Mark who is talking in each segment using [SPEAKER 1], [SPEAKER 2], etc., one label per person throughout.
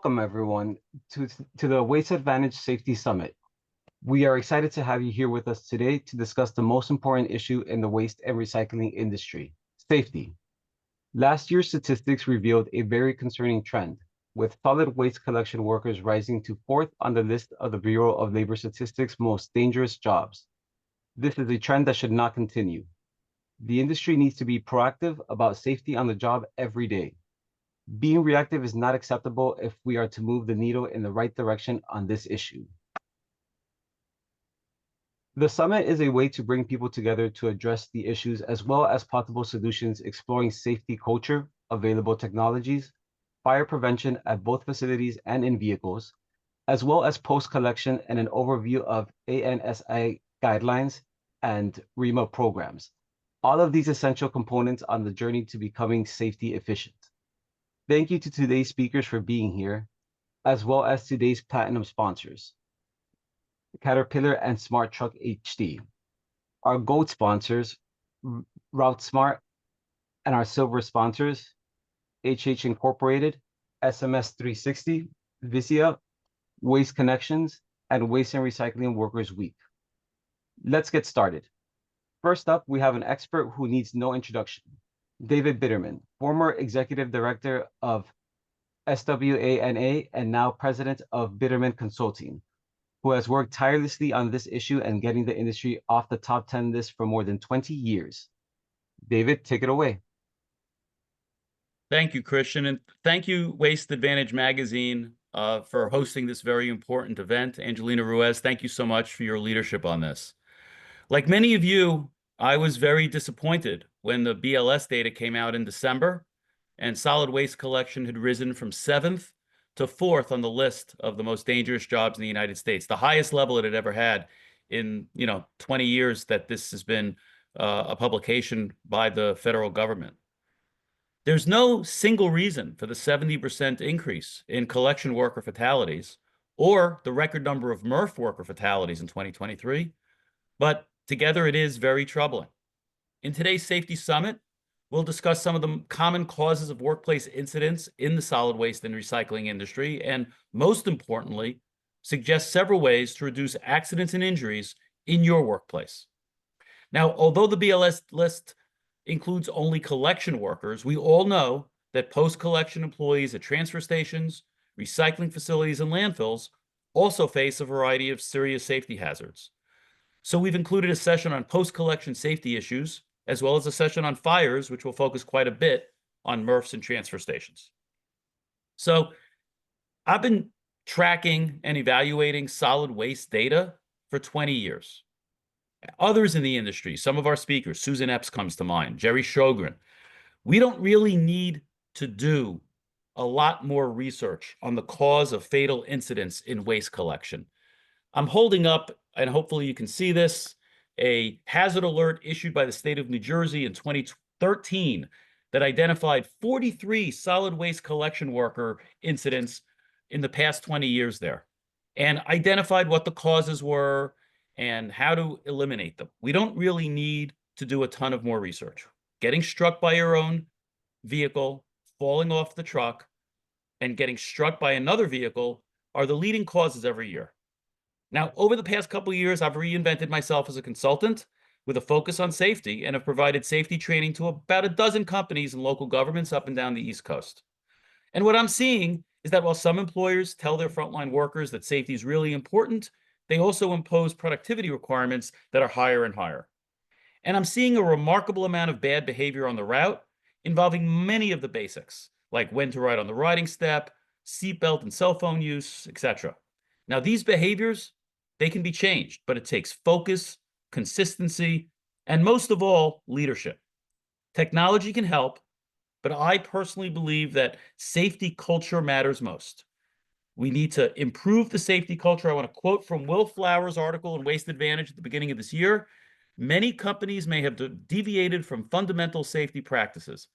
[SPEAKER 1] welcome everyone to the Waste Advantage Safety Summit. We are excited to have you here with us today to discuss the most important issue in the waste and recycling industry, safety. Last year's statistics revealed a very concerning trend, with solid waste collection workers rising to fourth on the list of the Bureau of Labor Statistics' most dangerous jobs. This is a trend that should not continue. The industry needs to be proactive about safety on the job every day. Being reactive is not acceptable if we are to move the needle in the right direction on this issue. The summit is a way to bring people together to address the issues as well as possible solutions, exploring safety culture, available technologies, fire prevention at both facilities and in vehicles, as well as post-collection and an overview of ANSI guidelines and REMA programs. All of these essential components on the journey to becoming safety efficient. Thank you to today's speakers for being here, as well as today's platinum sponsors, Caterpillar and Smart Truck HD. Our gold sponsors, Route Smart, and our silver sponsors, HH Incorporated, SMS 360, Visia, Waste Connections, and Waste and Recycling Workers Week. Let's get started. First up, we have an expert who needs no introduction. David Bitterman, former executive director of SWANA and now president of Bitterman Consulting, who has worked tirelessly on this issue and getting the industry off the top 10 list for more than 20 years. David, take it away.
[SPEAKER 2] Thank you, Christian, and thank you, Waste Advantage Magazine, for hosting this very important event. Angelina Ruiz, thank you so much for your leadership on this. Like many of you, I was very disappointed when the BLS data came out in December and solid waste collection had risen from 7th to 4th on the list of the most dangerous jobs in the United States, the highest level it had ever had in 20 years that this has been a publication by the federal government. There's no single reason for the 70% increase in collection worker fatalities or the record number of MRF worker fatalities in 2023, but together it is very troubling. In today's Safety Summit, we'll discuss some of the common causes of workplace incidents in the solid waste and recycling industry, and most importantly, suggest several ways to reduce accidents and injuries in your workplace. Now, although the BLS list includes only collection workers, we all know that post-collection employees at transfer stations, recycling facilities, and landfills also face a variety of serious safety hazards. So we've included a session on post-collection safety issues, as well as a session on fires, which will focus quite a bit on MRFs and transfer stations. So I've been tracking and evaluating solid waste data for 20 years. Others in the industry, some of our speakers, Susan Epps comes to mind, Jerry Sjogren, we don't really need to do a lot more research on the cause of fatal incidents in waste collection. I'm holding up, and hopefully you can see this, a hazard alert issued by the state of New Jersey in 2013 that identified 43 solid waste collection worker incidents in the past 20 years there and identified what the causes were and how to eliminate them. We don't really need to do a ton of more research. Getting struck by your own vehicle, falling off the truck, and getting struck by another vehicle are the leading causes every year. Now, over the past couple of years, I've reinvented myself as a consultant with a focus on safety and have provided safety training to about a dozen companies and local governments up and down the East Coast. And what I'm seeing is that while some employers tell their frontline workers that safety is really important, they also impose productivity requirements that are higher and higher. And I'm seeing a remarkable amount of bad behavior on the route involving many of the basics, like when to ride on the riding step, seatbelt and cell phone use, etc. Now, these behaviors, they can be changed, but it takes focus, consistency, and most of all, leadership. Technology can help, but I personally believe that safety culture matters most. We need to improve the safety culture. I want to quote from Will Flower's article in Waste Advantage at the beginning of this year. Many companies may have deviated from fundamental safety practices.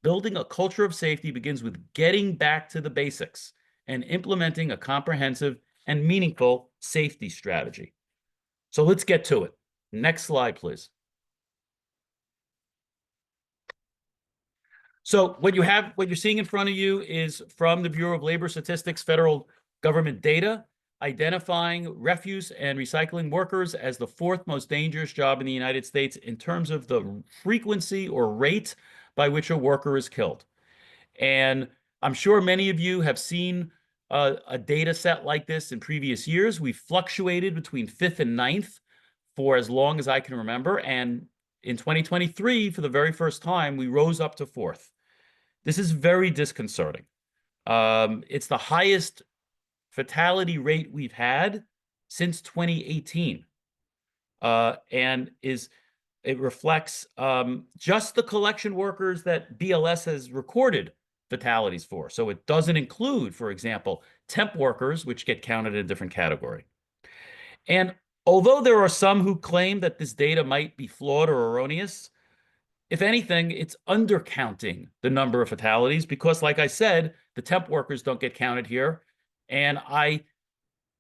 [SPEAKER 2] Building a culture of safety begins with getting back to the basics and implementing a comprehensive and meaningful safety strategy. So let's get to it. Next slide, please. So what you're seeing in front of you is from the Bureau of Labor Statistics, federal government data, identifying refuse and recycling workers as the fourth most dangerous job in the United States in terms of the frequency or rate by which a worker is killed. And I'm sure many of you have seen a data set like this in previous years. We've fluctuated between fifth and ninth for as long as I can remember. And in 2023, for the very first time, we rose up to fourth. This is very disconcerting. It's the highest fatality rate we've had since 2018, and it reflects just the collection workers that BLS has recorded fatalities for. So it doesn't include, for example, temp workers, which get counted in a different category. And although there are some who claim that this data might be flawed or erroneous, if anything, it's undercounting the number of fatalities because, like I said, the temp workers don't get counted here. And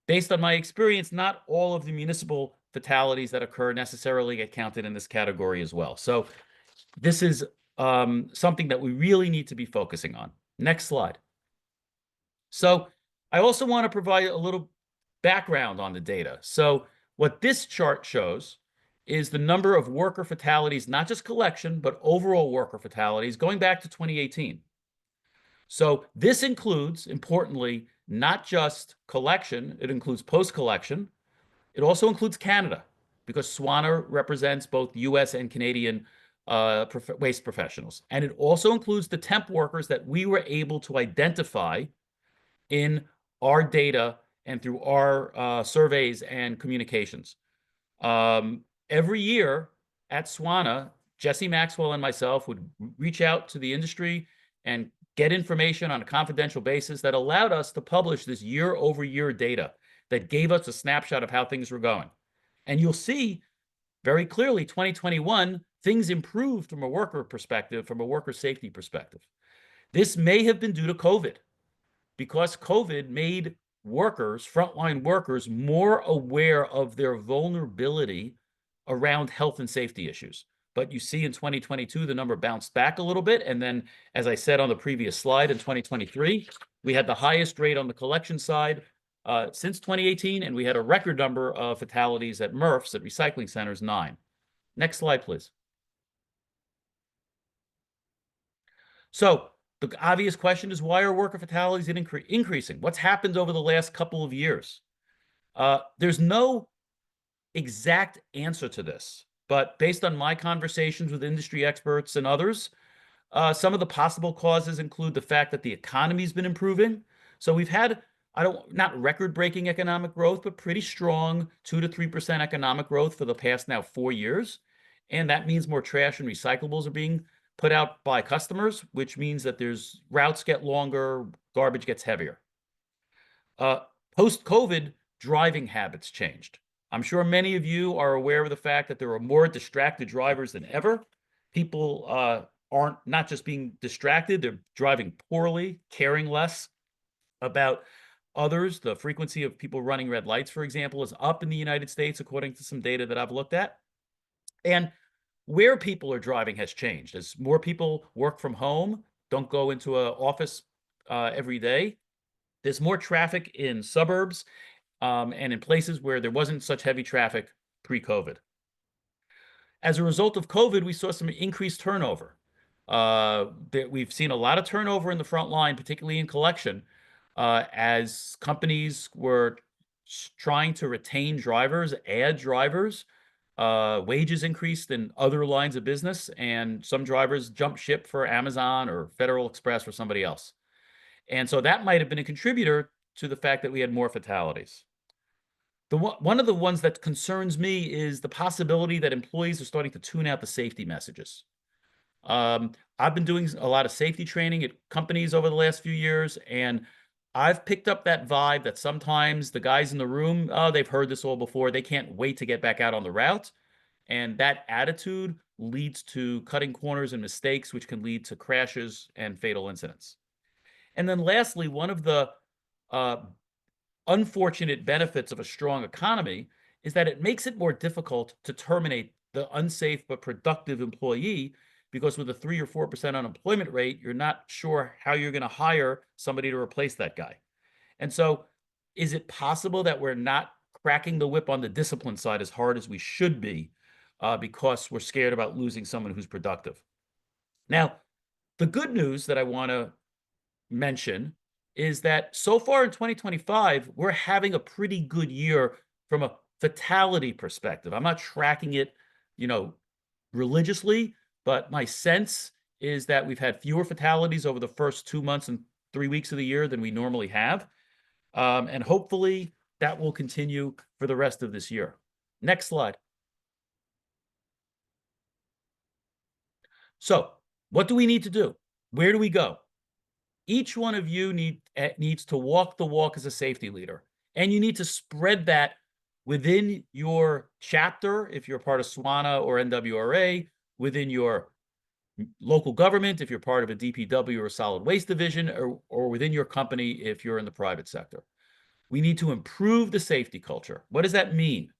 [SPEAKER 2] based on my experience, not all of the municipal fatalities that occur necessarily get counted in this category as well. So this is something that we really need to be focusing on. Next slide. So I also want to provide a little background on the data. So what this chart shows is the number of worker fatalities, not just collection, but overall worker fatalities going back to 2018. So this includes, importantly, not just collection, it includes post-collection. It also includes Canada because SWANA represents both US and Canadian waste professionals. And it also includes the temp workers that we were able to identify in our data and through our surveys and communications. Every year at SWANA, Jesse Maxwell and myself would reach out to the industry and get information on a confidential basis that allowed us to publish this year-over-year data that gave us a snapshot of how things were going. And you'll see very clearly 2021, things improved from a worker perspective, from a worker safety perspective. This may have been due to COVID because COVID made workers, frontline workers, more aware of their vulnerability around health and safety issues. But you see in 2022, the number bounced back a little bit. And then, as I said on the previous slide, in 2023, we had the highest rate on the collection side since 2018, and we had a record number of fatalities at MRFs, at recycling centers, 9. Next slide, please. So the obvious question is, why are worker fatalities increasing? What's happened over the last couple of years? There's no exact answer to this, but based on my conversations with industry experts and others, some of the possible causes include the fact that the economy's been improving. So we've had, not record-breaking economic growth, but pretty strong 2 to 3% economic growth for the past now 4 years. And that means more trash and recyclables are being put out by customers, which means that there's routes get longer, garbage gets heavier. Post-COVID, driving habits changed. I'm sure many of you are aware of the fact that there are more distracted drivers than ever. People aren't not just being distracted, they're driving poorly, caring less about others. The frequency of people running red lights, for example, is up in the United States, according to some data that I've looked at. And where people are driving has changed. As more people work from home, don't go into an office every day, there's more traffic in suburbs and in places where there wasn't such heavy traffic pre-COVID. As a result of COVID, we saw some increased turnover. We've seen a lot of turnover in the front line, particularly in collection, as companies were trying to retain drivers, add drivers. Wages increased in other lines of business, and some drivers jumped ship for Amazon or Federal Express or somebody else. And so that might have been a contributor to the fact that we had more fatalities. One of the ones that concerns me is the possibility that employees are starting to tune out the safety messages. I've been doing a lot of safety training at companies over the last few years, and I've picked up that vibe that sometimes the guys in the room, oh, they've heard this all before. They can't wait to get back out on the route. And that attitude leads to cutting corners and mistakes, which can lead to crashes and fatal incidents. And then lastly, one of the unfortunate benefits of a strong economy is that it makes it more difficult to terminate the unsafe but productive employee because with a 3 or 4% unemployment rate, you're not sure how you're going to hire somebody to replace that guy. And so, is it possible that we're not cracking the whip on the discipline side as hard as we should be because we're scared about losing someone who's productive? Now, the good news that I want to mention is that so far in 2025, we're having a pretty good year from a fatality perspective. I'm not tracking it, you know, religiously, but my sense is that we've had fewer fatalities over the first 2 months and 3 weeks of the year than we normally have. And hopefully that will continue for the rest of this year. Next slide. So, what do we need to do? Where do we go? Each one of you needs to walk the walk as a safety leader, and you need to spread that within your chapter, if you're part of SWANA or NWRA, within your local government, if you're part of a DPW or a solid waste division, or within your company, if you're in the private sector. We need to improve the safety culture. What does that mean?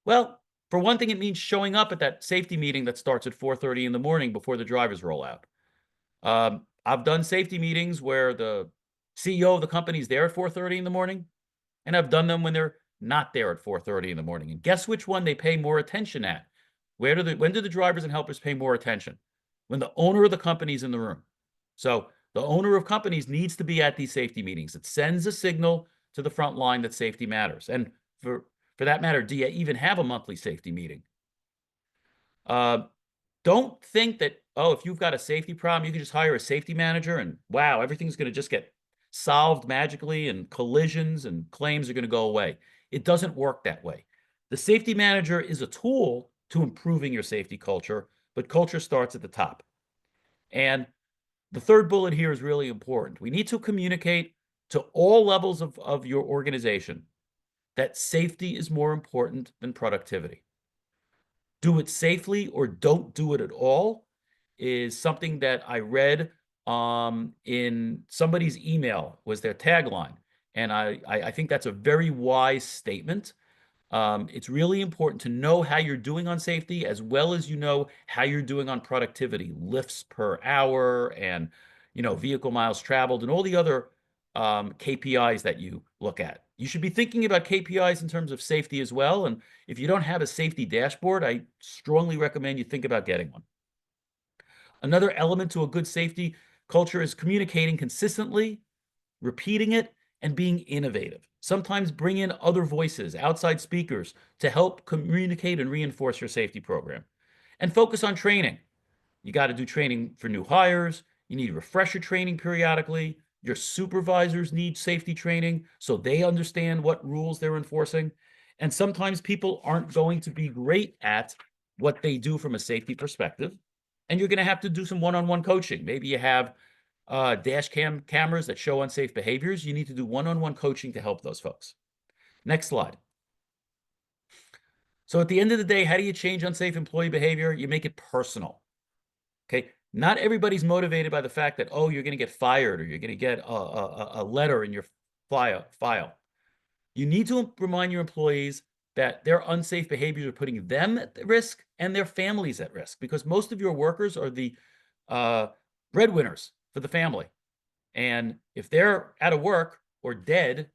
[SPEAKER 2] Well, for one thing, it means showing up at that safety meeting that starts at 4:30 in the morning before the drivers roll out. I've done safety meetings where the CEO of the company is there at 4:30 in the morning, and I've done them when they're not there at 4:30 in the morning. And guess which one they pay more attention at? When do the drivers and helpers pay more attention? When the owner of the company is in the room. So the owner of companies needs to be at these safety meetings. It sends a signal to the front line that safety matters. And for that matter, do you even have a monthly safety meeting? Don't think that, oh, if you've got a safety problem, you can just hire a safety manager and wow, everything's going to just get solved magically and collisions and claims are going to go away. It doesn't work that way. The safety manager is a tool to improving your safety culture, but culture starts at the top. And the third bullet here is really important. We need to communicate to all levels of your organization that safety is more important than productivity. Do it safely or don't do it at all is something that I read in somebody's email was their tagline. And I think that's a very wise statement. It's really important to know how you're doing on safety as well as you know how you're doing on productivity, lifts per hour and vehicle miles traveled and all the other KPIs that you look at. You should be thinking about KPIs in terms of safety as well. And if you don't have a safety dashboard, I strongly recommend you think about getting one. Another element to a good safety culture is communicating consistently, repeating it, and being innovative. Sometimes bring in other voices, outside speakers, to help communicate and reinforce your safety program. And focus on training. You got to do training for new hires. You need refresher training periodically. Your supervisors need safety training so they understand what rules they're enforcing. And sometimes people aren't going to be great at what they do from a safety perspective. And you're going to have to do some one-on-one coaching. Maybe you have dash cameras that show unsafe behaviors. You need to do one-on-one coaching to help those folks. Next slide. So at the end of the day, how do you change unsafe employee behavior? You make it personal. Okay. Not everybody's motivated by the fact that, oh, you're going to get fired or you're going to get a letter in your file. You need to remind your employees that their unsafe behaviors are putting them at risk and their families at risk because most of your workers are the breadwinners for the family. And if they're out of work or dead,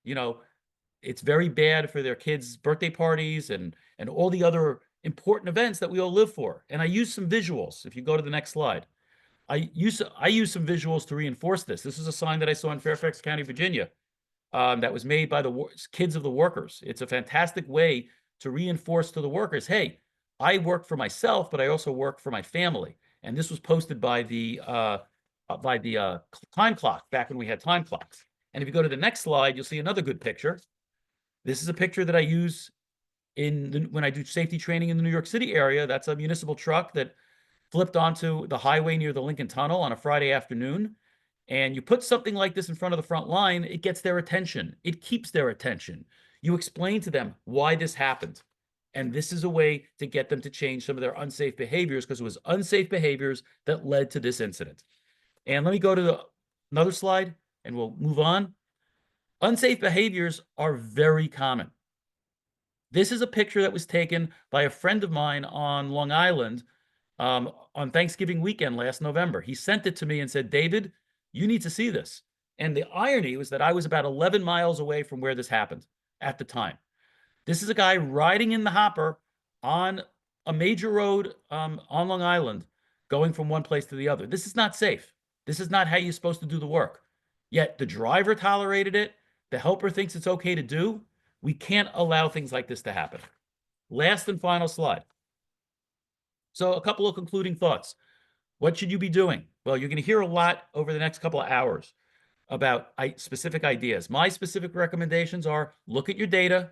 [SPEAKER 2] it's very bad for their kids' birthday parties and all the other important events that we all live for. And I use some visuals. If you go to the next slide, I use some visuals to reinforce this. This is a sign that I saw in Fairfax County, Virginia, that was made by the kids of the workers. It's a fantastic way to reinforce to the workers, hey, I work for myself, but I also work for my family. And this was posted by the time clock back when we had time clocks. And if you go to the next slide, you'll see another good picture. This is a picture that I use when I do safety training in the New York City area. That's a municipal truck that flipped onto the highway near the Lincoln Tunnel on a Friday afternoon. And you put something like this in front of the front line, it gets their attention. It keeps their attention. You explain to them why this happened. And this is a way to get them to change some of their unsafe behaviors because it was unsafe behaviors that led to this incident. And let me go to another slide and we'll move on. Unsafe behaviors are very common. This is a picture that was taken by a friend of mine on Long Island on Thanksgiving weekend last November. He sent it to me and said, David, you need to see this. And the irony was that I was about 11 miles away from where this happened at the time. This is a guy riding in the hopper on a major road on Long Island, going from one place to the other. This is not safe. This is not how you're supposed to do the work. Yet the driver tolerated it. The helper thinks it's okay to do. We can't allow things like this to happen. Last and final slide. So a couple of concluding thoughts. What should you be doing? Well, you're going to hear a lot over the next couple of hours about specific ideas. My specific recommendations are look at your data,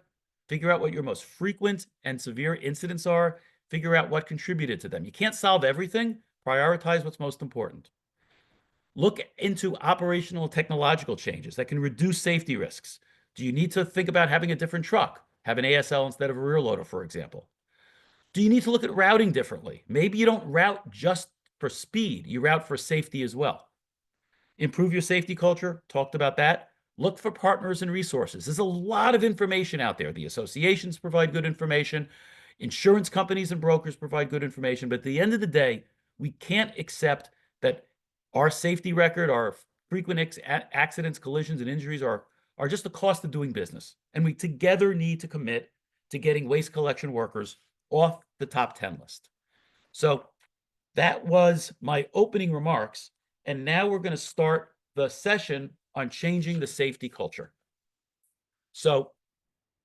[SPEAKER 2] figure out what your most frequent and severe incidents are, figure out what contributed to them. You can't solve everything. Prioritize what's most important. Look into operational and technological changes that can reduce safety risks. Do you need to think about having a different truck? Have an ASL instead of a rear loader, for example. Do you need to look at routing differently? Maybe you don't route just for speed, you route for safety as well. Improve your safety culture, talked about that. Look for partners and resources. There's a lot of information out there. The associations provide good information. Insurance companies and brokers provide good information. But at the end of the day, we can't accept that our safety record, our frequent accidents, collisions, and injuries are just the cost of doing business. And we together need to commit to getting waste collection workers off the top 10 list. So that was my opening remarks. And now we're going to start the session on changing the safety culture. So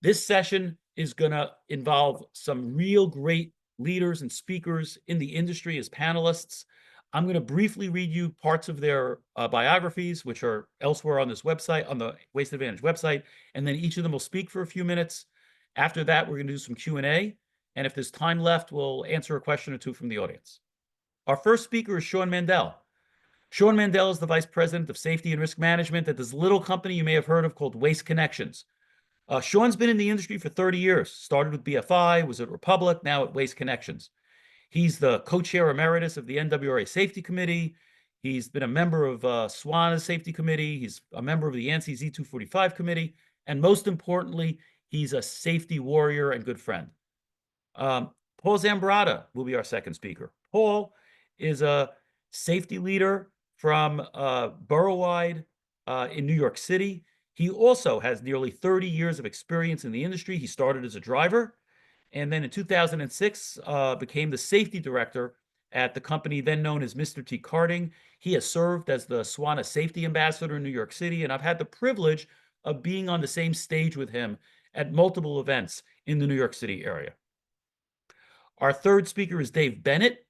[SPEAKER 2] this session is going to involve some real great leaders and speakers in the industry as panelists. I'm going to briefly read you parts of their biographies, which are elsewhere on this website, on the Waste Advantage website, and then each of them will speak for a few minutes. After that, we're going to do some Q&A, and if there's time left, we'll answer a question or two from the audience. Our first speaker is Sean Mandel. Sean Mandel is the Vice President of Safety and Risk Management at this little company you may have heard of called Waste Connections. Sean's been in the industry for 30 years, started with BFI, was at Republic, now at Waste Connections. He's the co-chair emeritus of the NWRA Safety Committee. He's been a member of SWANA's Safety Committee. He's a member of the ANSI Z245 Committee. And most importantly, he's a safety warrior and good friend. Paul Zambrata will be our second speaker. Paul is a safety leader from Borough-wide in New York City. He also has nearly 30 years of experience in the industry. He started as a driver, and then in 2006 became the safety director at the company then known as Mr. T Karting. He has served as the SWANA safety ambassador in New York City, and I've had the privilege of being on the same stage with him at multiple events in the New York City area. Our third speaker is Dave Bennett.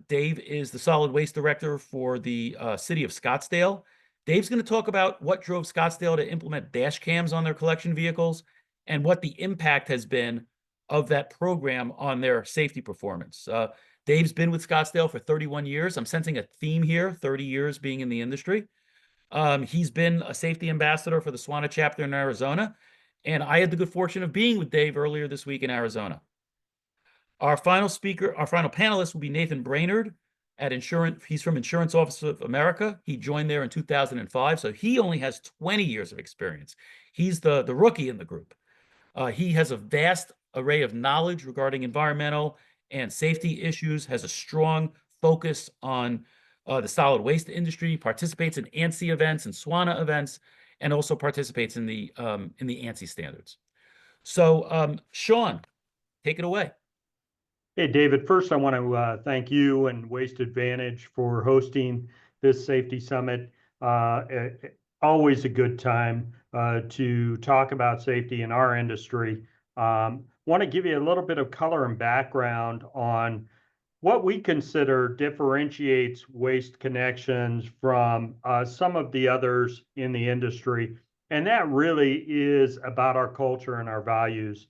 [SPEAKER 2] Dave is the solid waste director for the city of Scottsdale. Dave's going to talk about what drove Scottsdale to implement dash cams on their collection vehicles and what the impact has been of that program on their safety performance. Dave's been with Scottsdale for 31 years. I'm sensing a theme here, 30 years being in the industry. He's been a safety ambassador for the SWANA chapter in Arizona, and I had the good fortune of being with Dave earlier this week in Arizona. Our final speaker, our final panelist will be Nathan Brainerd at Insurance. He's from Insurance Office of America. He joined there in 2005, so he only has 20 years of experience. He's the rookie in the group. He has a vast array of knowledge regarding environmental and safety issues, has a strong focus on the solid waste industry, participates in ANSI events and SWANA events, and also participates in the ANSI standards. So, Sean, take it away.
[SPEAKER 3] Hey, David, first I want to thank you and Waste Advantage for hosting this safety summit. Always a good time to talk about safety in our industry. Want to give you a little bit of color and background on what we consider differentiates Waste Connections from some of the others in the industry. And that really is about our culture and our values.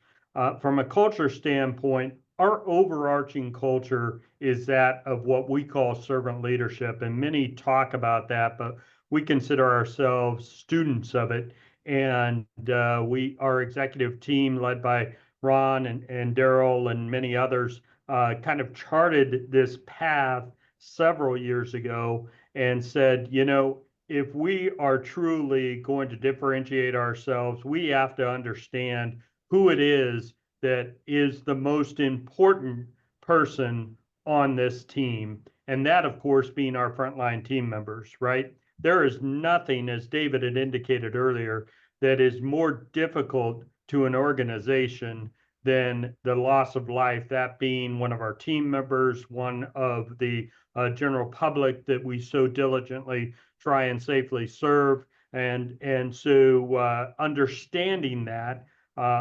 [SPEAKER 3] From a culture standpoint, our overarching culture is that of what we call servant leadership. And many talk about that, but we consider ourselves students of it. And our executive team led by Ron and Daryl and many others kind of charted this path several years ago and said, you know, if we are truly going to differentiate ourselves, we have to understand who it is that is the most important person on this team, and that, of course, being our frontline team members, right? There is nothing, as David had indicated earlier, that is more difficult to an organization than the loss of life, that being one of our team members, one of the general public that we so diligently try and safely serve. And so understanding that,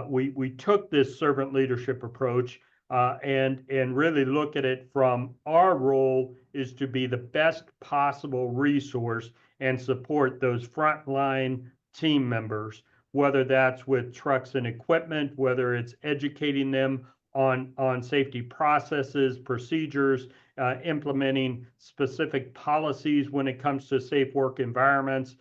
[SPEAKER 3] we took this servant leadership approach and really look at it from our role is to be the best possible resource and support those frontline team members, whether that's with trucks and equipment, whether it's educating them on safety processes, procedures, implementing specific policies when it comes to safe work environments,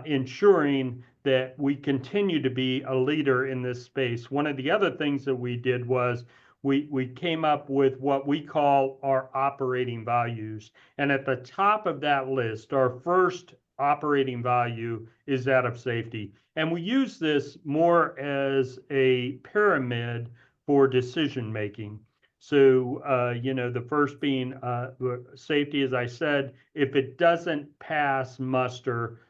[SPEAKER 3] ensuring that we continue to be a leader in this space. One of the other things that we did was we came up with what we call our operating values. And at the top of that list, our first operating value is that of safety. And we use this more as a pyramid for decision making. So, the first being safety, as I said, if it doesn't pass muster,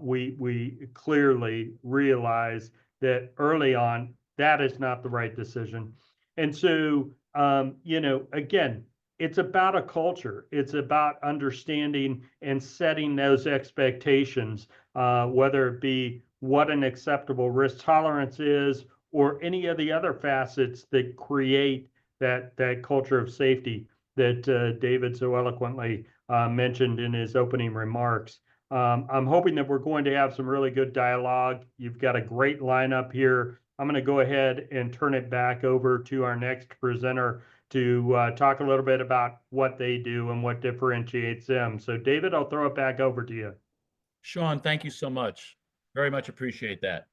[SPEAKER 3] we clearly realize that early on, that is not the right decision. And so, again, it's about a culture. It's about understanding and setting those expectations, whether it be what an acceptable risk tolerance is or any of the other facets that create that culture of safety that David so eloquently mentioned in his opening remarks. I'm hoping that we're going to have some really good dialogue. You've got a great lineup here. I'm going to go ahead and turn it back over to our next presenter to talk a little bit about what they do and what differentiates them. So, David, I'll throw it back over to you.
[SPEAKER 2] Sean, thank you so much. Very much appreciate that.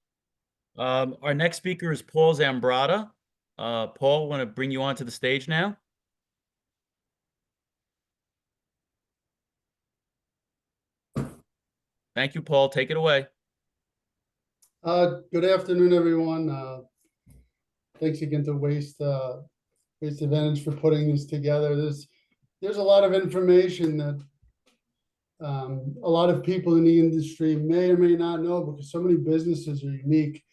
[SPEAKER 2] Our next speaker is Paul Zambrata. Paul, want to bring you onto the stage now? Thank you, Paul. Take it away.
[SPEAKER 4] Good afternoon, everyone. Thanks again to Waste Advantage for putting this together. There's a lot of information that a lot of people in the industry may or may not know because so many businesses are unique.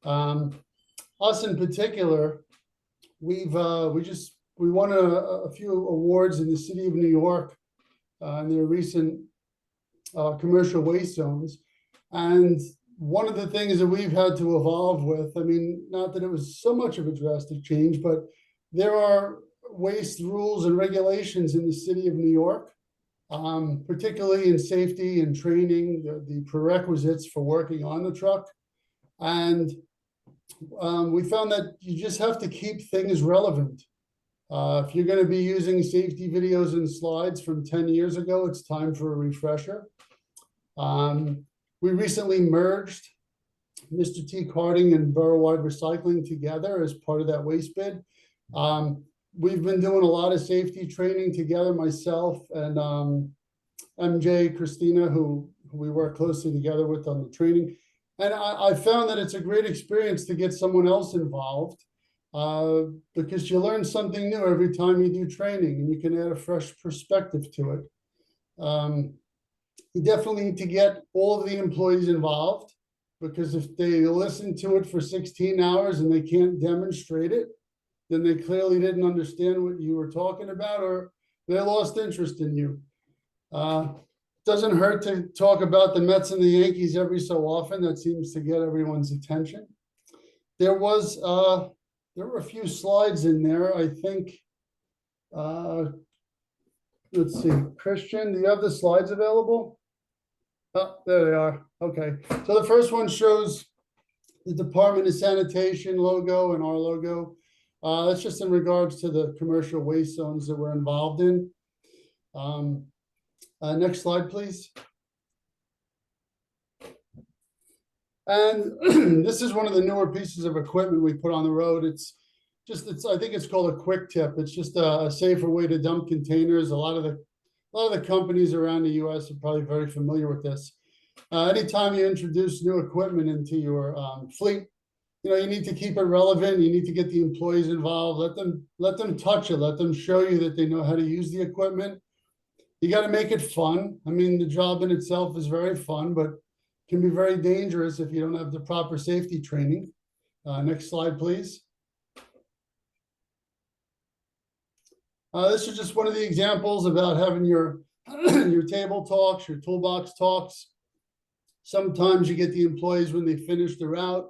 [SPEAKER 4] Us in particular, we won a few awards in the city of New York in their recent commercial waste zones, and one of the things that we've had to evolve with, I mean, not that it was so much of a drastic change, but there are waste rules and regulations in the city of New York, particularly in safety and training, the prerequisites for working on the truck. And we found that you just have to keep things relevant. If you're going to be using safety videos and slides from 10 years ago, it's time for a refresher. We recently merged Mr. T. Carding and Borough-wide Recycling together as part of that waste bid. We've been doing a lot of safety training together, myself and MJ Christina, who we work closely together with on the training. And I found that it's a great experience to get someone else involved because you learn something new every time you do training and you can add a fresh perspective to it. You definitely need to get all of the employees involved because if they listen to it for 16 hours and they can't demonstrate it, then they clearly didn't understand what you were talking about or they lost interest in you. Doesn't hurt to talk about the Mets and the Yankees every so often. That seems to get everyone's attention. There were a few slides in there. I think, let's see, Christian, do you have the slides available? Oh, there they are. Okay. So the first one shows the Department of Sanitation logo and our logo. That's just in regards to the commercial waste zones that we're involved in. Next slide, please. And this is one of the newer pieces of equipment we put on the road. I think it's called a quick tip. It's just a safer way to dump containers. A lot of the companies around the US are probably very familiar with this. Anytime you introduce new equipment into your fleet, you need to keep it relevant. You need to get the employees involved. Let them touch it. Let them show you that they know how to use the equipment. You got to make it fun. I mean, the job in itself is very fun, but can be very dangerous if you don't have the proper safety training. Next slide, please. This is just one of the examples about having your your table talks, your toolbox talks. Sometimes you get the employees when they finish their route,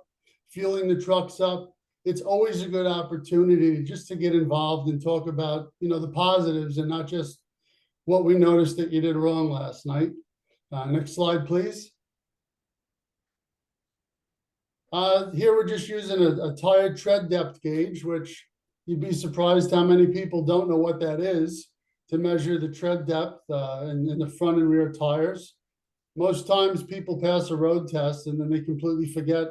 [SPEAKER 4] fueling the trucks up. It's always a good opportunity just to get involved and talk about, the positives and not just what we noticed that you did wrong last night. Next slide, please. Here we're just using a tire tread depth gauge, which you'd be surprised how many people don't know what that is, to measure the tread depth in the front and rear tires. Most times people pass a road test and then they completely forget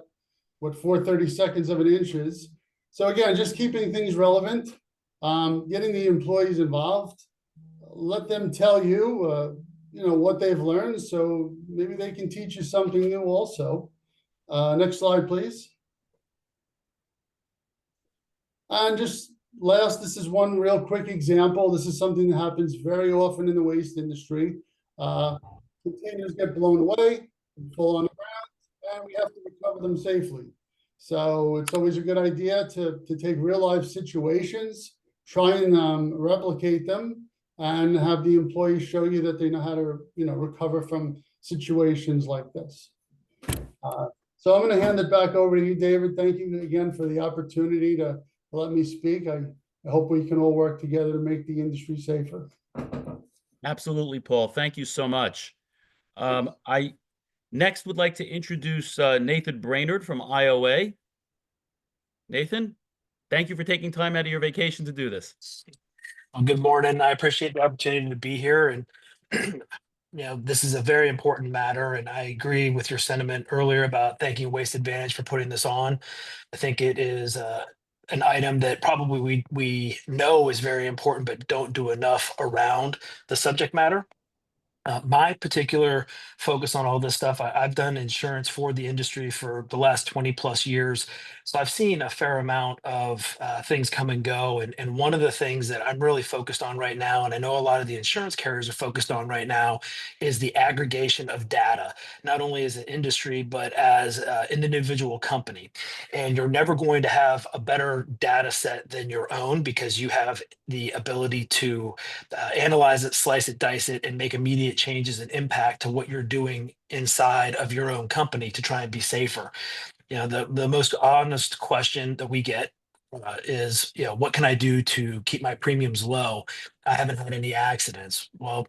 [SPEAKER 4] what 4/32 of an inch is. So again, just keeping things relevant, getting the employees involved, let them tell you, what they've learned, so maybe they can teach you something new also. Next slide, please. And just last, this is one real quick example. This is something that happens very often in the waste industry. Containers get blown away, fall on the ground, and we have to recover them safely. So it's always a good idea to take real life situations, try and replicate them, and have the employees show you that they know how to, recover from situations like this. So I'm going to hand it back over to you, David. Thank you again for the opportunity to let me speak. I hope we can all work together to make the industry safer.
[SPEAKER 2] Absolutely, Paul. Thank you so much. I next would like to introduce Nathan Brainerd from IOA. Nathan, thank you for taking time out of your vacation to do this.
[SPEAKER 5] Well, good morning. I appreciate the opportunity to be here. And, this is a very important matter. And I agree with your sentiment earlier about thanking Waste Advantage for putting this on. I think it is an item that probably we know is very important, but don't do enough around the subject matter. My particular focus on all this stuff, I've done insurance for the industry for the last 20 plus years. So I've seen a fair amount of things come and go. And one of the things that I'm really focused on right now, and I know a lot of the insurance carriers are focused on right now, is the aggregation of data, not only as an industry, but as an individual company. And you're never going to have a better data set than your own, because you have the ability to analyze it, slice it, dice it, and make immediate changes and impact to what you're doing inside of your own company to try and be safer. The most honest question that we get is, what can I do to keep my premiums low? I haven't had any accidents. Well,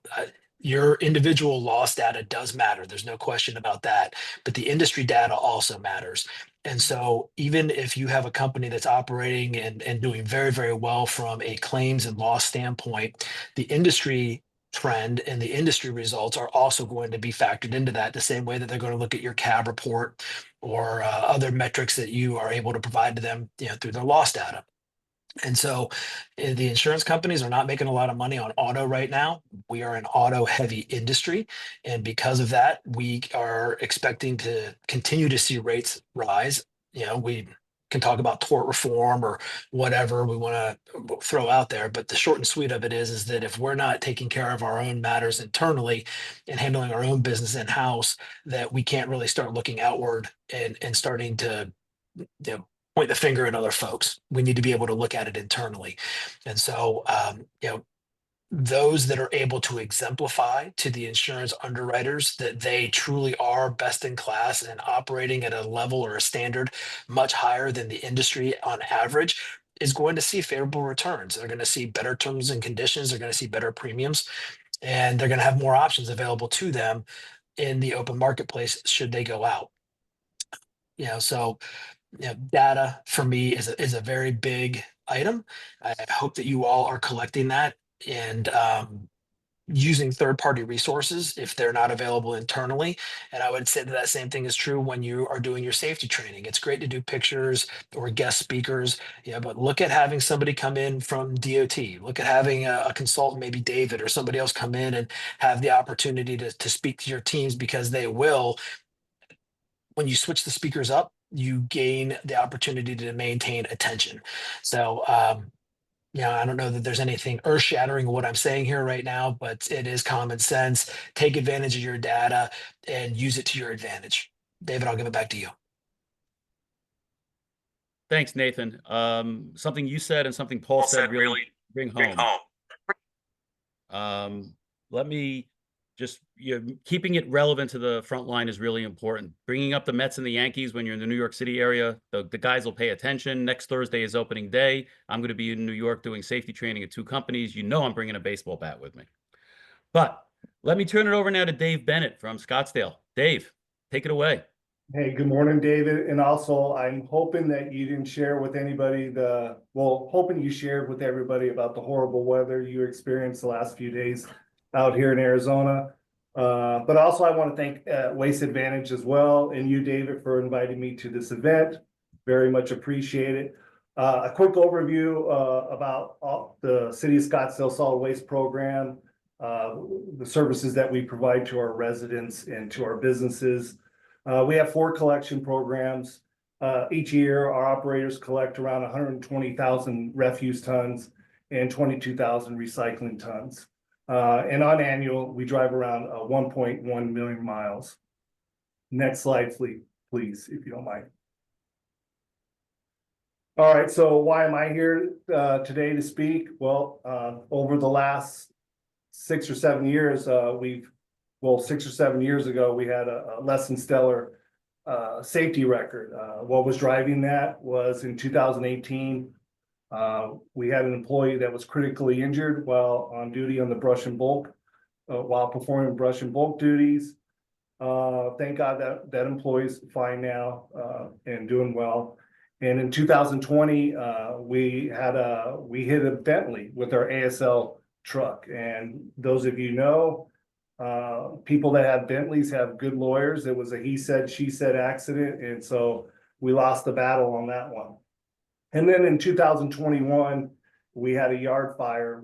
[SPEAKER 5] your individual loss data does matter. There's no question about that. But the industry data also matters. And so even if you have a company that's operating and doing very, very well from a claims and loss standpoint, the industry trend and the industry results are also going to be factored into that, the same way that they're going to look at your CAB report or other metrics that you are able to provide to them, through their loss data. And so the insurance companies are not making a lot of money on auto right now. We are an auto heavy industry. And because of that, we are expecting to continue to see rates rise. We can talk about tort reform or whatever we want to throw out there. But the short and sweet of it is that if we're not taking care of our own matters internally and handling our own business in house, that we can't really start looking outward and starting to, point the finger at other folks. We need to be able to look at it internally. And so, those that are able to exemplify to the insurance underwriters that they truly are best in class and operating at a level or a standard much higher than the industry on average is going to see favorable returns. They're going to see better terms and conditions. They're going to see better premiums, and they're going to have more options available to them in the open marketplace should they go out. So data for me is a very big item. I hope that you all are collecting that and using third-party resources if they're not available internally. And I would say that same thing is true when you are doing your safety training. It's great to do pictures or guest speakers, but look at having somebody come in from DOT. Look at having a consultant, maybe David or somebody else, come in and have the opportunity to speak to your teams, because they will when you switch the speakers up, you gain the opportunity to maintain attention. So, I don't know that there's anything earth shattering in what I'm saying here right now, but it is common sense. Take advantage of your data and use it to your advantage. David, I'll give it back to you.
[SPEAKER 2] Thanks, Nathan. Something you said and something Paul said really bring home. Let me just, keeping it relevant to the front line is really important. Bringing up the Mets and the Yankees when you're in the New York City area, the guys will pay attention. Next Thursday is opening day. I'm going to be in New York doing safety training at 2 companies. I'm bringing a baseball bat with me. But let me turn it over now to Dave Bennett from Scottsdale. Dave, take it away.
[SPEAKER 6] Hey, good morning, David. And also, I'm hoping that you didn't share with anybody hoping you shared with everybody about the horrible weather you experienced the last few days out here in Arizona. But also, I want to thank Waste Advantage as well, and you, David, for inviting me to this event. Very much appreciate it. A quick overview about the City of Scottsdale Solid Waste Program, the services that we provide to our residents and to our businesses. We have 4 collection programs. Each year, our operators collect around 120,000 refuse tons and 22,000 recycling tons. And on annual, we drive around 1.1 million miles. Next slide, please, if you don't mind. All right, so why am I here today to speak? Well, over the last 6 or 7 years, 6 or 7 years ago, we had a less than stellar safety record. What was driving that was in 2018, we had an employee that was critically injured while on duty on the brush and bulk, while performing brush and bulk duties. Thank God that employee's fine now and doing well. And in 2020, we hit a Bentley with our ASL truck. And those of you know, people that have Bentleys have good lawyers. It was a he said, she said accident. And so we lost the battle on that one. And then in 2021, we had a yard fire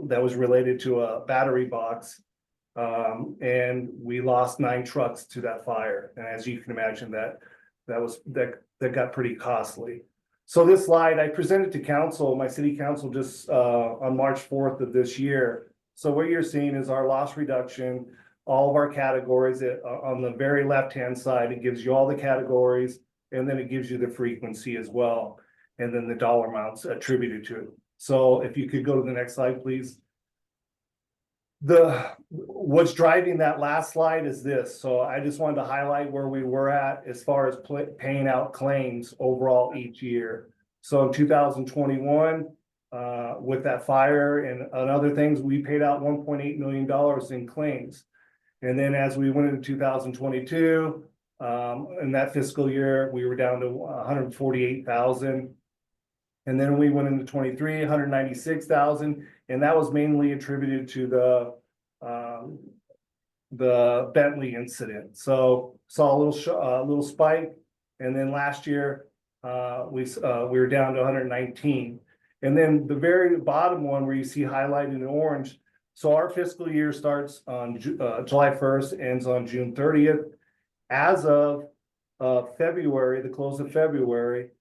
[SPEAKER 6] that was related to a battery box. And we lost 9 trucks to that fire. And as you can imagine, that got pretty costly. So this slide, I presented to council, my city council, just on March 4th of this year. So what you're seeing is our loss reduction, all of our categories. On the very left-hand side, it gives you all the categories, and then it gives you the frequency as well, and then the dollar amounts attributed to it. So if you could go to the next slide, please. What's driving that last slide is this. So I just wanted to highlight where we were at as far as paying out claims overall each year. So in 2021, with that fire and other things, we paid out $1.8 million in claims. And then as we went into 2022, in that fiscal year, we were down to 148,000. And then we went into 23, 196,000, and that was mainly attributed to the Bentley incident. So saw a little spike, and then last year we were down to 119. And then the very bottom one where you see highlighted in orange. So our fiscal year starts on July 1st, ends on June 30th. As of February, the close of February,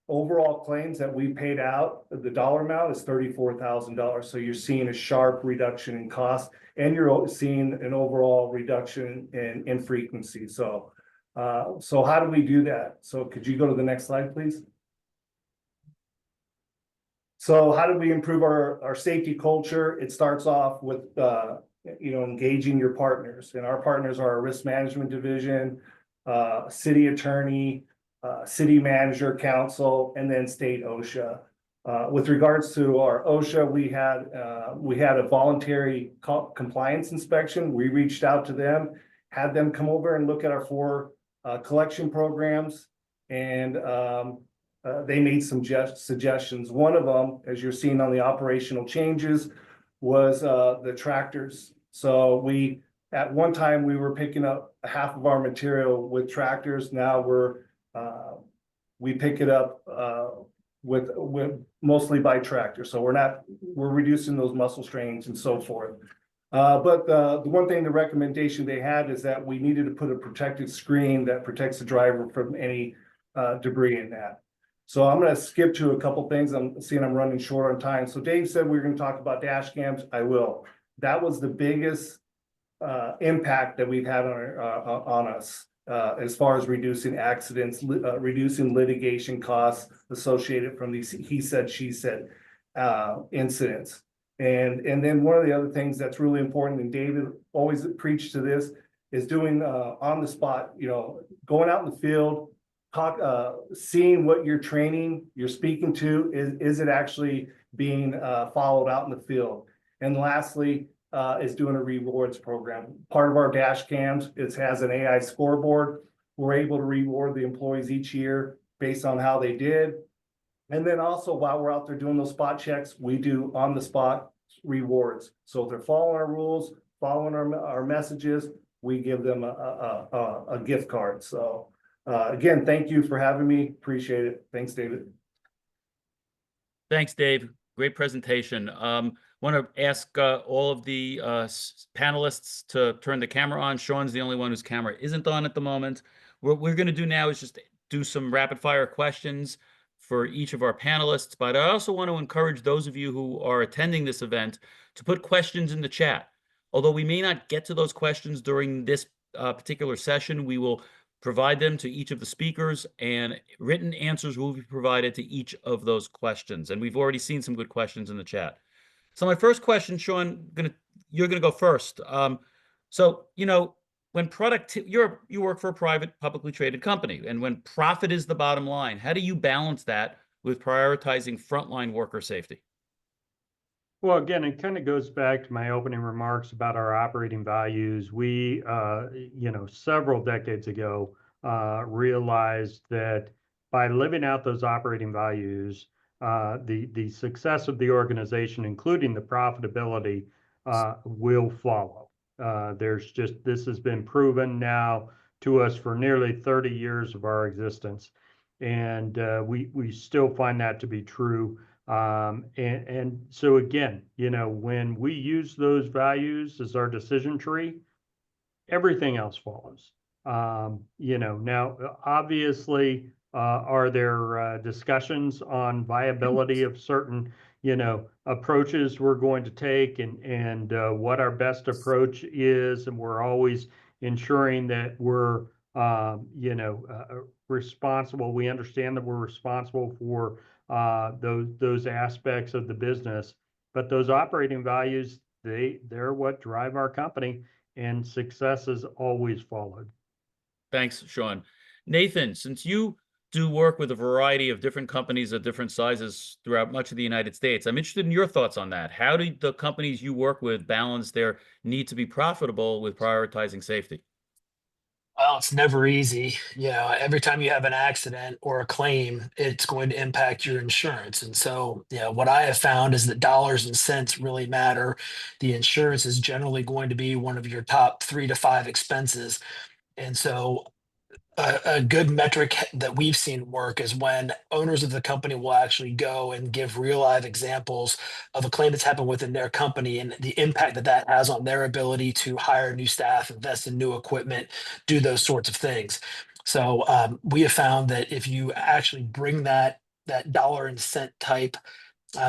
[SPEAKER 6] overall claims that we paid out, the dollar amount is $34,000. So you're seeing a sharp reduction in cost, and you're seeing an overall reduction in frequency. So how do we do that? So could you go to the next slide, please? So how do we improve our safety culture? It starts off with engaging your partners, and our partners are our risk management division, city attorney, city manager, council, and then state OSHA. With regards to our OSHA, we had a voluntary compliance inspection. We reached out to them, had them come over and look at our 4 collection programs, and they made some suggestions. One of them, as you're seeing on the operational changes, was the tractors. So at one time we were picking up half of our material with tractors. Now we pick it up with mostly by tractor. So we're reducing those muscle strains and so forth. But the one thing, the recommendation they had is that we needed to put a protective screen that protects the driver from any debris in that. So I'm going to skip to a couple things. I'm seeing I'm running short on time. So Dave said we were going to talk about dash cams. I will. That was the biggest impact that we've had on us as far as reducing accidents, reducing litigation costs associated from these he said, she said incidents. And then one of the other things that's really important, and David always preached to this, is doing on the spot, you know, going out in the field, seeing what you're training, you're speaking to, is it actually being followed out in the field? And lastly, is doing a rewards program. Part of our dash cams, it has an AI scoreboard. We're able to reward the employees each year based on how they did. And then also while we're out there doing those spot checks, we do on the spot rewards. So if they're following our rules, following our messages, we give them a gift card. So again, thank you for having me. Appreciate it. Thanks, David.
[SPEAKER 2] Thanks, Dave. Great presentation. Want to ask all of the panelists to turn the camera on. Sean's the only one whose camera isn't on at the moment. What we're going to do now is just do some rapid fire questions for each of our panelists, but I also want to encourage those of you who are attending this event to put questions in the chat. Although we may not get to those questions during this particular session, we will provide them to each of the speakers, and written answers will be provided to each of those questions. And we've already seen some good questions in the chat. So my first question, Sean, you're gonna go first. So you know, when you work for a private, publicly traded company, and when profit is the bottom line, how do you balance that with prioritizing frontline worker safety?
[SPEAKER 3] Well, again, it kind of goes back to my opening remarks about our operating values. We, you know, several decades ago, realized that by living out those operating values, the success of the organization, including the profitability, will follow. This has been proven now to us for nearly 30 years of our existence. And we still find that to be true. And so again, you know, when we use those values as our decision tree, everything else follows. You know, now obviously, are there discussions on viability of certain, you know, approaches we're going to take, and what our best approach is, and we're always ensuring that we're you know, responsible. We understand that we're responsible for those aspects of the business, but those operating values, they're what drive our company, and success is always followed.
[SPEAKER 2] Thanks, Sean. Nathan, since you do work with a variety of different companies of different sizes throughout much of the United States, I'm interested in your thoughts on that. How do the companies you work with balance their need to be profitable with prioritizing safety?
[SPEAKER 5] Well, it's never easy. You know, every time you have an accident or a claim, it's going to impact your insurance. And so, you know, what I have found is that dollars and cents really matter. The insurance is generally going to be one of your top 3 to 5 expenses. And so a good metric that we've seen work is when owners of the company will actually go and give real live examples of a claim that's happened within their company and the impact that that has on their ability to hire new staff, invest in new equipment, do those sorts of things. So we have found that if you actually bring that dollar and cent type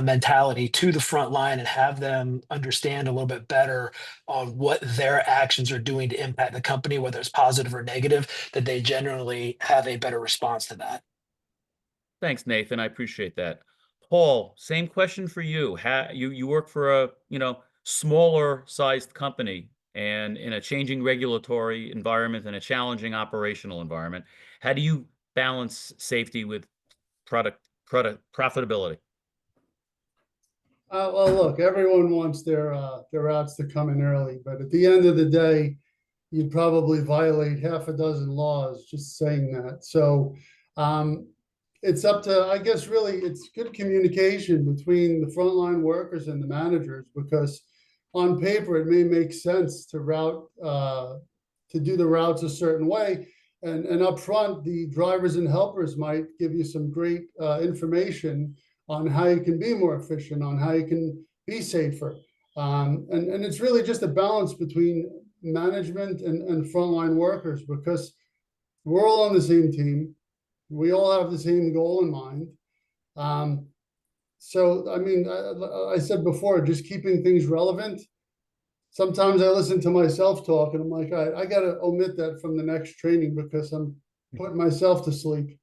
[SPEAKER 5] mentality to the front line and have them understand a little bit better on what their actions are doing to impact the company, whether it's positive or negative, that they generally have a better response to that.
[SPEAKER 2] Thanks, Nathan. I appreciate that. Paul, same question for you. You work for a, you know, smaller sized company and in a changing regulatory environment and a challenging operational environment. How do you balance safety with product profitability?
[SPEAKER 4] Well, look, everyone wants their routes to come in early, but at the end of the day, you'd probably violate half a dozen laws just saying that. So it's up to, I guess, really, it's good communication between the frontline workers and the managers, because on paper, it may make sense to do the routes a certain way. And up front, the drivers and helpers might give you some great information on how you can be more efficient, on how you can be safer. And it's really just a balance between management and frontline workers, because we're all on the same team. We all have the same goal in mind. So, I mean, I said before, just keeping things relevant. Sometimes I listen to myself talk and I'm like, all right, I got to omit that from the next training because I'm putting myself to sleep.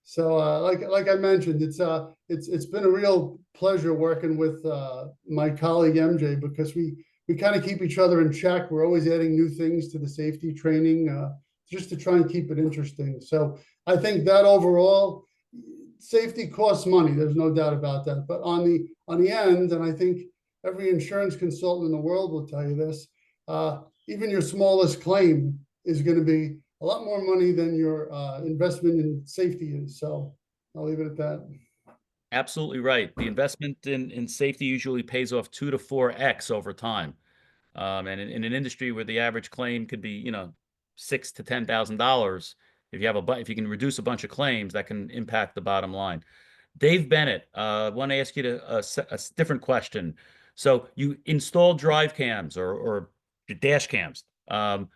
[SPEAKER 4] So, like I mentioned, it's been a real pleasure working with my colleague MJ, because we kind of keep each other in check. We're always adding new things to the safety training, just to try and keep it interesting. So I think that overall, safety costs money. There's no doubt about that. But on the end, and I think every insurance consultant in the world will tell you this, even your smallest claim is going to be a lot more money than your investment in safety is. So I'll leave it at that.
[SPEAKER 2] Absolutely right. The investment in safety usually pays off 2 to 4x over time. And in an industry where the average claim could be, $6,000 to $10,000, if you can reduce a bunch of claims, that can impact the bottom line. Dave Bennett, I want to ask you a different question. So you install drive cams or dash cams. How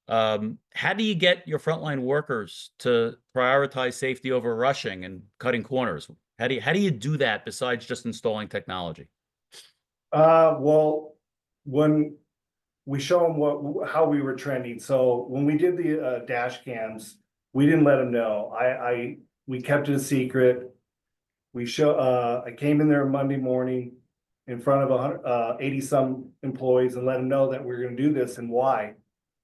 [SPEAKER 2] do you get your frontline workers to prioritize safety over rushing and cutting corners? How do you do that besides just installing technology?
[SPEAKER 6] Well, when we show them how we were trending. So when we did the dash cams, we didn't let them know. We kept it a secret. I came in there Monday morning in front of 80 some employees and let them know that we're going to do this and why.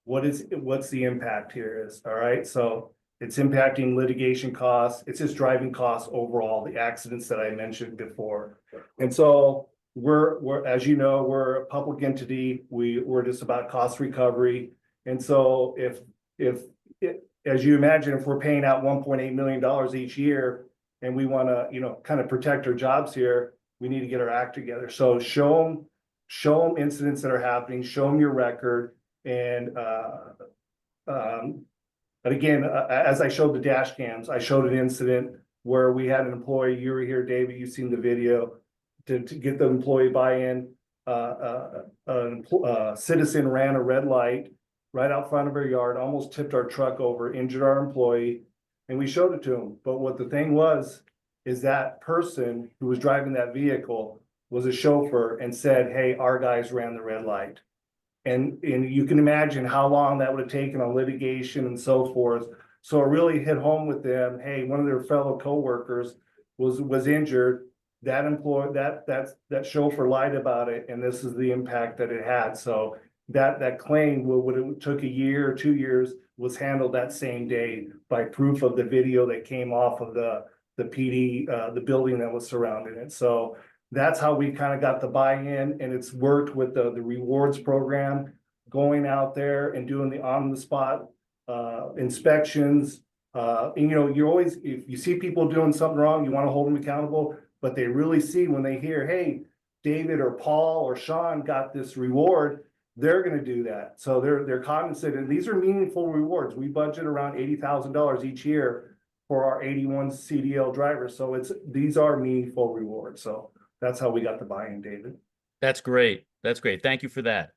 [SPEAKER 6] What's the impact here is, all right? So it's impacting litigation costs. It's just driving costs overall, the accidents that I mentioned before. And so we're as you know, we're a public entity. We're just about cost recovery. And so as you imagine, if we're paying out $1.8 million each year and we want to, kind of protect our jobs here, we need to get our act together. So show them incidents that are happening, show them your record. And but again, as I showed the dash cams, I showed an incident where we had an employee. You were here, David. You've seen the video. To get the employee buy-in, a citizen ran a red light right out front of our yard, almost tipped our truck over, injured our employee, and we showed it to him. But what the thing is that person who was driving that vehicle was a chauffeur and said, "Hey, our guys ran the red light." And you can imagine how long that would have taken on litigation and so forth. So it really hit home with them. Hey, one of their fellow coworkers was injured. That employee, that chauffeur lied about it, and this is the impact that it had. So that claim, what it took a year or 2 years, was handled that same day by proof of the video that came off of the PD, the building that was surrounding it. So that's how we kind of got the buy-in, and it's worked with the rewards program, going out there and doing the on-the-spot inspections. And you always, if you see people doing something wrong, you want to hold them accountable, but they really see when they hear, hey, David or Paul or Sean got this reward, they're going to do that. So they're cognizant, and these are meaningful rewards. We budget around $80,000 each year for our 81 CDL drivers. So these are meaningful rewards. So that's how we got the buy-in, David.
[SPEAKER 2] That's great. That's great. Thank you for that.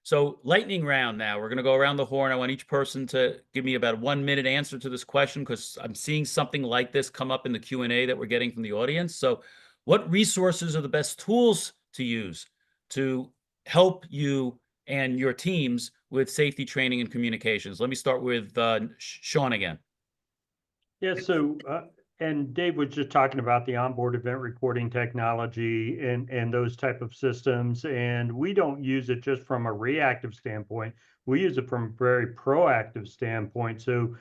[SPEAKER 2] So lightning round now. We're going to go around the horn. I want each person to give me about a 1-minute answer to this question, because I'm seeing something like this come up in the Q&A that we're getting from the audience. So what resources are the best tools to use to help you and your teams with safety training and communications? Let me start with Sean again.
[SPEAKER 3] Yeah, so and Dave was just talking about the onboard event recording technology and those type of systems. And we don't use it just from a reactive standpoint. We use it from a very proactive standpoint. So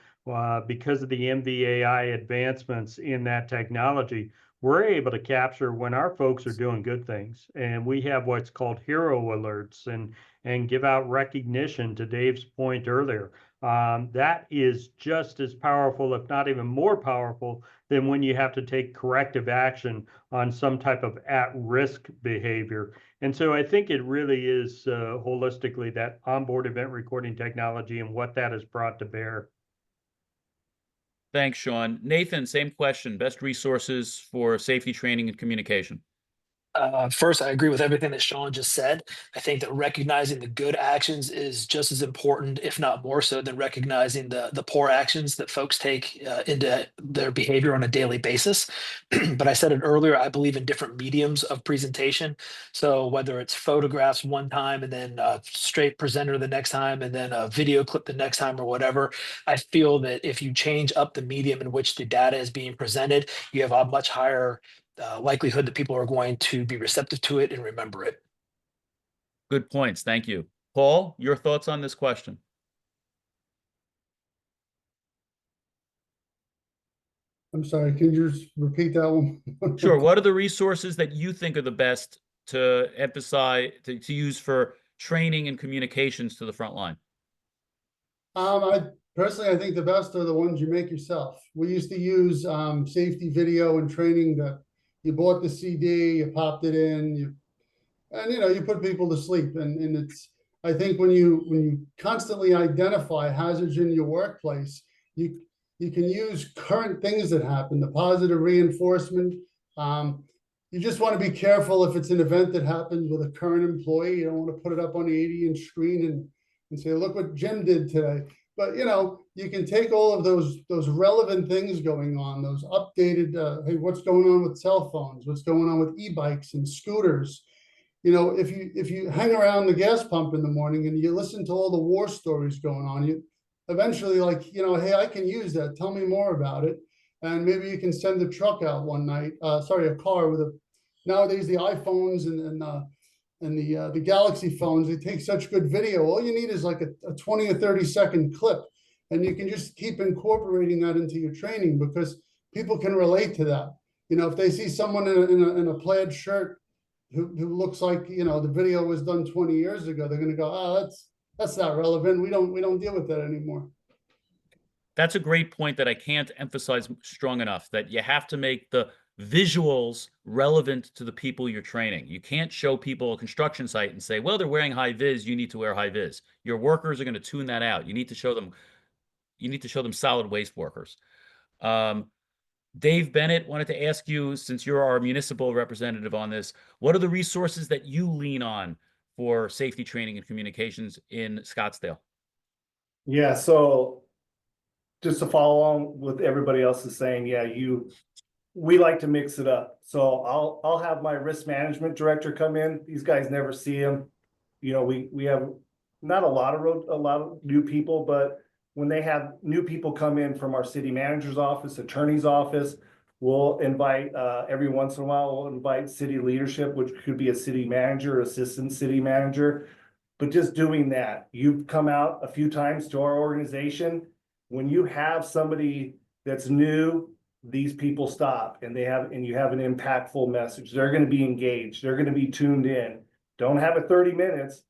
[SPEAKER 3] because of the MVAI advancements in that technology, we're able to capture when our folks are doing good things. And we have what's called hero alerts and give out recognition, to Dave's point earlier. That is just as powerful, if not even more powerful, than when you have to take corrective action on some type of at-risk behavior. And so I think it really is holistically that onboard event recording technology and what that has brought to bear.
[SPEAKER 2] Thanks, Sean. Nathan, same question. Best resources for safety training and communication.
[SPEAKER 5] First, I agree with everything that Sean just said. I think that recognizing the good actions is just as important, if not more so, than recognizing the poor actions that folks take into their behavior on a daily basis. But I said it earlier, I believe in different mediums of presentation. So whether it's photographs one time and then a straight presenter the next time and then a video clip the next time or whatever, I feel that if you change up the medium in which the data is being presented, you have a much higher likelihood that people are going to be receptive to it and remember it.
[SPEAKER 2] Good points. Thank you. Paul, your thoughts on this question?
[SPEAKER 4] I'm sorry, can you just repeat that one?
[SPEAKER 2] Sure. What are the resources that you think are the best to emphasize, to use for training and communications to the front line?
[SPEAKER 4] I personally, I think the best are the ones you make yourself. We used to use safety video and training that you bought the CD, you popped it in, and you put people to sleep. And it's, I think when you constantly identify hazards in your workplace, you can use current things that happen, the positive reinforcement. You just want to be careful if it's an event that happens with a current employee. You don't want to put it up on the 80-inch screen and say, look what Jim did today. But you can take all of those relevant things going on, those updated, hey, what's going on with cell phones, what's going on with e-bikes and scooters. If you hang around the gas pump in the morning and you listen to all the war stories going on, you eventually hey, I can use that. Tell me more about it. And maybe you can send a truck out one night, a car with nowadays the iPhones and the Galaxy phones, they take such good video. All you need is like a 20 or 30-second clip. And you can just keep incorporating that into your training because people can relate to that. If they see someone in a plaid shirt who looks like, the video was done 20 years ago, they're going to go, oh, that's not relevant. We don't deal with that anymore.
[SPEAKER 2] That's a great point that I can't emphasize strong enough, that you have to make the visuals relevant to the people you're training. You can't show people a construction site and say, well, they're wearing high vis, you need to wear high vis. Your workers are going to tune that out. You need to show them solid waste workers. Dave Bennett, wanted to ask you, since you're our municipal representative on this, what are the resources that you lean on for safety training and communications in Scottsdale?
[SPEAKER 6] Yeah, so just to follow on with everybody else is saying, we like to mix it up. So I'll have my risk management director come in. These guys never see him. We have not a lot of new people, but when they have new people come in from our city manager's office, attorney's office, we'll invite every once in a while, we'll invite city leadership, which could be a city manager, assistant city manager. But just doing that, you've come out a few times to our organization. When you have somebody that's new, these people stop and you have an impactful message. They're going to be engaged. They're going to be tuned in. Don't have it 30 minutes,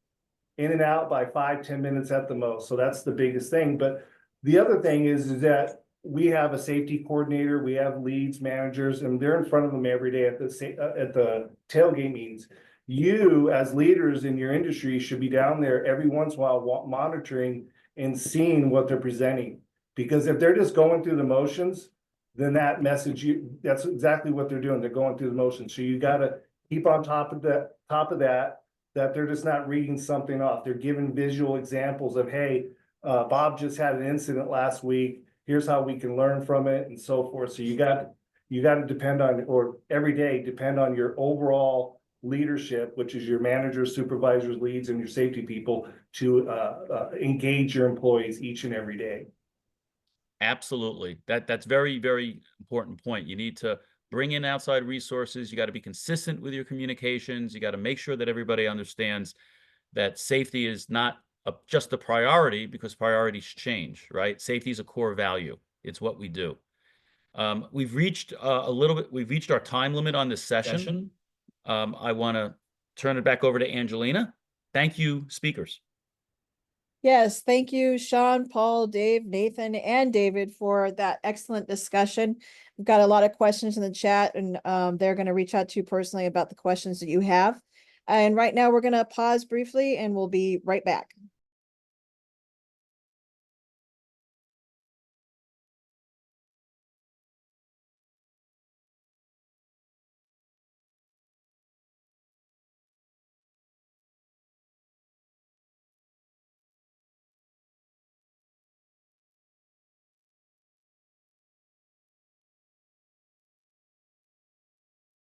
[SPEAKER 6] in and out by 5-10 minutes at the most. So that's the biggest thing. But the other thing is that we have a safety coordinator, we have leads, managers, and they're in front of them every day at the tailgate meetings. You, as leaders in your industry, should be down there every once in a while monitoring and seeing what they're presenting. Because if they're just going through the motions, then that message, that's exactly what they're doing. They're going through the motions. So you got to keep on top of that, that they're just not reading something off. They're giving visual examples of, hey, Bob just had an incident last week. Here's how we can learn from it and so forth. So you got to depend on, or every day depend on your overall leadership, which is your managers, supervisors, leads, and your safety people to engage your employees each and every day.
[SPEAKER 2] Absolutely. That's very, very important point. You need to bring in outside resources. You got to be consistent with your communications. You got to make sure that everybody understands that safety is not just a priority, because priorities change, right? Safety is a core value. It's what we do. We've reached we've reached our time limit on this session. I want to turn it back over to Angelina. Thank you, speakers.
[SPEAKER 7] Yes, thank you, Sean, Paul, Dave, Nathan, and David for that excellent discussion. We've got a lot of questions in the chat, and they're going to reach out to you personally about the questions that you have. And right now we're going to pause briefly and we'll be right back.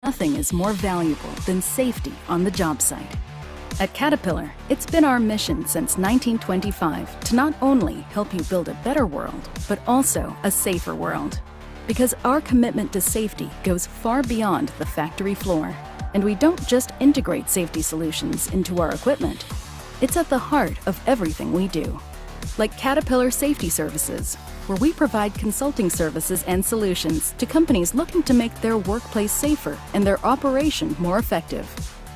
[SPEAKER 8] Nothing is more valuable than safety on the job site. At Caterpillar, it's been our mission since 1925 to not only help you build a better world, but also a safer world. Because our commitment to safety goes far beyond the factory floor. And we don't just integrate safety solutions into our equipment. It's at the heart of everything we do. Like Caterpillar Safety Services, where we provide consulting services and solutions to companies looking to make their workplace safer and their operation more effective.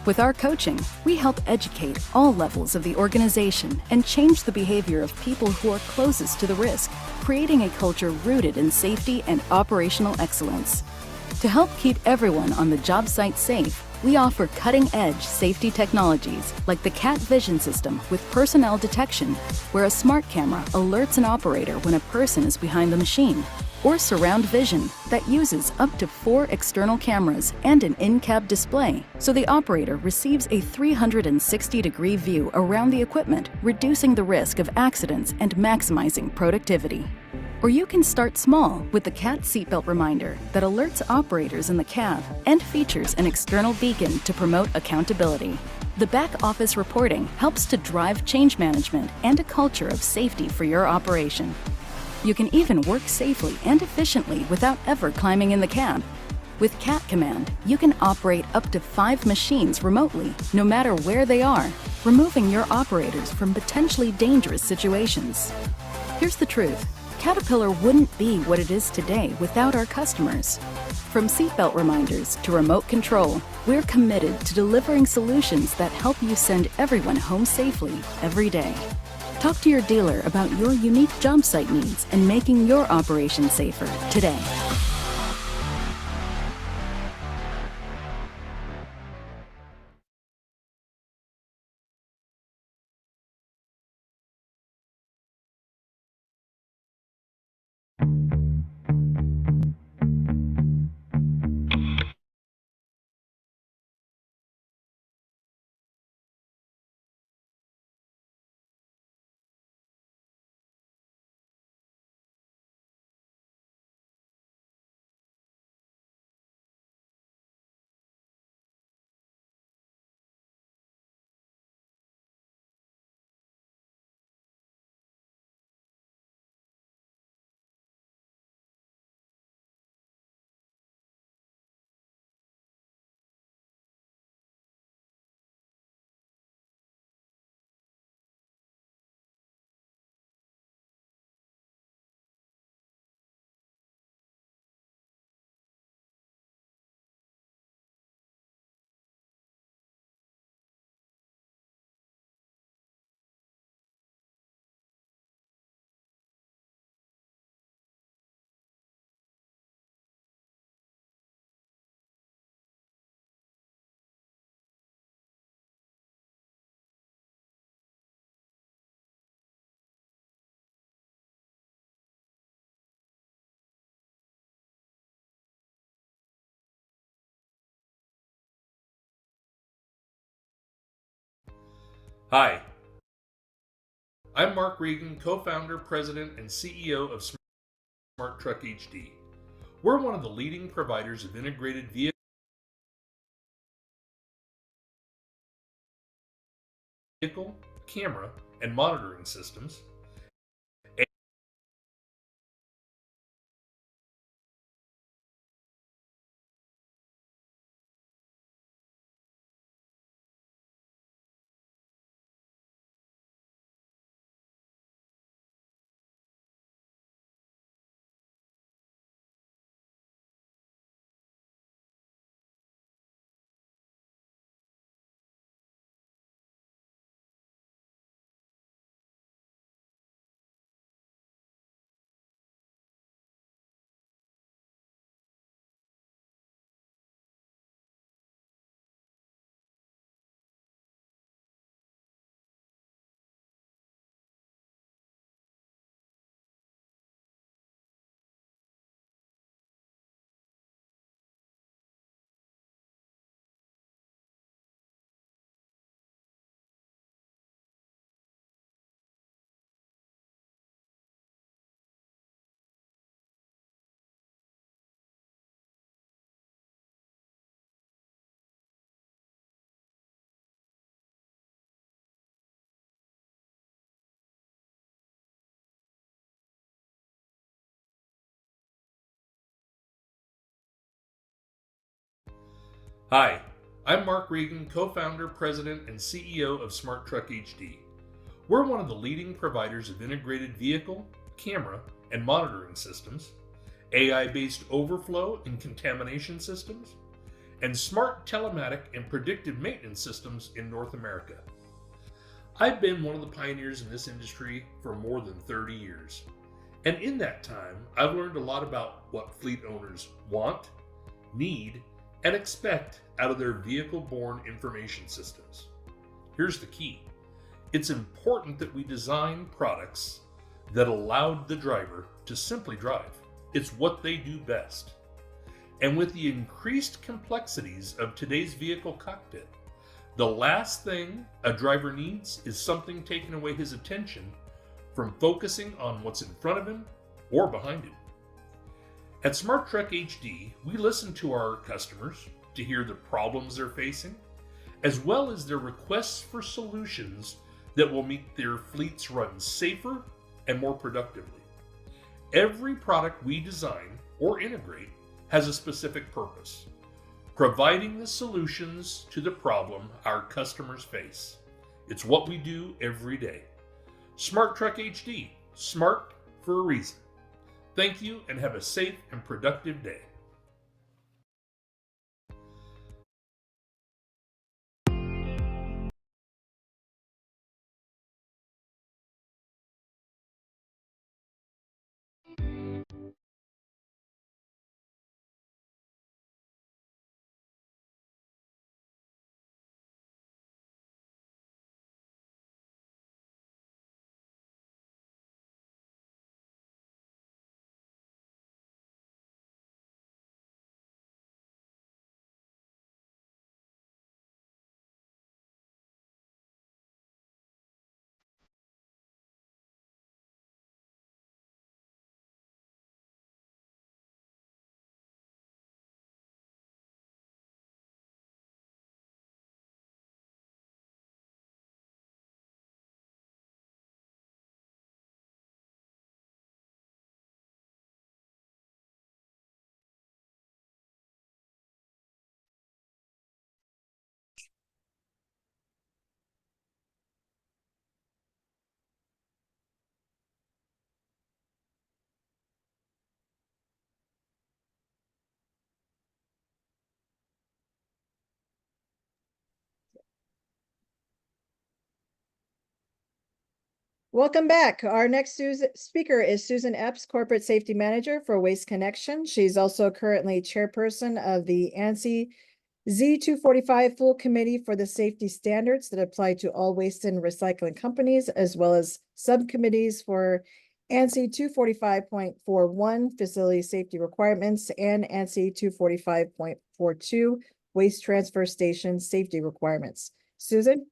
[SPEAKER 8] With our coaching, we help educate all levels of the organization and change the behavior of people who are closest to the risk, creating a culture rooted in safety and operational excellence. To help keep everyone on the job site safe, we offer cutting-edge safety technologies like the CAT Vision system with personnel detection, where a smart camera alerts an operator when a person is behind the machine, or surround vision that uses up to 4 external cameras and an in-cab display, so the operator receives a 360-degree view around the equipment, reducing the risk of accidents and maximizing productivity. Or you can start small with the CAT seatbelt reminder that alerts operators in the cab and features an external beacon to promote accountability. The back office reporting helps to drive change management and a culture of safety for your operation. You can even work safely and efficiently without ever climbing in the cab. With CAT Command, you can operate up to 5 machines remotely, no matter where they are, removing your operators from potentially dangerous situations. Here's the truth. Caterpillar wouldn't be what it is today without our customers. From seatbelt reminders to remote control, we're committed to delivering solutions that help you send everyone home safely every day. Talk to your dealer about your unique job site needs and making your operation safer today.
[SPEAKER 9] Hi, I'm Mark Regan, co-founder, president, and CEO of Smart Truck HD. We're one of the leading providers of integrated vehicle, camera, and monitoring systems Hi, I'm Mark Regan, co-founder, president, and CEO of Smart Truck HD. We're one of the leading providers of integrated vehicle, camera, and monitoring systems, AI-based overflow and contamination systems, and smart telematic and predictive maintenance systems in North America. I've been one of the pioneers in this industry for more than 30 years. And in that time, I've learned a lot about what fleet owners want, need, and expect out of their vehicle-borne information systems. Here's the key. It's important that we design products that allowed the driver to simply drive. It's what they do best. And with the increased complexities of today's vehicle cockpit, the last thing a driver needs is something taking away his attention from focusing on what's in front of him or behind him. At Smart Truck HD, we listen to our customers to hear the problems they're facing, as well as their requests for solutions that will make their fleets run safer and more productively. Every product we design or integrate has a specific purpose, providing the solutions to the problem our customers face. It's what we do every day. Smart Truck HD, smart for a reason. Thank you and have a safe and productive day.
[SPEAKER 7] Welcome back. Our next speaker is Susan Epps, Corporate Safety Manager for Waste Connection. She's also currently chairperson of the ANSI Z245 Full Committee for the Safety Standards that apply to all waste and recycling companies, as well as subcommittees for ANSI 245.41 Facility Safety Requirements and ANSI 245.42 Waste Transfer Station Safety Requirements. Susan?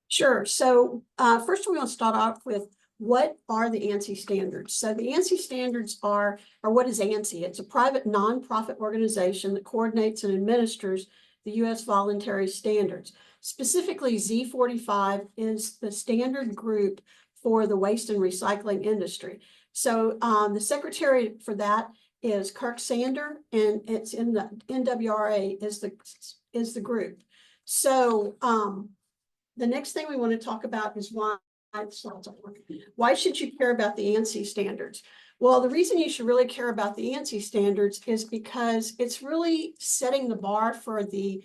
[SPEAKER 10] Sure. So first we're going to start off with what are the ANSI standards? So the ANSI standards are what is ANSI? It's a private nonprofit organization that coordinates and administers the U.S. voluntary standards. Specifically, Z45 is the standard group for the waste and recycling industry. So the secretary for that is Kirk Sander, and it's in the NWRA is the group. So the next thing we want to talk about is why should you care about the ANSI standards? Well, the reason you should really care about the ANSI standards is because it's really setting the bar for the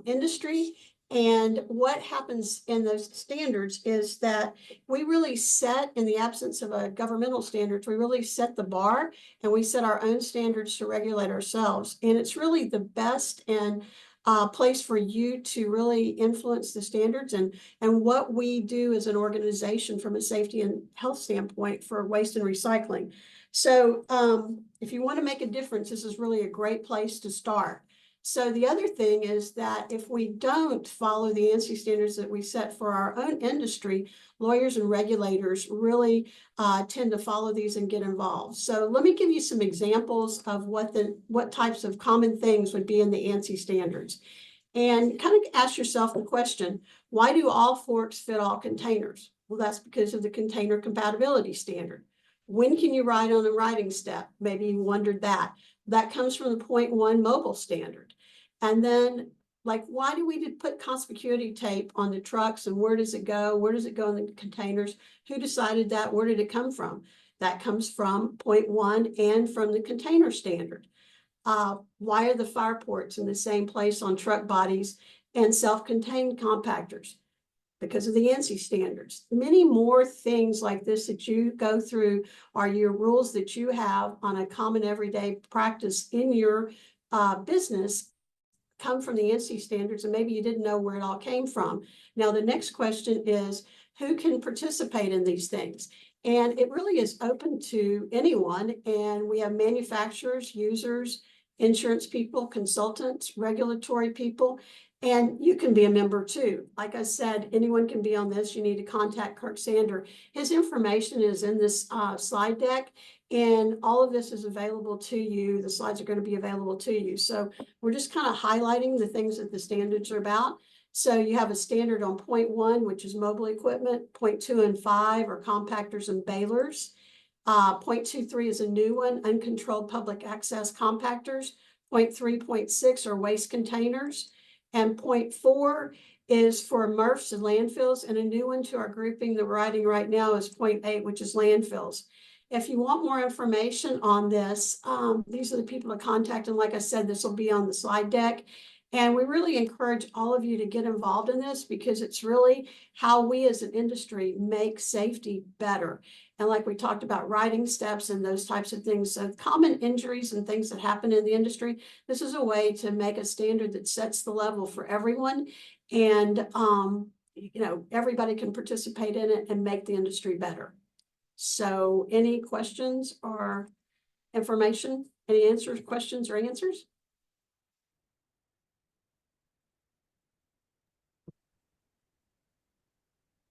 [SPEAKER 10] industry. And what happens in those standards is that we really set, in the absence of a governmental standards, we really set the bar and we set our own standards to regulate ourselves. And it's really the best and place for you to really influence the standards and what we do as an organization from a safety and health standpoint for waste and recycling. So if you want to make a difference, this is really a great place to start. So the other thing is that if we don't follow the ANSI standards that we set for our own industry, lawyers and regulators really tend to follow these and get involved. So let me give you some examples of what types of common things would be in the ANSI standards. And kind of ask yourself the question, why do all forks fit all containers? Well, that's because of the container compatibility standard. When can you ride on a riding step? Maybe you wondered that. That comes from the 0.1 mobile standard. And then, like, why do we put conspicuity tape on the trucks, and where does it go? Where does it go in the containers? Who decided that? Where did it come from? That comes from 0.1 and from the container standard. Why are the fire ports in the same place on truck bodies and self-contained compactors? Because of the ANSI standards. Many more things like this that you go through are your rules that you have on a common everyday practice in your business come from the ANSI standards, and maybe you didn't know where it all came from. Now, the next question is, who can participate in these things? And it really is open to anyone. And we have manufacturers, users, insurance people, consultants, regulatory people, and you can be a member too. Like I said, anyone can be on this. You need to contact Kirk Sander. His information is in this slide deck, and all of this is available to you. The slides are going to be available to you. So we're just kind of highlighting the things that the standards are about. So you have a standard on 0.1, which is mobile equipment. 0.2 and 5 are compactors and balers. 0.23 is a new one, uncontrolled public access compactors. 0.3, 0.6 are waste containers. And 0.4 is for MRFs and landfills. And a new one to our grouping that we're writing right now is 0.8, which is landfills. If you want more information on this, these are the people to contact. And like I said, this will be on the slide deck. And we really encourage all of you to get involved in this, because it's really how we as an industry make safety better. And like we talked about, riding steps and those types of things, so common injuries and things that happen in the industry, this is a way to make a standard that sets the level for everyone. And, everybody can participate in it and make the industry better. So any questions or information, any answers, questions or answers?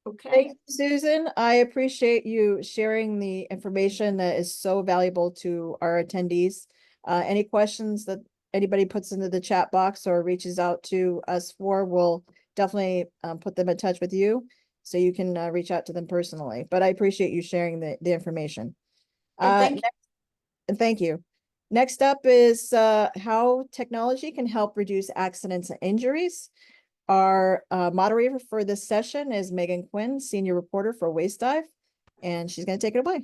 [SPEAKER 10] Okay.
[SPEAKER 7] Thank you, Susan. I appreciate you sharing the information that is so valuable to our attendees. Any questions that anybody puts into the chat box or reaches out to us for, we'll definitely put them in touch with you so you can reach out to them personally. But I appreciate you sharing the information.
[SPEAKER 10] And
[SPEAKER 7] Thank you. Next up is how technology can help reduce accidents and injuries. Our moderator for this session is Megan Quinn, senior reporter for Waste Dive, and she's going to take it away.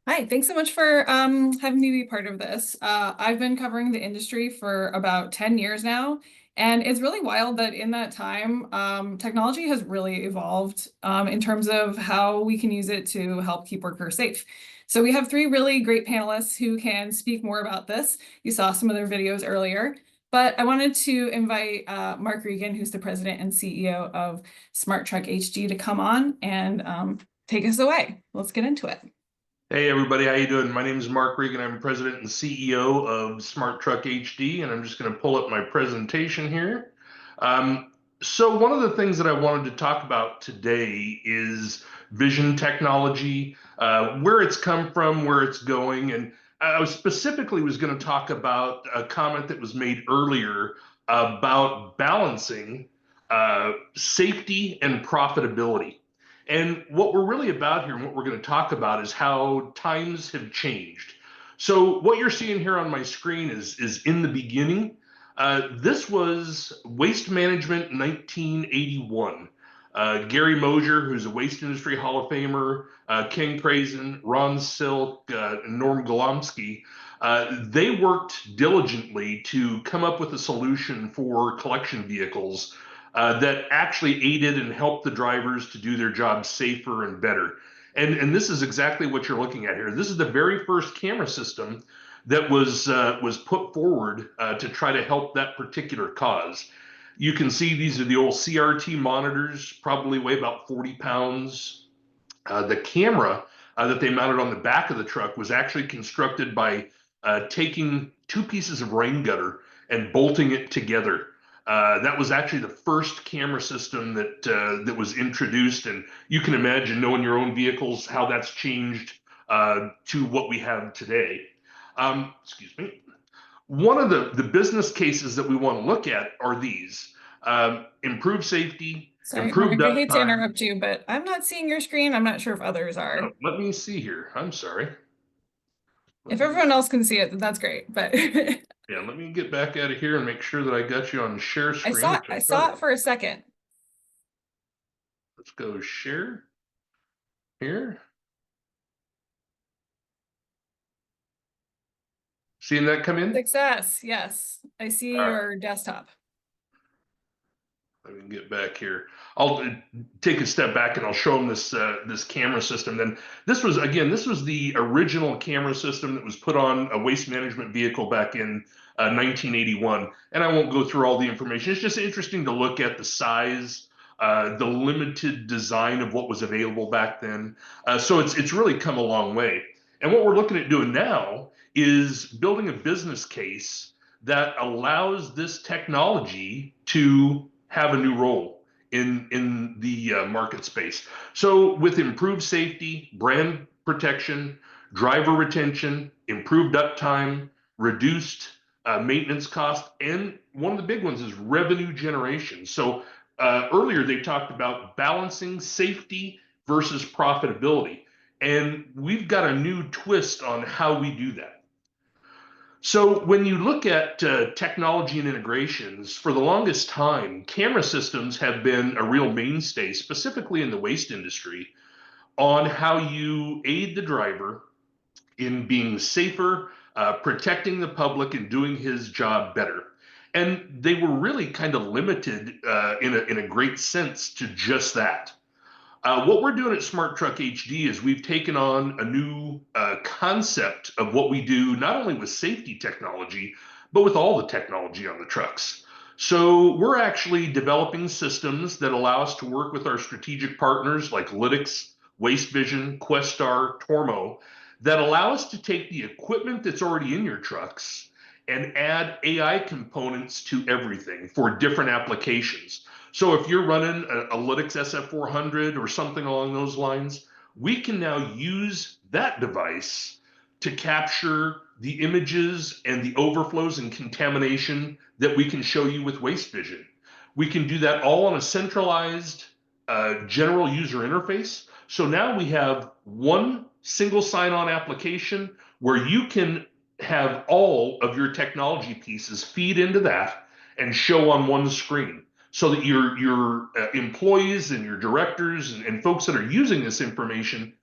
[SPEAKER 11] Hi, thanks so much for having me be part of this. I've been covering the industry for about 10 years now, and it's really wild that in that time, technology has really evolved in terms of how we can use it to help keep workers safe. So we have three really great panelists who can speak more about this. You saw some of their videos earlier. But I wanted to invite Mark Regan, who's the president and CEO of Smart Truck HD, to come on and take us away. Let's get into it.
[SPEAKER 9] Hey everybody, how you doing? My name is Mark Regan. I'm president and CEO of Smart Truck HD, and I'm just going to pull up my presentation here. So one of the things that I wanted to talk about today is vision technology, where it's come from, where it's going, and I was going to talk about a comment that was made earlier about balancing safety and profitability. And what we're really about here and what we're going to talk about is how times have changed. So what you're seeing here on my screen is in the beginning. This was Waste Management 1981. Gary Mosier, who's a Waste Industry Hall of Famer, King Prazen, Ron Silk, Norm Golomsky, they worked diligently to come up with a solution for collection vehicles that actually aided and helped the drivers to do their jobs safer and better. And this is exactly what you're looking at here. This is the very first camera system that was put forward to try to help that particular cause. You can see these are the old CRT monitors, probably weigh about 40 pounds. The camera that they mounted on the back of the truck was actually constructed by taking two pieces of rain gutter and bolting it together. That was actually the first camera system that was introduced, and you can imagine, knowing your own vehicles, how that's changed to what we have today. Excuse me. One of the business cases that we want to look at are these: improve safety,
[SPEAKER 11] Sorry,
[SPEAKER 9] Improved
[SPEAKER 11] Mark, I hate to
[SPEAKER 9] uptime.
[SPEAKER 11] interrupt you, but I'm not seeing your screen. I'm not sure if others are.
[SPEAKER 9] Let me see here. I'm sorry.
[SPEAKER 11] If everyone else can see it, then that's great. But
[SPEAKER 9] Yeah, let me get back out of here and make sure that I got you on share screen.
[SPEAKER 11] I saw it for a second.
[SPEAKER 9] Let's go share here. Seeing that come in?
[SPEAKER 11] Success. Yes, I see
[SPEAKER 9] All right.
[SPEAKER 11] your desktop.
[SPEAKER 9] Let me get back here. I'll take a step back and I'll show them this this camera system. Then this was the original camera system that was put on a waste management vehicle back in 1981. And I won't go through all the information. It's just interesting to look at the size, the limited design of what was available back then. So it's really come a long way. And what we're looking at doing now is building a business case that allows this technology to have a new role in the market space. So with improved safety, brand protection, driver retention, improved uptime, reduced maintenance cost, and one of the big ones is revenue generation. So earlier they talked about balancing safety versus profitability. And we've got a new twist on how we do that. So when you look at technology and integrations, for the longest time, camera systems have been a real mainstay, specifically in the waste industry, on how you aid the driver in being safer, protecting the public, and doing his job better. And they were really kind of limited in a great sense to just that. What we're doing at Smart Truck HD is we've taken on a new concept of what we do, not only with safety technology, but with all the technology on the trucks. So we're actually developing systems that allow us to work with our strategic partners like Lytx, Waste Vision, Questar, Tormo, that allow us to take the equipment that's already in your trucks and add AI components to everything for different applications. So if you're running a Lytx SF400 or something along those lines, we can now use that device to capture the images and the overflows and contamination that we can show you with Waste Vision. We can do that all on a centralized general user interface. So now we have one single sign-on application where you can have all of your technology pieces feed into that and show on one screen, so that your employees and your directors and folks that are using this information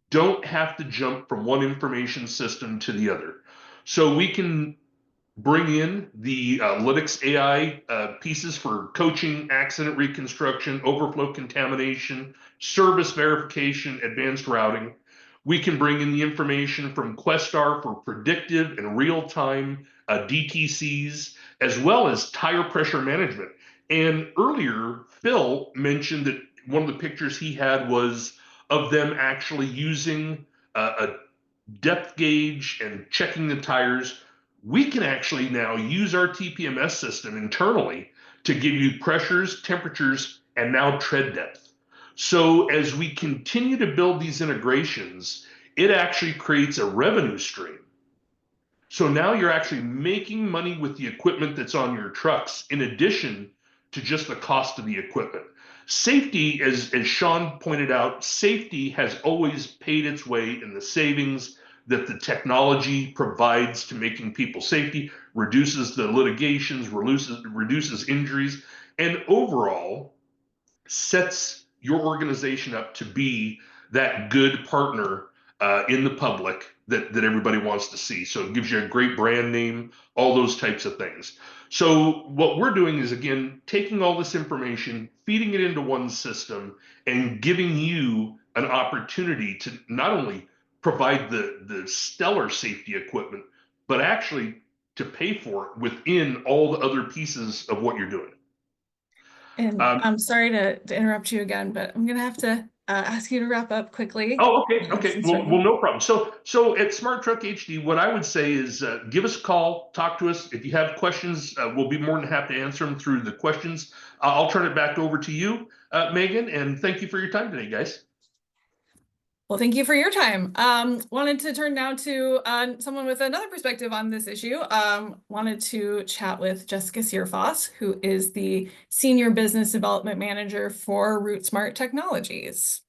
[SPEAKER 9] don't have to jump from one information system to the other. So we can bring in the Lytx AI pieces for coaching, accident reconstruction, overflow contamination, service verification, advanced routing. We can bring in the information from Questar for predictive and real-time DTCs, as well as tire pressure management. And earlier, Phil mentioned that one of the pictures he had was of them actually using a depth gauge and checking the tires. We can actually now use our TPMS system internally to give you pressures, temperatures, and now tread depth. So as we continue to build these integrations, it actually creates a revenue stream. So now you're actually making money with the equipment that's on your trucks, in addition to just the cost of the equipment. Safety, as Sean pointed out, safety has always paid its way in the savings that the technology provides to making people safety, reduces the litigations, reduces injuries, and overall sets your organization up to be that good partner in the public that everybody wants to see. So it gives you a great brand name, all those types of things. So what we're doing is, again, taking all this information, feeding it into one system, and giving you an opportunity to not only provide the stellar safety equipment, but actually to pay for it within all the other pieces of what you're doing.
[SPEAKER 11] And I'm sorry to interrupt you again, but I'm gonna have to ask you to wrap up quickly.
[SPEAKER 9] Oh, okay. Well, no problem. So at Smart Truck HD, what I would say is give us a call, talk to us. If you have questions, we'll be more than happy to answer them through the questions. I'll turn it back over to you, Megan, and thank you for your time today, guys.
[SPEAKER 11] Well, thank you for your time. Wanted to turn now to someone with another perspective on this issue. Wanted to chat with Jessica Searfoss, who is the Senior Business Development Manager for RootSmart Technologies.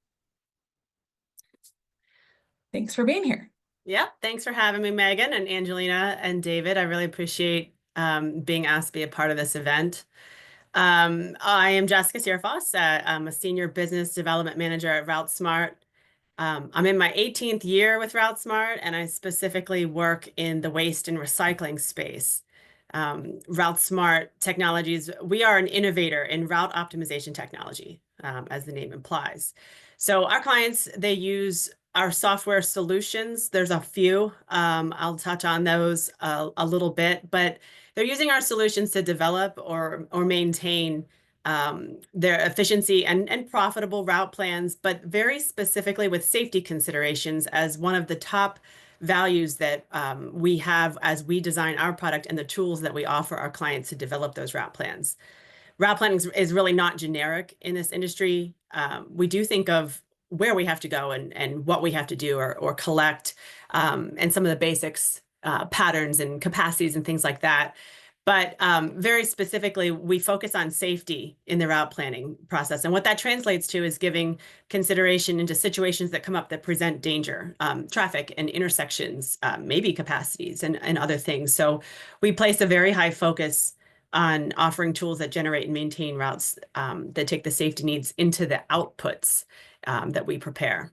[SPEAKER 11] Thanks for being here.
[SPEAKER 12] Yeah, thanks for having me, Megan and Angelina and David. I really appreciate being asked to be a part of this event. I am Jessica Searfoss. I'm a Senior Business Development Manager at RouteSmart. I'm in my 18th year with RouteSmart, and I specifically work in the waste and recycling space. RouteSmart Technologies, we are an innovator in route optimization technology, as the name implies. So our clients, they use our software solutions. There's a few. I'll touch on those a little bit, but they're using our solutions to develop or maintain their efficiency and profitable route plans, but very specifically with safety considerations as one of the top values that we have as we design our product and the tools that we offer our clients to develop those route plans. Route planning is really not generic in this industry. We do think of where we have to go and what we have to do or collect and some of the basics, patterns and capacities and things like that. But very specifically, we focus on safety in the route planning process. And what that translates to is giving consideration into situations that come up that present danger, traffic and intersections, maybe capacities and other things. So we place a very high focus on offering tools that generate and maintain routes that take the safety needs into the outputs that we prepare.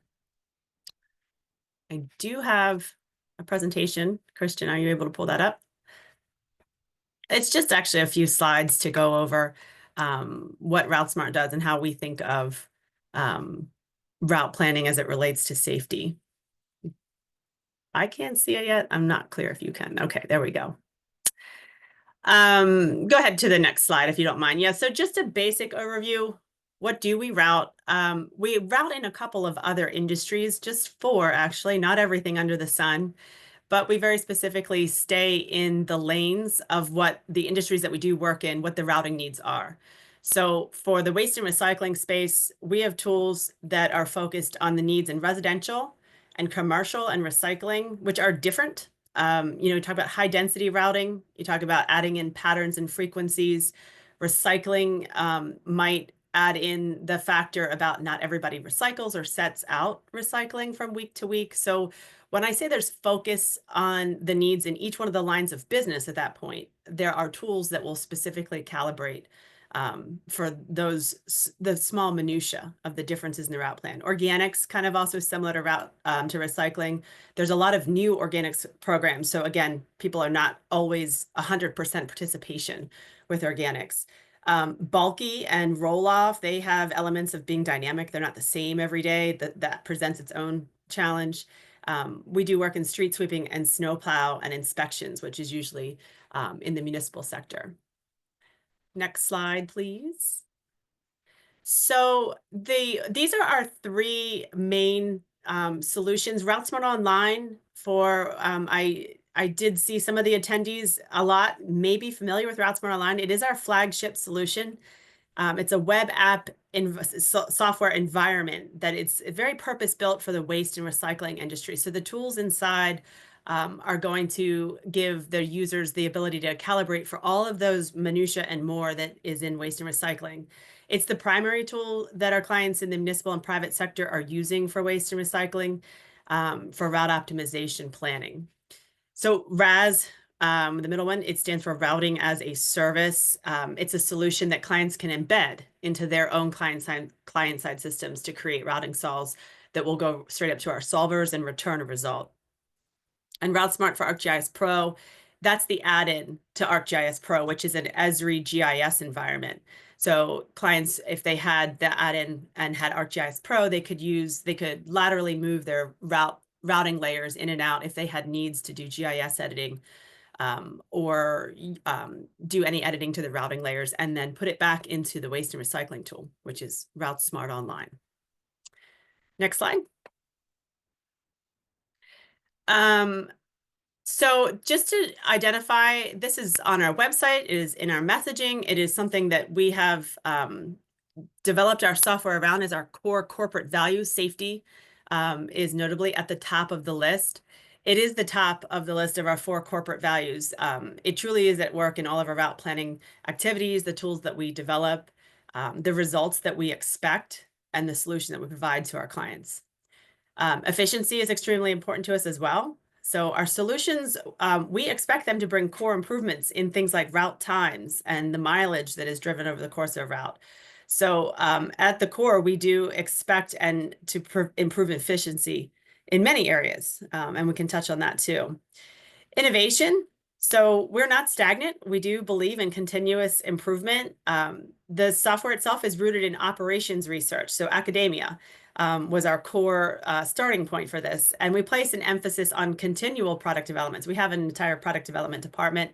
[SPEAKER 12] I do have a presentation. Christian, are you able to pull that up? It's just actually a few slides to go over what RouteSmart does and how we think of route planning as it relates to safety. I can't see it yet. I'm not clear if you can. Okay, there we go. Go ahead to the next slide if you don't mind. Yeah, so just a basic overview. What do we route? We route in a couple of other industries, just 4 actually, not everything under the sun. But we very specifically stay in the lanes of what the industries that we do work in, what the routing needs are. So for the waste and recycling space, we have tools that are focused on the needs in residential and commercial and recycling, which are different. You talk about high density routing, you talk about adding in patterns and frequencies. Recycling might add in the factor about not everybody recycles or sets out recycling from week to week. So when I say there's focus on the needs in each one of the lines of business at that point, there are tools that will specifically calibrate for the small minutia of the differences in the route plan. Organics, kind of also similar to route to recycling. There's a lot of new organics programs. So again, people are not always 100% participation with organics. Bulky and roll-off, they have elements of being dynamic. They're not the same every day. That presents its own challenge. We do work in street sweeping and snowplow and inspections, which is usually in the municipal sector. Next slide, please. So these are our 3 main solutions. RouteSmart Online for, I did see some of the attendees a lot may be familiar with RouteSmart Online. It is our flagship solution. It's a web app software environment that it's very purpose-built for the waste and recycling industry. So the tools inside are going to give the users the ability to calibrate for all of those minutia and more that is in waste and recycling. It's the primary tool that our clients in the municipal and private sector are using for waste and recycling for route optimization planning. So RAS, the middle one, it stands for Routing as a Service. It's a solution that clients can embed into their own client-side systems to create routing solves that will go straight up to our solvers and return a result. And RouteSmart for ArcGIS Pro, that's the add-in to ArcGIS Pro, which is an Esri GIS environment. So clients, if they had the add-in and had ArcGIS Pro, they could laterally move their routing layers in and out if they had needs to do GIS editing or do any editing to the routing layers and then put it back into the waste and recycling tool, which is RouteSmart Online. Next slide. So just to identify, this is on our website, it is in our messaging. It is something that we have developed our software around as our core corporate value, safety, is notably at the top of the list. It is the top of the list of our 4 corporate values. It truly is at work in all of our route planning activities, the tools that we develop, the results that we expect, and the solution that we provide to our clients. Efficiency is extremely important to us as well. So our solutions, we expect them to bring core improvements in things like route times and the mileage that is driven over the course of a route. So at the core, we do expect and to improve efficiency in many areas, and we can touch on that too. Innovation. So we're not stagnant. We do believe in continuous improvement. The software itself is rooted in operations research. So academia was our core starting point for this. And we place an emphasis on continual product developments. We have an entire product development department,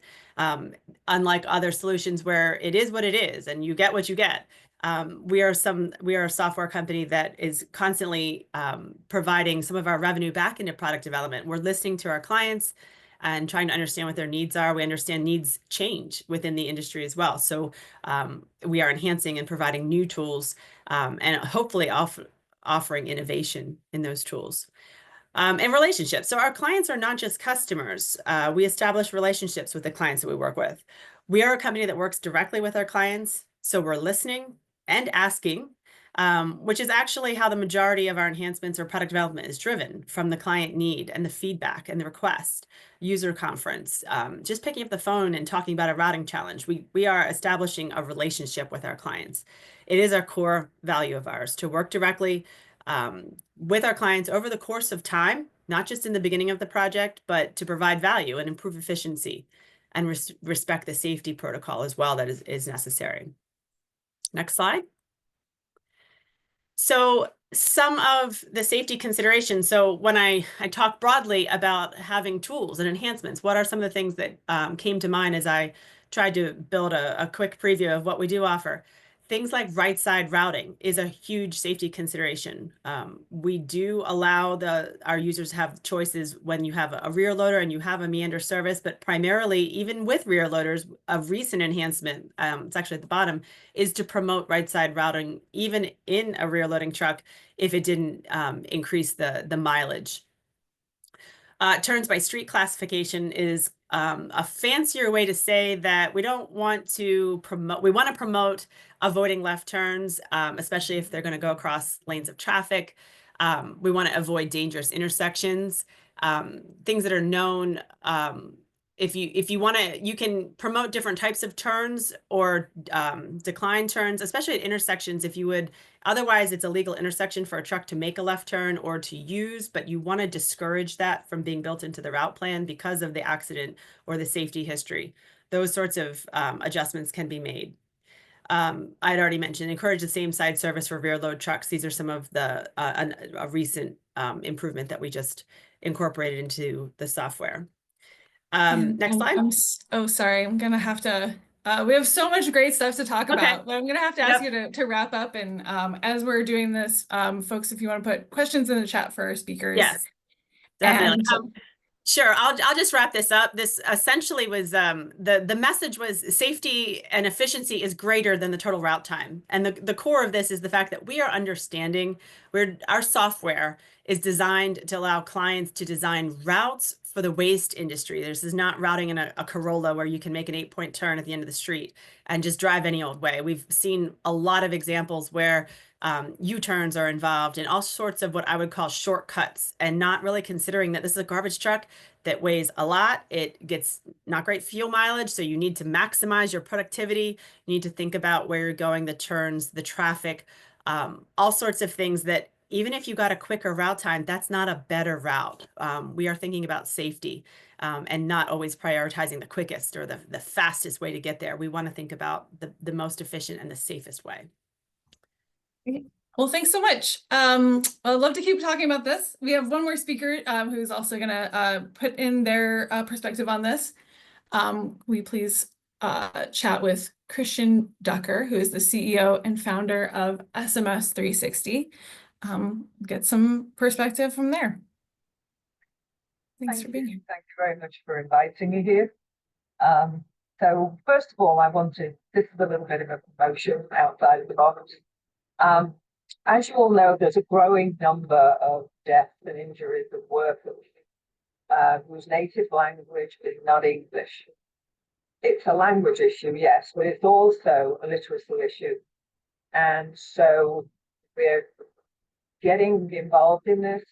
[SPEAKER 12] unlike other solutions where it is what it is and you get what you get. We are a software company that is constantly providing some of our revenue back into product development. We're listening to our clients and trying to understand what their needs are. We understand needs change within the industry as well. So we are enhancing and providing new tools and hopefully offering innovation in those tools. And relationships. So our clients are not just customers. We establish relationships with the clients that we work with. We are a company that works directly with our clients. So we're listening and asking, which is actually how the majority of our enhancements or product development is driven, from the client need and the feedback and the request. User conference, just picking up the phone and talking about a routing challenge. We are establishing a relationship with our clients. It is our core value of ours to work directly with our clients over the course of time, not just in the beginning of the project, but to provide value and improve efficiency and respect the safety protocol as well that is necessary. Next slide. So some of the safety considerations. So when I talk broadly about having tools and enhancements, what are some of the things that came to mind as I tried to build a quick preview of what we do offer? Things like right side routing is a huge safety consideration. We do allow our users have choices when you have a rear loader and you have a meander service, but primarily even with rear loaders, a recent enhancement, it's actually at the bottom, is to promote right side routing even in a rear loading truck if it didn't increase the mileage. Turns by street classification is a fancier way to say that we don't want to promote, we want to promote avoiding left turns, especially if they're going to go across lanes of traffic. We want to avoid dangerous intersections, things that are known. If you want to, you can promote different types of turns or decline turns, especially at intersections if you would. Otherwise, it's a legal intersection for a truck to make a left turn or to use, but you want to discourage that from being built into the route plan because of the accident or the safety history. Those sorts of adjustments can be made. I'd already mentioned encourage the same side service for rear load trucks. These are some of the a recent improvement that we just incorporated into the software. Next slide.
[SPEAKER 11] Oh, sorry. I'm gonna have to. We have so much great stuff to talk about, but I'm gonna have to ask you to wrap up. And as we're doing this, folks, if you want to put questions in the chat for our speakers.
[SPEAKER 12] Yes, definitely.
[SPEAKER 11] And,
[SPEAKER 12] sure, I'll just wrap this up. This essentially was the message was safety and efficiency is greater than the total route time. And the core of this is the fact that we are understanding our software is designed to allow clients to design routes for the waste industry. This is not routing in a Corolla where you can make an 8-point turn at the end of the street and just drive any old way. We've seen a lot of examples where U-turns are involved and all sorts of what I would call shortcuts, and not really considering that this is a garbage truck that weighs a lot. It gets not great fuel mileage, so you need to maximize your productivity. You need to think about where you're going, the turns, the traffic, all sorts of things that even if you got a quicker route time, that's not a better route. We are thinking about safety and not always prioritizing the quickest or the fastest way to get there. We want to think about the most efficient and the safest way.
[SPEAKER 11] well, thanks so much. I'd love to keep talking about this. We have one more speaker who's also going to put in their perspective on this. We please chat with Christian Ducker, who is the CEO and founder of SMS 360. Get some perspective from there. Thanks for being here.
[SPEAKER 13] Thank you very much for inviting me here. So first of all, this is a little bit of a promotion outside of the box. As you all know, there's a growing number of deaths and injuries of workers whose native language is not English. It's a language issue, yes, but it's also a literacy issue. And so we're getting involved in this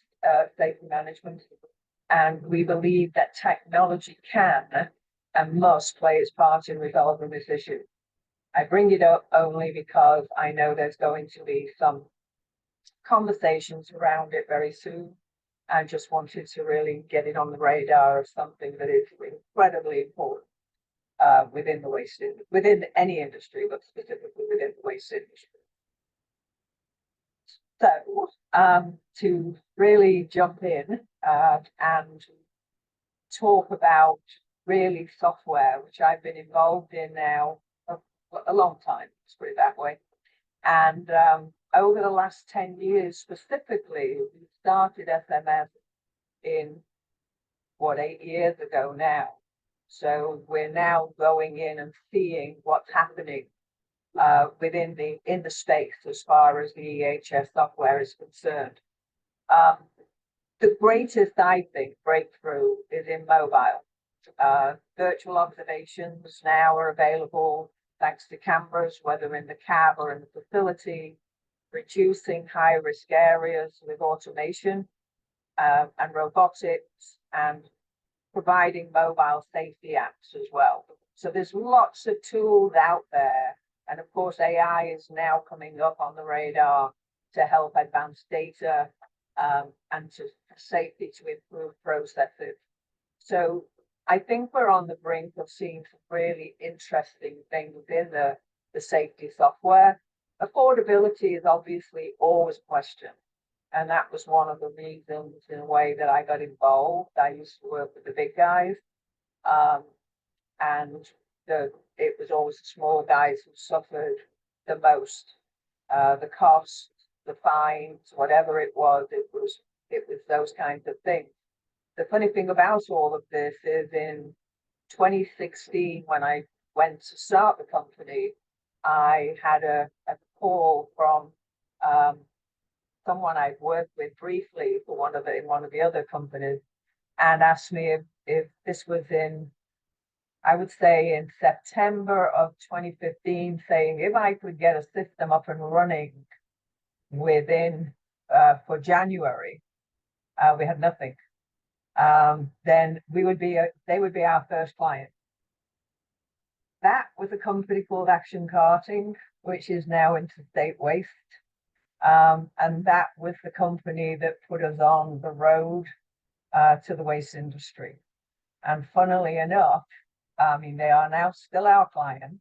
[SPEAKER 13] safety management, and we believe that technology can and must play its part in resolving this issue. I bring it up only because I know there's going to be some conversations around it very soon. I just wanted to really get it on the radar of something that is incredibly important within any industry, but specifically within the waste industry. So to really jump in and talk about really software, which I've been involved in now a long time, let's put it that way. And over the last 10 years specifically, we started SMS in 8 years ago now. So we're now going in and seeing what's happening within the space as far as the EHS software is concerned. The greatest, I think, breakthrough is in mobile. Virtual observations now are available thanks to cameras, whether in the cab or in the facility, reducing high-risk areas with automation and robotics, and providing mobile safety apps as well. So there's lots of tools out there. And of course, AI is now coming up on the radar to help advance data and to safety to improve processes. So I think we're on the brink of seeing some really interesting things in the safety software. Affordability is obviously always questioned. And that was one of the reasons, in a way, that I got involved. I used to work with the big guys. And it was always the small guys who suffered the most. The costs, the fines, whatever it was those kinds of things. The funny thing about all of this is in 2016, when I went to start the company, I had a call from someone I'd worked with briefly for in one of the other companies, and asked me if this was in, I would say, in September of 2015, saying if I could get a system up and running within for January, we had nothing. Then they would be our first client. That was a company called Action Carting, which is now Interstate Waste. And that was the company that put us on the road to the waste industry. And funnily enough, I mean, they are now still our client,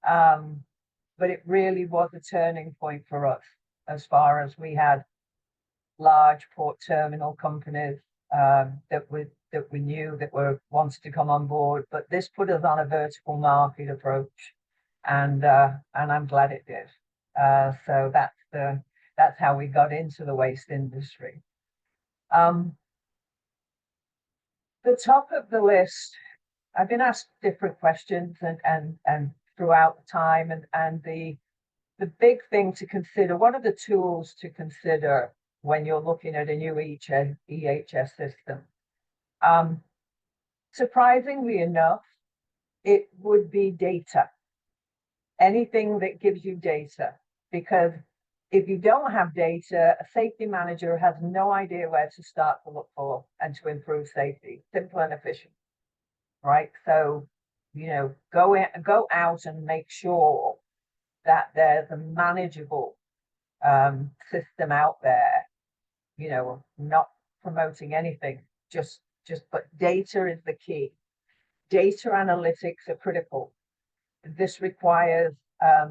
[SPEAKER 13] but it really was a turning point for us, as far as we had large port terminal companies that we knew that wanted to come on board. But this put us on a vertical market approach, and I'm glad it did. So that's how we got into the waste industry. The top of the list, I've been asked different questions and throughout the time, and the big thing to consider, what are the tools to consider when you're looking at a new EHS system? Surprisingly enough, it would be data. Anything that gives you data, because if you don't have data, a safety manager has no idea where to start to look for and to improve safety. Simple and efficient, right? So, go out and make sure that there's a manageable system out there, not promoting anything, but data is the key. Data analytics are critical. This requires a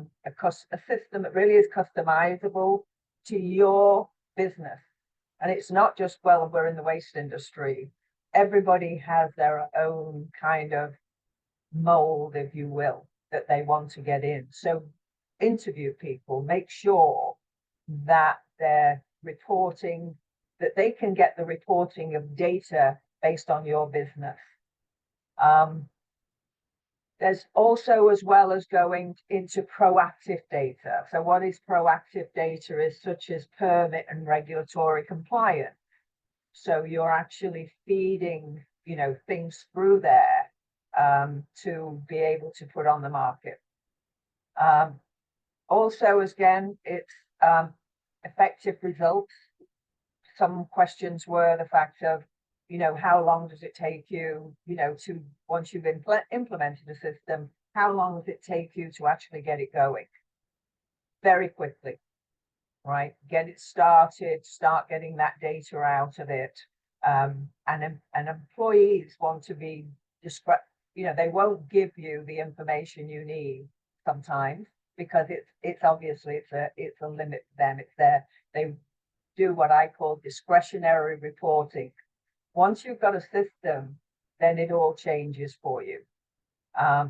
[SPEAKER 13] system that really is customizable to your business. And it's not just, well, we're in the waste industry. Everybody has their own kind of mold, if you will, that they want to get in. So interview people, make sure that they're reporting, that they can get the reporting of data based on your business. There's also, as well as going into proactive data. So what is proactive data is such as permit and regulatory compliance. So you're actually feeding, things through there to be able to put on the market. Also, again, it's effective results. Some questions were the fact of, how long does it take you, to once you've implemented a system, how long does it take you to actually get it going? Very quickly, right? Get it started, start getting that data out of it. And employees want to be they won't give you the information you need sometimes because it's obviously it's a limit to them. It's they do what I call discretionary reporting. Once you've got a system, then it all changes for you. I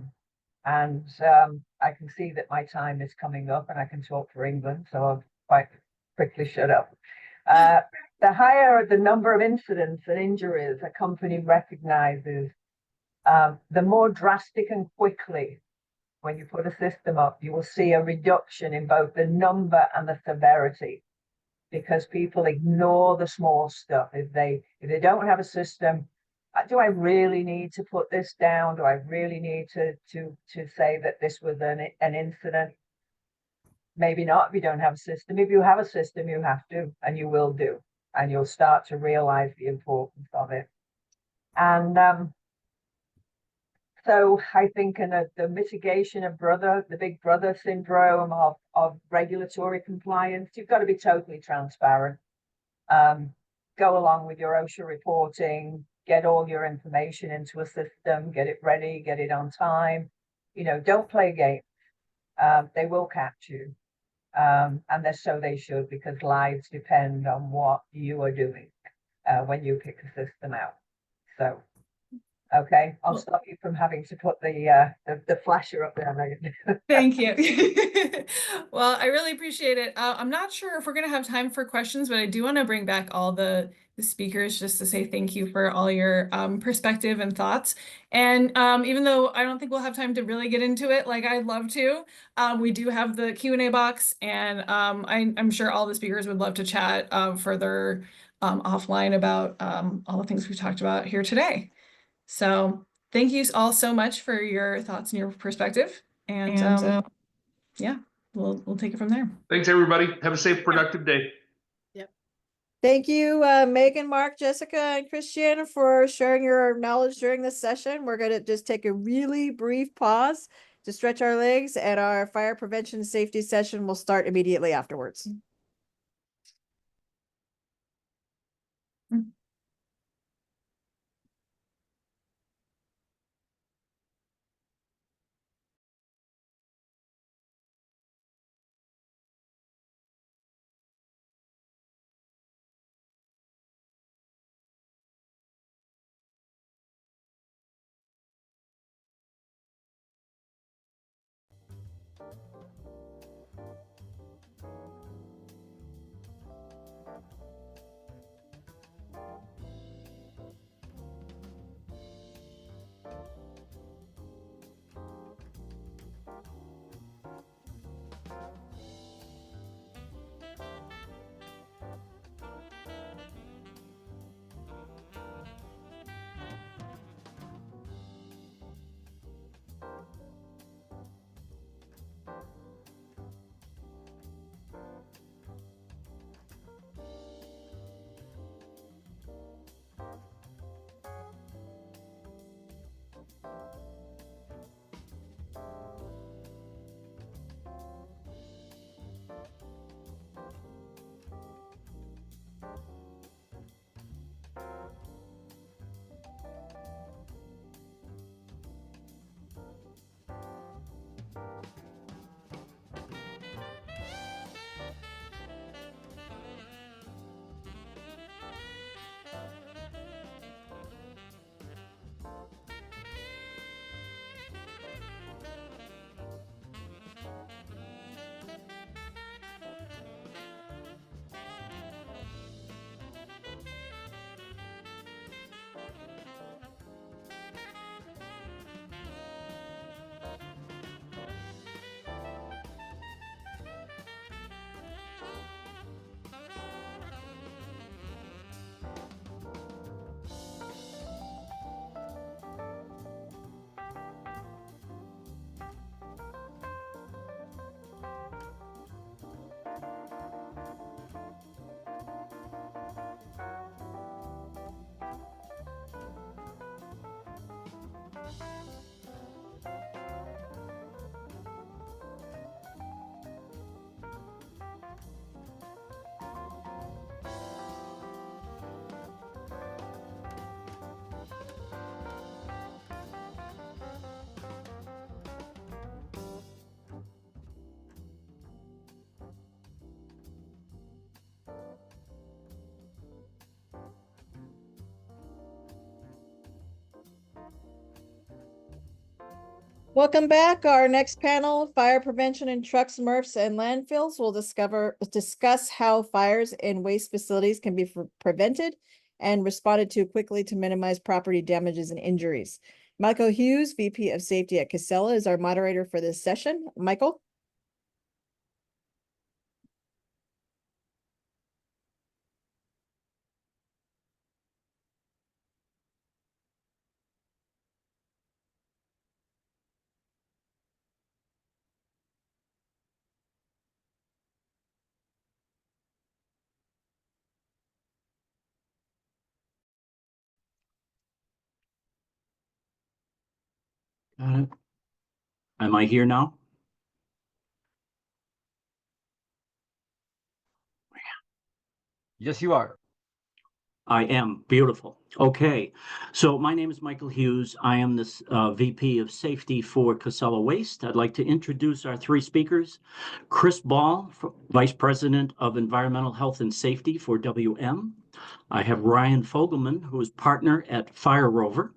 [SPEAKER 13] can see that my time is coming up and I can talk for England, so I'll quite quickly shut up. The higher the number of incidents and injuries a company recognizes, the more drastic and quickly, when you put a system up, you will see a reduction in both the number and the severity, because people ignore the small stuff. If they don't have a system, do I really need to put this down? Do I really need to say that this was an incident? Maybe not if you don't have a system. If you have a system, you have to, and you will do, and you'll start to realize the importance of it. And so I think in the mitigation of the big brother syndrome of regulatory compliance, you've got to be totally transparent. Go along with your OSHA reporting, get all your information into a system, get it ready, get it on time. Don't play games. They will catch you. And so they should, because lives depend on what you are doing when you pick a system out. So, okay, I'll stop you from having to put the flasher up there, Megan.
[SPEAKER 11] Thank you. Well, I really appreciate it. I'm not sure if we're going to have time for questions, but I do want to bring back all the speakers just to say thank you for all your perspective and thoughts. And even though I don't think we'll have time to really get into it like I'd love to, we do have the Q&A box, and I'm sure all the speakers would love to chat further offline about all the things we've talked about here today. So thank you all so much for your thoughts and your perspective. And yeah, we'll take it from there.
[SPEAKER 9] Thanks, everybody. Have a safe, productive day.
[SPEAKER 7] Thank you, Megan, Mark, Jessica, and Christian for sharing your knowledge during this session. We're going to just take a really brief pause to stretch our legs, and our fire prevention safety session will start immediately afterwards. Welcome back. Our next panel, fire prevention in trucks, MRFs, and landfills, will discuss how fires in waste facilities can be prevented and responded to quickly to minimize property damages and injuries. Michael Hughes, VP of Safety at Casella, is our moderator for this session. Michael?
[SPEAKER 14] Am I here now?
[SPEAKER 1] Yes, you are.
[SPEAKER 14] I am. Beautiful. Okay. So my name is Michael Hughes. I am the VP of Safety for Casella Waste. I'd like to introduce our three speakers. Chris Ball, Vice President of Environmental Health and Safety for WM. I have Ryan Fogelman, who is partner at Fire Rover.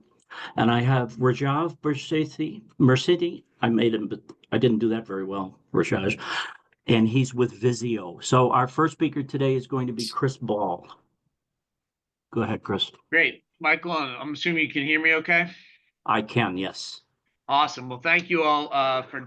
[SPEAKER 14] And I have Rajav Mercedes. I made him, but I didn't do that very well, Rajaj. And he's with Vizio. So our first speaker today is going to be Chris Ball. Go ahead, Chris.
[SPEAKER 15] Great. Michael, I'm assuming you can hear me okay?
[SPEAKER 14] I can, yes.
[SPEAKER 15] Awesome. Well, thank you all for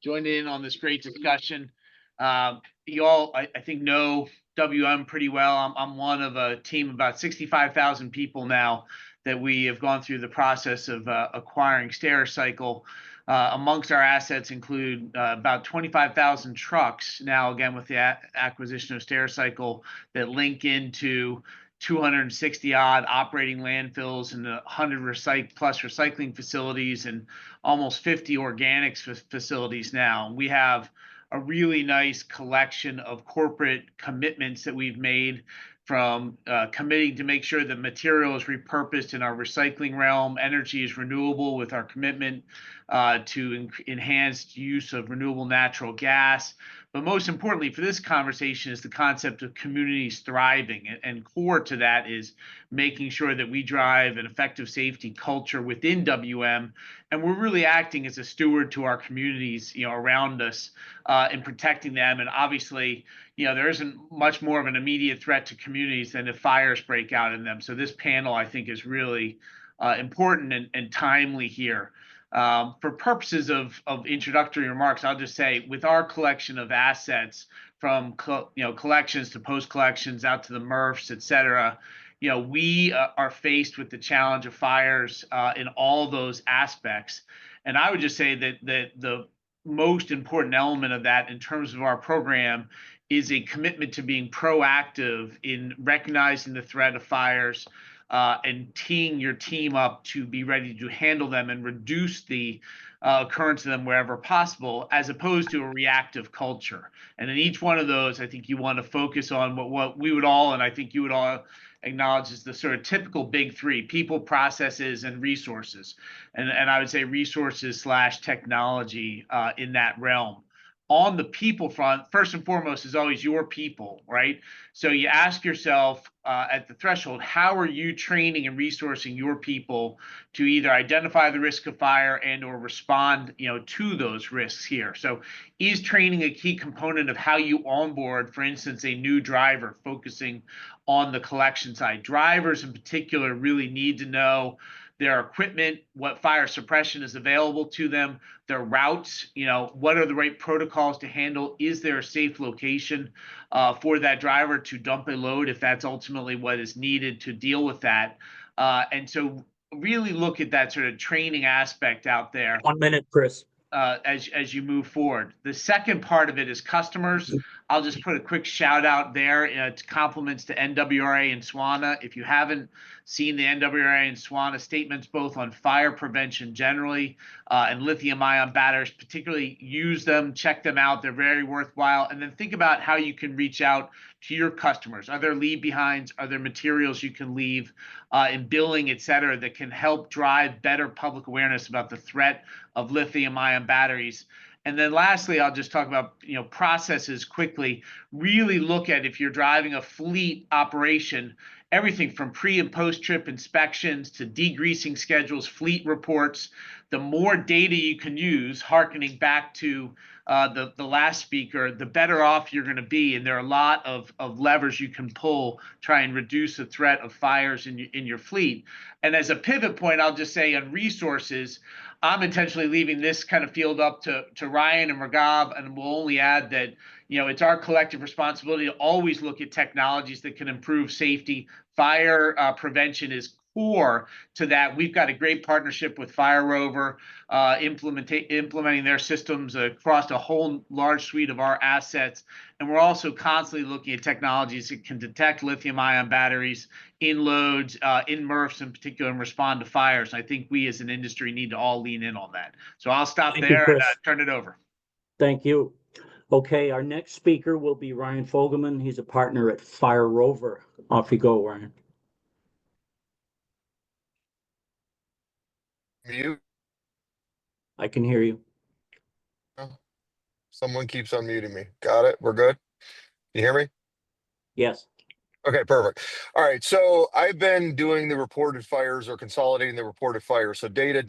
[SPEAKER 15] joining in on this great discussion. You all, I think, know WM pretty well. I'm one of a team of about 65,000 people now that we have gone through the process of acquiring Stericycle. Amongst our assets include about 25,000 trucks now, again, with the acquisition of Stericycle, that link into 260 odd operating landfills and 100 plus recycling facilities and almost 50 organics facilities now. We have a really nice collection of corporate commitments that we've made, from committing to make sure that material is repurposed in our recycling realm, energy is renewable with our commitment to enhanced use of renewable natural gas. But most importantly for this conversation is the concept of communities thriving. And core to that is making sure that we drive an effective safety culture within WM. And we're really acting as a steward to our communities, around us, and protecting them. And obviously, there isn't much more of an immediate threat to communities than if fires break out in them. So this panel, I think, is really important and timely here. For purposes of introductory remarks, I'll just say, with our collection of assets, from collections to post collections out to the MRFs, et cetera, we are faced with the challenge of fires in all those aspects. And I would just say that the most important element of that in terms of our program is a commitment to being proactive in recognizing the threat of fires, and teeing your team up to be ready to handle them and reduce the occurrence of them wherever possible, as opposed to a reactive culture. And in each one of those, I think you want to focus on what we would all, and I think you would all acknowledge, is the sort of typical big three: people, processes, and resources. And I would say resources / technology in that realm. On the people front, first and foremost is always your people, right? So you ask yourself at the threshold, how are you training and resourcing your people to either identify the risk of fire and or respond, to those risks here? So is training a key component of how you onboard, for instance, a new driver, focusing on the collection side? Drivers in particular really need to know their equipment, what fire suppression is available to them, their routes, what are the right protocols to handle? Is there a safe location for that driver to dump a load if that's ultimately what is needed to deal with that? And so really look at that sort of training aspect out there.
[SPEAKER 14] 1 minute, Chris.
[SPEAKER 15] As you move forward. The second part of it is customers. I'll just put a quick shout out there to compliments to NWRA and SWANA. If you haven't seen the NWRA and SWANA statements, both on fire prevention generally and lithium-ion batteries particularly, use them, check them out. They're very worthwhile. And then think about how you can reach out to your customers. Are there leave behinds? Are there materials you can leave in billing, et cetera, that can help drive better public awareness about the threat of lithium-ion batteries? And then lastly, I'll just talk about processes quickly. Really look at, if you're driving a fleet operation, everything from pre and post trip inspections to degreasing schedules, fleet reports. The more data you can use, hearkening back to the last speaker, the better off you're going to be. And there are a lot of levers you can pull, try and reduce the threat of fires in your fleet. And as a pivot point, I'll just say on resources, I'm intentionally leaving this kind of field up to Ryan and Raghav, and we'll only add that, you know, it's our collective responsibility to always look at technologies that can improve safety. Fire prevention is core to that. We've got a great partnership with Fire Rover, implementing their systems across a whole large suite of our assets. And we're also constantly looking at technologies that can detect lithium-ion batteries in loads, in MRFs in particular, and respond to fires. I think we as an industry need to all lean in on that. So I'll stop
[SPEAKER 14] Thank you,
[SPEAKER 15] there and
[SPEAKER 14] Chris.
[SPEAKER 15] turn it over.
[SPEAKER 14] Thank you. Okay, our next speaker will be Ryan Fogelman. He's a partner at Fire Rover. Off you go, Ryan.
[SPEAKER 16] Mute.
[SPEAKER 14] I can hear you.
[SPEAKER 16] Someone keeps unmuting me. Got it. We're good. Can you hear me?
[SPEAKER 14] Yes.
[SPEAKER 16] Okay, perfect. All right. So I've been doing the reported fires or consolidating the reported fires. So data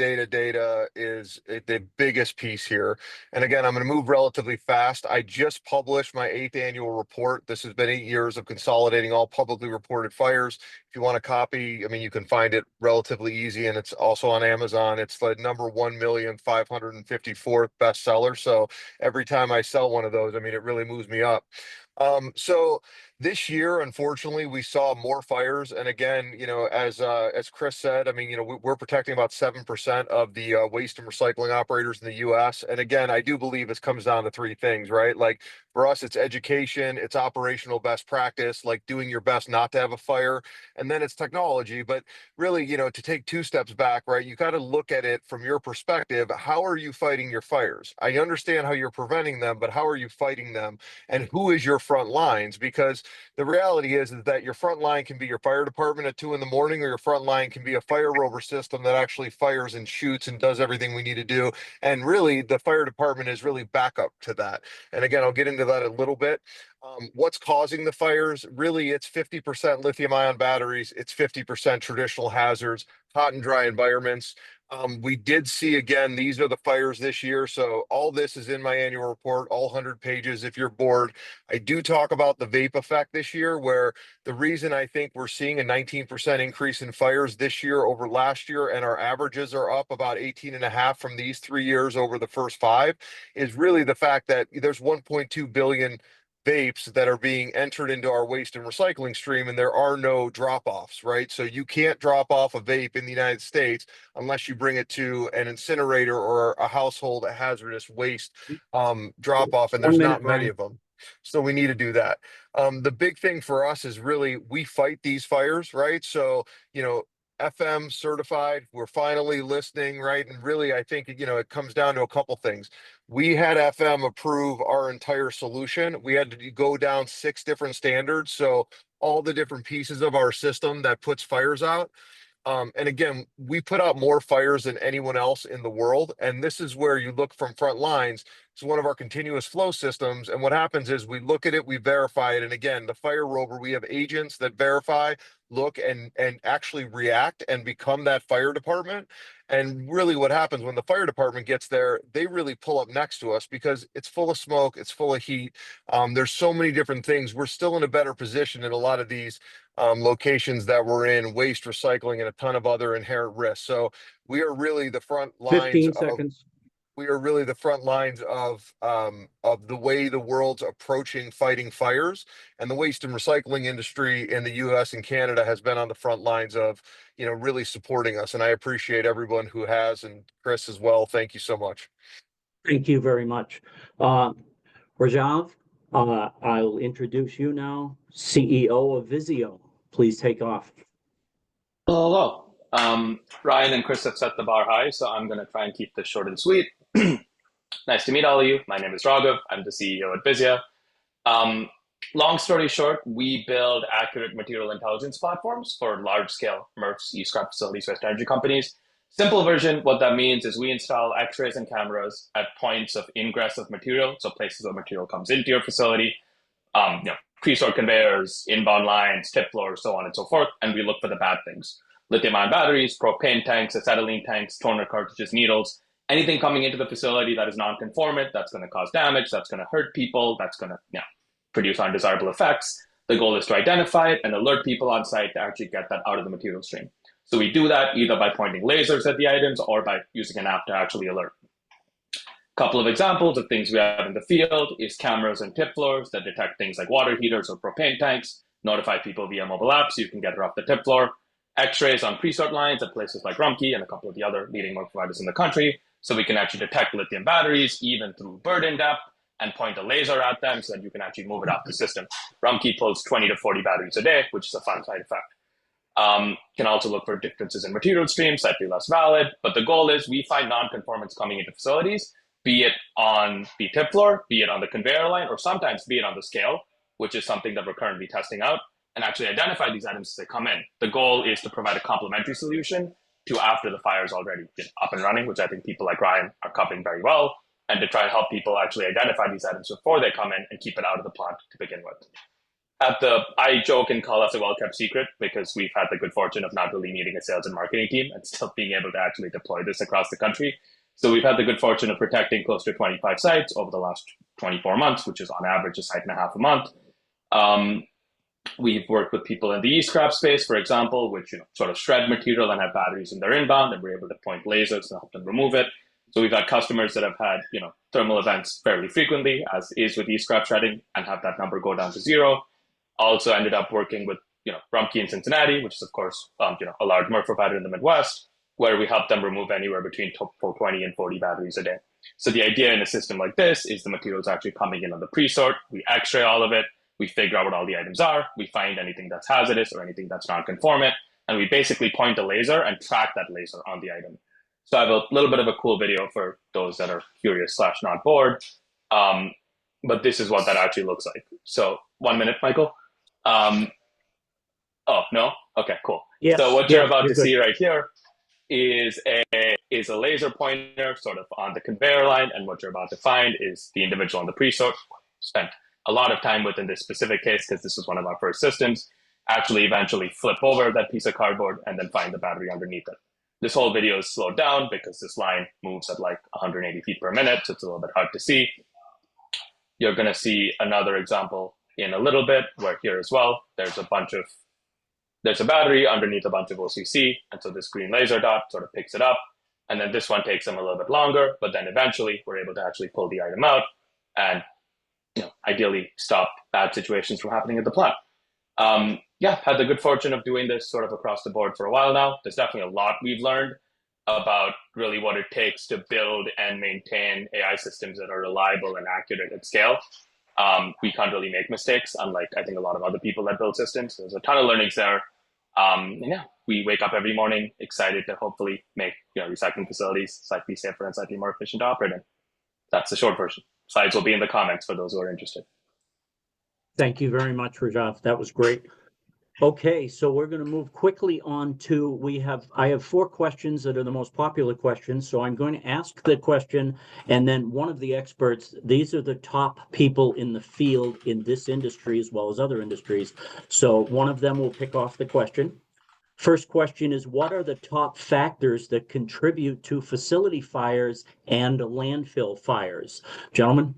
[SPEAKER 16] is the biggest piece here. And again, I'm going to move relatively fast. I just published my 8th annual report. This has been 8 years of consolidating all publicly reported fires. If you want a copy, I mean, you can find it relatively easy, and it's also on Amazon. It's the number 1,554th bestseller. So every time I sell one of those, I mean, it really moves me up. So this year, unfortunately, we saw more fires. And again, you know, as Chris said, I mean, you know, we're protecting about 7% of the waste and recycling operators in the US. And again, I do believe it comes down to 3 things, right? Like for us, it's education, it's operational best practice, like doing your best not to have a fire, and then it's technology. But really, you know, to take 2 steps back, right? You got to look at it from your perspective. How are you fighting your fires? I understand how you're preventing them, but how are you fighting them? And who is your front lines? Because the reality is that your front line can be your fire department at 2 in the morning, or your front line can be a Fire Rover system that actually fires and shoots and does everything we need to do. And really, the fire department is really backup to that. And again, I'll get into that a little bit. What's causing the fires? Really, it's 50% lithium-ion batteries. It's 50% traditional hazards, hot and dry environments. We did see, again, these are the fires this year. So all this is in my annual report, all 100 pages. If you're bored, I do talk about the vape effect this year, where the reason I think we're seeing a 19% increase in fires this year over last year, and our averages are up about 18.5 from these 3 years over the first 5, is really the fact that there's 1.2 billion vapes that are being entered into our waste and recycling stream, and there are no drop-offs, right? So you can't drop off a vape in the United States unless you bring it to an incinerator or a household hazardous waste drop-off, and there's
[SPEAKER 14] 1 minute,
[SPEAKER 16] not many
[SPEAKER 14] Ryan.
[SPEAKER 16] of them. So we need to do that. The big thing for us is really we fight these fires, right? So, you know, FM certified, we're finally listening, right? And really, I think, you know, it comes down to a couple things. We had FM approve our entire solution. We had to go down 6 different standards. So all the different pieces of our system that puts fires out. And again, we put out more fires than anyone else in the world. And this is where you look from front lines. It's one of our continuous flow systems. And what happens is we look at it, we verify it. And again, the Fire Rover, we have agents that verify, look, and actually react and become that fire department. And really what happens when the fire department gets there, they really pull up next to us because it's full of smoke, it's full of heat. There's so many different things. We're still in a better position in a lot of these locations that we're in, waste, recycling, and a ton of other inherent risks. So we are really the front lines
[SPEAKER 14] 15
[SPEAKER 16] of
[SPEAKER 14] seconds.
[SPEAKER 16] we are really the front lines of the way the world's approaching fighting fires, and the waste and recycling industry in the U.S. and Canada has been on the front lines of, you know, really supporting us. And I appreciate everyone who has, and Chris as well. Thank you so much.
[SPEAKER 14] Thank you very much. Rajav, I'll introduce you now, CEO of Vizio. Please take off.
[SPEAKER 17] Hello. Ryan and Chris have set the bar high, so I'm going to try and keep this short and sweet. Nice to meet all of you. My name is Raghav. I'm the CEO at Vizio. Long story short, we build accurate material intelligence platforms for large-scale MRFs, e-scrap facilities, waste energy companies. Simple version, what that means is we install X-rays and cameras at points of ingress of material, so places where material comes into your facility, pre-sort conveyors, inbound lines, tip floors, so on and so forth, and we look for the bad things. Lithium-ion batteries, propane tanks, acetylene tanks, toner cartridges, needles, anything coming into the facility that is non-conformant, that's going to cause damage, that's going to hurt people, that's going to produce undesirable effects. The goal is to identify it and alert people on site to actually get that out of the material stream. So we do that either by pointing lasers at the items or by using an app to actually alert. Couple of examples of things we have in the field is cameras and tip floors that detect things like water heaters or propane tanks, notify people via mobile apps so you can get it off the tip floor, x-rays on pre-sort lines at places like Rumpke and a couple of the other leading work providers in the country, so we can actually detect lithium batteries even through burden depth and point a laser at them so that you can actually move it off the system. Rumpke pulls 20 to 40 batteries a day, which is a fun side effect. Can also look for differences in material streams, slightly less valid, but the goal is we find non-conformance coming into facilities, be it on the tip floor, be it on the conveyor line, or sometimes be it on the scale, which is something that we're currently testing out, and actually identify these items as they come in. The goal is to provide a complementary solution to after the fire is already up and running, which I think people like Ryan are covering very well, and to try and help people actually identify these items before they come in and keep it out of the plant to begin with. I joke and call us a well-kept secret because we've had the good fortune of not really needing a sales and marketing team and still being able to actually deploy this across the country. So we've had the good fortune of protecting close to 25 sites over the last 24 months, which is on average a site and a half a month. We've worked with people in the e-scrap space, for example, which sort of shred material and have batteries in their inbound, and we're able to point lasers to help them remove it. So we've had customers that have had thermal events fairly frequently, as is with e-scrap shredding, and have that number go down to zero. Also ended up working with Rumpke in Cincinnati, which is of course a large MRF provider in the Midwest, where we help them remove anywhere between 20 and 40 batteries a day. So the idea in a system like this is the material is actually coming in on the pre-sort, we x-ray all of it, we figure out what all the items are, we find anything that's hazardous or anything that's non-conformant, and we basically point a laser and track that laser on the item. So I have a little bit of a cool video for those that are curious / not bored, but this is what that actually looks like. So 1 minute, Michael. Oh, no? Okay, cool.
[SPEAKER 14] Yes,
[SPEAKER 17] so what you're about
[SPEAKER 14] you're
[SPEAKER 17] to see right here is a laser pointer sort of on the conveyor line, and what you're about to find is the individual on the pre-sort. Spent a lot of time with in this specific case because this was one of our first systems, actually eventually flip over that piece of cardboard and then find the battery underneath it. This whole video is slowed down because this line moves at like 180 feet per minute, so it's a little bit hard to see. You're going to see another example in a little bit where here as well, there's a battery underneath a bunch of OCC, and so this green laser dot sort of picks it up, and then this one takes them a little bit longer, but then eventually we're able to actually pull the item out and ideally stop bad situations from happening at the plant. Had the good fortune of doing this sort of across the board for a while now. There's definitely a lot we've learned about really what it takes to build and maintain AI systems that are reliable and accurate at scale. We can't really make mistakes, unlike I think a lot of other people that build systems. There's a ton of learnings there. We wake up every morning excited to hopefully make recycling facilities slightly safer and slightly more efficient to operate in. That's the short version. Slides will be in the comments for those who are interested.
[SPEAKER 14] Thank you very much, Rajat. That was great. Okay, so we're going to move quickly on to, I have 4 questions that are the most popular questions. So I'm going to ask the question, and then one of the experts, these are the top people in the field in this industry as well as other industries. So one of them will pick off the question. First question is, what are the top factors that contribute to facility fires and landfill fires? Gentlemen?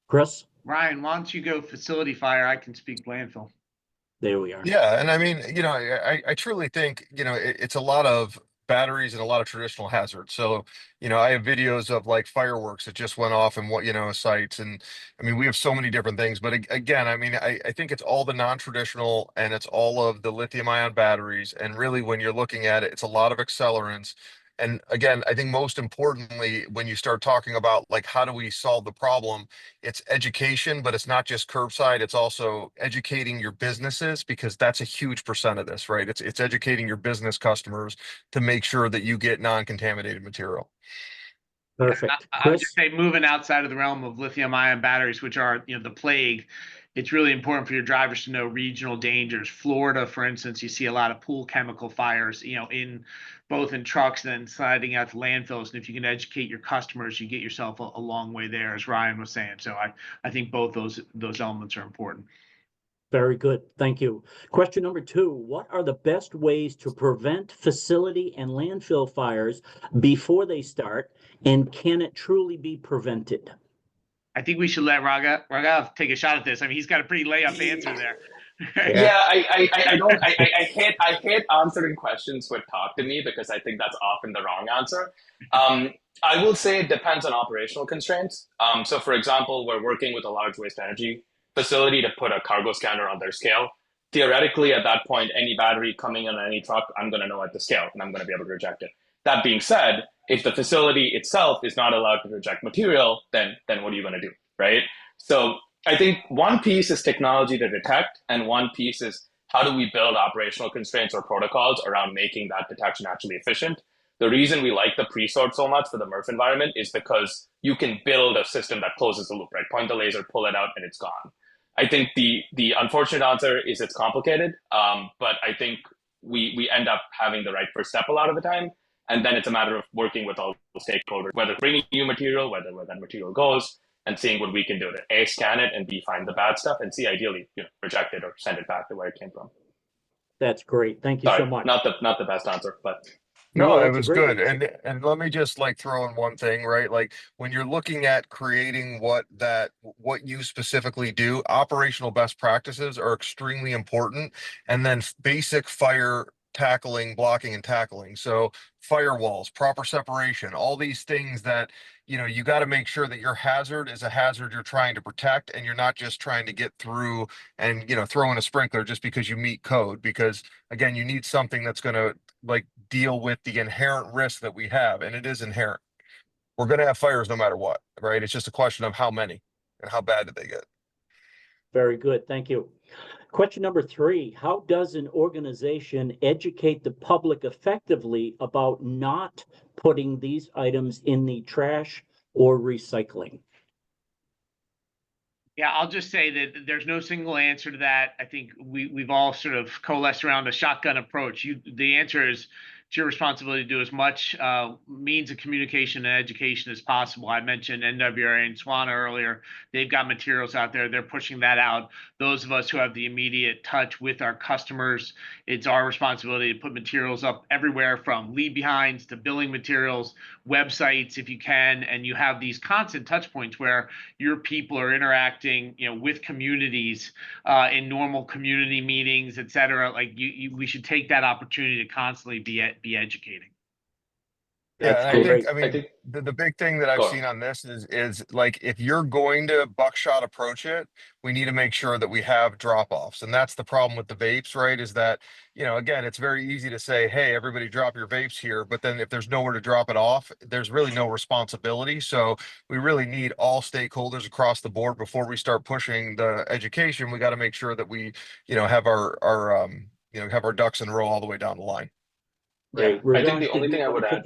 [SPEAKER 14] Chris?
[SPEAKER 15] Ryan, why don't you go facility fire? I can speak landfill.
[SPEAKER 14] There we are.
[SPEAKER 16] Yeah, and I mean, I truly think, it's a lot of batteries and a lot of traditional hazards. So, I have videos of like fireworks that just went off in sites. And I mean, we have so many different things. But again, I mean, I think it's all the non-traditional and it's all of the lithium ion batteries. And really, when you're looking at it, it's a lot of accelerants. And again, I think most importantly, when you start talking about like, how do we solve the problem? It's education, but it's not just curbside. It's also educating your businesses, because that's a huge percent of this, right? It's educating your business customers to make sure that you get non-contaminated material.
[SPEAKER 14] Perfect.
[SPEAKER 15] I would just say moving outside of the realm of lithium ion batteries, which are, the plague, it's really important for your drivers to know regional dangers. Florida, for instance, you see a lot of pool chemical fires, in both in trucks and then sliding out to landfills. And if you can educate your customers, you get yourself a long way there, as Ryan was saying. So I think both those elements are important.
[SPEAKER 14] Very good. Thank you. Question number 2, what are the best ways to prevent facility and landfill fires before they start, and can it truly be prevented?
[SPEAKER 15] I think we should let Raghav take a shot at this. I mean, he's got a pretty layup answer there.
[SPEAKER 17] Yeah, I hate answering questions with talk to me because I think that's often the wrong answer. I will say it depends on operational constraints. So for example, we're working with a large waste energy facility to put a cargo scanner on their scale. Theoretically, at that point, any battery coming in on any truck, I'm going to know at the scale and I'm going to be able to reject it. That being said, if the facility itself is not allowed to reject material, then what are you going to do, right? So I think one piece is technology to detect, and one piece is how do we build operational constraints or protocols around making that detection actually efficient. The reason we like the pre-sort so much for the MRF environment is because you can build a system that closes the loop, right? Point the laser, pull it out, and it's gone. I think the unfortunate answer is it's complicated, but I think we end up having the right first step a lot of the time. And then it's a matter of working with all the stakeholders, whether bringing new material, whether where that material goes, and seeing what we can do to A, scan it, and B, find the bad stuff, and C, ideally, reject it or send it back to where it came from.
[SPEAKER 14] That's great. Thank you
[SPEAKER 17] Sorry,
[SPEAKER 14] so much.
[SPEAKER 17] not the best answer, but
[SPEAKER 16] No, it
[SPEAKER 14] that's a
[SPEAKER 16] was
[SPEAKER 14] great
[SPEAKER 16] good.
[SPEAKER 14] answer.
[SPEAKER 16] And let me just like throw in one thing, right? Like when you're looking at creating what you specifically do, operational best practices are extremely important. And then basic fire tackling, blocking and tackling. So firewalls, proper separation, all these things that, you got to make sure that your hazard is a hazard you're trying to protect, and you're not just trying to get through and, throw in a sprinkler just because you meet code. Because again, you need something that's going to like deal with the inherent risk that we have, and it is inherent. We're going to have fires no matter what, right? It's just a question of how many and how bad did they get.
[SPEAKER 14] Very good. Thank you. Question number 3, how does an organization educate the public effectively about not putting these items in the trash or recycling?
[SPEAKER 15] Yeah, I'll just say that there's no single answer to that. I think we've all sort of coalesced around a shotgun approach. The answer is it's your responsibility to do as much means of communication and education as possible. I mentioned NWRA and SWANA earlier. They've got materials out there. They're pushing that out. Those of us who have the immediate touch with our customers, it's our responsibility to put materials up everywhere from leave behinds to billing materials, websites if you can, and you have these constant touch points where your people are interacting, with communities in normal community meetings, et cetera. Like we should take that opportunity to constantly be educating.
[SPEAKER 16] Yeah,
[SPEAKER 14] That's
[SPEAKER 16] I think the big thing that I've seen on this is like if you're going to buckshot approach it, we need to make sure that we have drop-offs. And that's the problem with the vapes, right? Is that, again, it's very easy to say, hey, everybody drop your vapes here, but then if there's nowhere to drop it off, there's really no responsibility. So we really need all stakeholders across the board before we start pushing the education. We got to make sure that we, have our have our ducks in a row all the way down the line.
[SPEAKER 14] great.
[SPEAKER 17] I think the only thing I would add.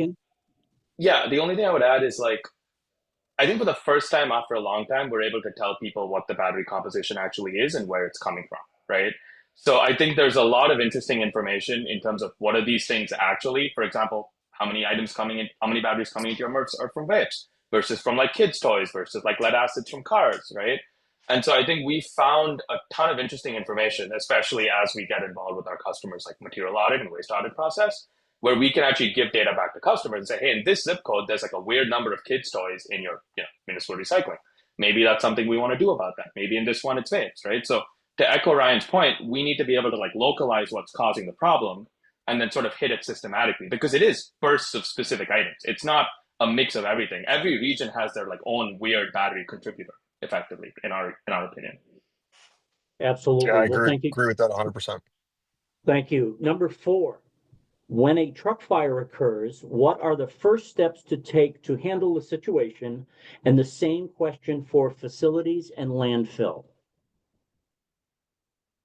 [SPEAKER 17] Yeah, the only thing I would add is I think for the first time after a long time, we're able to tell people what the battery composition actually is and where it's coming from, right? So I think there's a lot of interesting information in terms of what are these things actually. For example, how many items coming in, how many batteries coming into your MRFs are from vapes versus from kids' toys versus lead acids from cars, right? And so I think we found a ton of interesting information, especially as we get involved with our customers material audit and waste audit process, where we can actually give data back to customers and say, hey, in this zip code, there's a weird number of kids' toys in your municipal recycling. Maybe that's something we want to do about that. Maybe in this one, it's vapes, right? So to echo Ryan's point, we need to be able to localize what's causing the problem and then sort of hit it systematically, because it is bursts of specific items. It's not a mix of everything. Every region has their own weird battery contributor, effectively, in our opinion.
[SPEAKER 14] Absolutely.
[SPEAKER 16] Yeah, I
[SPEAKER 14] Well, thank you.
[SPEAKER 16] agree with that 100%.
[SPEAKER 14] Thank you. Number 4, when a truck fire occurs, what are the first steps to take to handle the situation? And the same question for facilities and landfill.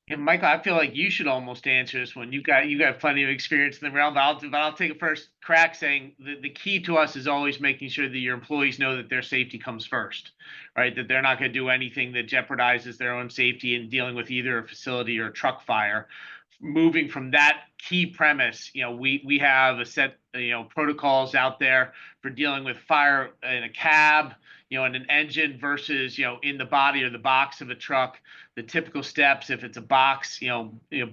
[SPEAKER 15] And Michael, I feel like you should almost answer this one. You got plenty of experience in the realm, but I'll take a first crack saying the key to us is always making sure that your employees know that their safety comes first, right? That they're not going to do anything that jeopardizes their own safety in dealing with either a facility or a truck fire. Moving from that key premise, we have a set, protocols out there for dealing with fire in a cab, in an engine versus, in the body or the box of a truck. The typical steps, if it's a box,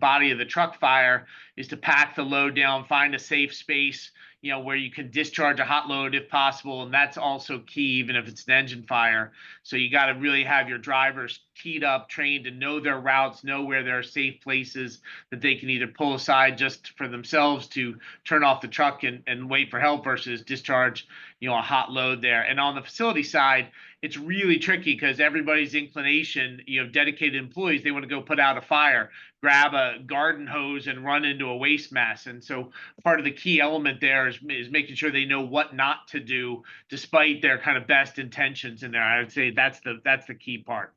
[SPEAKER 15] body of the truck fire, is to pack the load down, find a safe space, where you can discharge a hot load if possible. And that's also key, even if it's an engine fire. So you got to really have your drivers teed up, trained to know their routes, know where there are safe places that they can either pull aside just for themselves to turn off the truck and wait for help versus discharge, a hot load there. And on the facility side, it's really tricky because everybody's inclination, dedicated employees, they want to go put out a fire, grab a garden hose and run into a waste mess. And so part of the key element there is making sure they know what not to do despite their kind of best intentions in there. I would say that's the key part.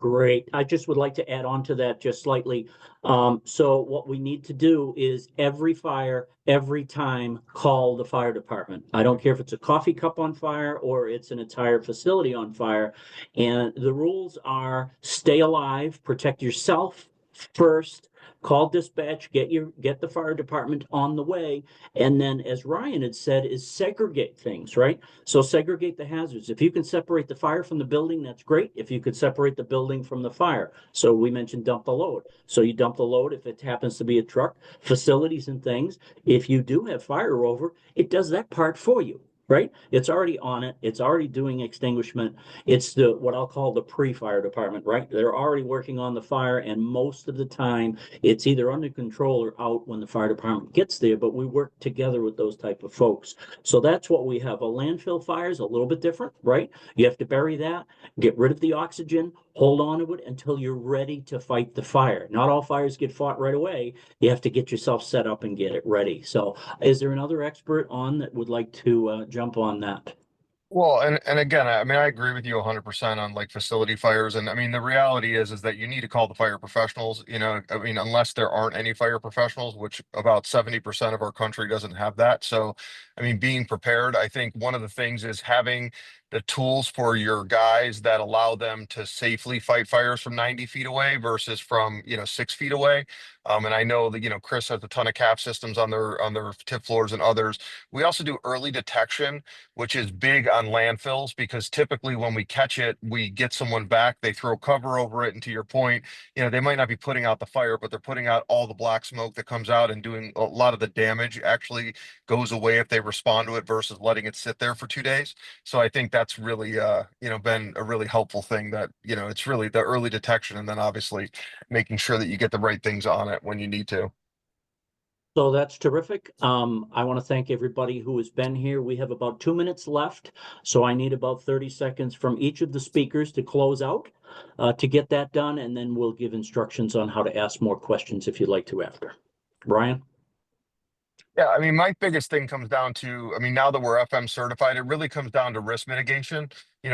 [SPEAKER 14] Great. I just would like to add on to that just slightly. So what we need to do is every fire, every time, call the fire department. I don't care if it's a coffee cup on fire or it's an entire facility on fire. And the rules are stay alive, protect yourself first, call dispatch, get the fire department on the way. And then, as Ryan had said, is segregate things, right? So segregate the hazards. If you can separate the fire from the building, that's great. If you could separate the building from the fire. So we mentioned dump the load. So you dump the load if it happens to be a truck, facilities and things. If you do have fire over, it does that part for you. Right? It's already on it. It's already doing extinguishment. It's what I'll call the pre-fire department, right? They're already working on the fire, and most of the time it's either under control or out when the fire department gets there, but we work together with those type of folks. So that's what we have. A landfill fire is a little bit different, right? You have to bury that, get rid of the oxygen, hold on to it until you're ready to fight the fire. Not all fires get fought right away. You have to get yourself set up and get it ready. So is there another expert on that would like to jump on that?
[SPEAKER 16] Well, and again, I mean, I agree with you 100% on like facility fires. And I mean, the reality is that you need to call the fire professionals, I mean, unless there aren't any fire professionals, which about 70% of our country doesn't have that. So, I mean, being prepared, I think one of the things is having the tools for your guys that allow them to safely fight fires from 90 feet away versus from, 6 feet away. And I know that, Chris has a ton of CAF systems on their tip floors and others. We also do early detection, which is big on landfills because typically when we catch it, we get someone back, they throw cover over it. And to your point, they might not be putting out the fire, but they're putting out all the black smoke that comes out and doing a lot of the damage actually goes away if they respond to it versus letting it sit there for 2 days. So I think that's really, been a really helpful thing that, it's really the early detection and then obviously making sure that you get the right things on it when you need to.
[SPEAKER 14] So that's terrific. I want to thank everybody who has been here. We have about 2 minutes left, so I need about 30 seconds from each of the speakers to close out to get that done, and then we'll give instructions on how to ask more questions if you'd like to after. Brian?
[SPEAKER 16] Yeah, I mean, my biggest thing comes down to, I mean, now that we're FM certified, it really comes down to risk mitigation.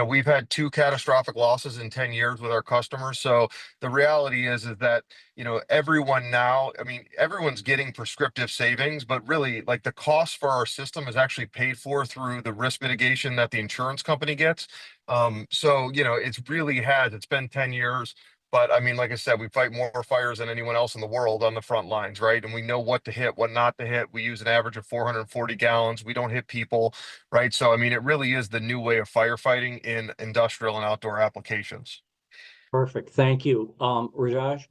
[SPEAKER 16] We've had 2 catastrophic losses in 10 years with our customers. So the reality is that, everyone now, I mean, everyone's getting prescriptive savings, but really like the cost for our system is actually paid for through the risk mitigation that the insurance company gets. So, it's been 10 years. But I mean, like I said, we fight more fires than anyone else in the world on the front lines, right? And we know what to hit, what not to hit. We use an average of 440 gallons. We don't hit people, right? So, I mean, it really is the new way of firefighting in industrial and outdoor applications.
[SPEAKER 14] Perfect. Thank you. Rajaj?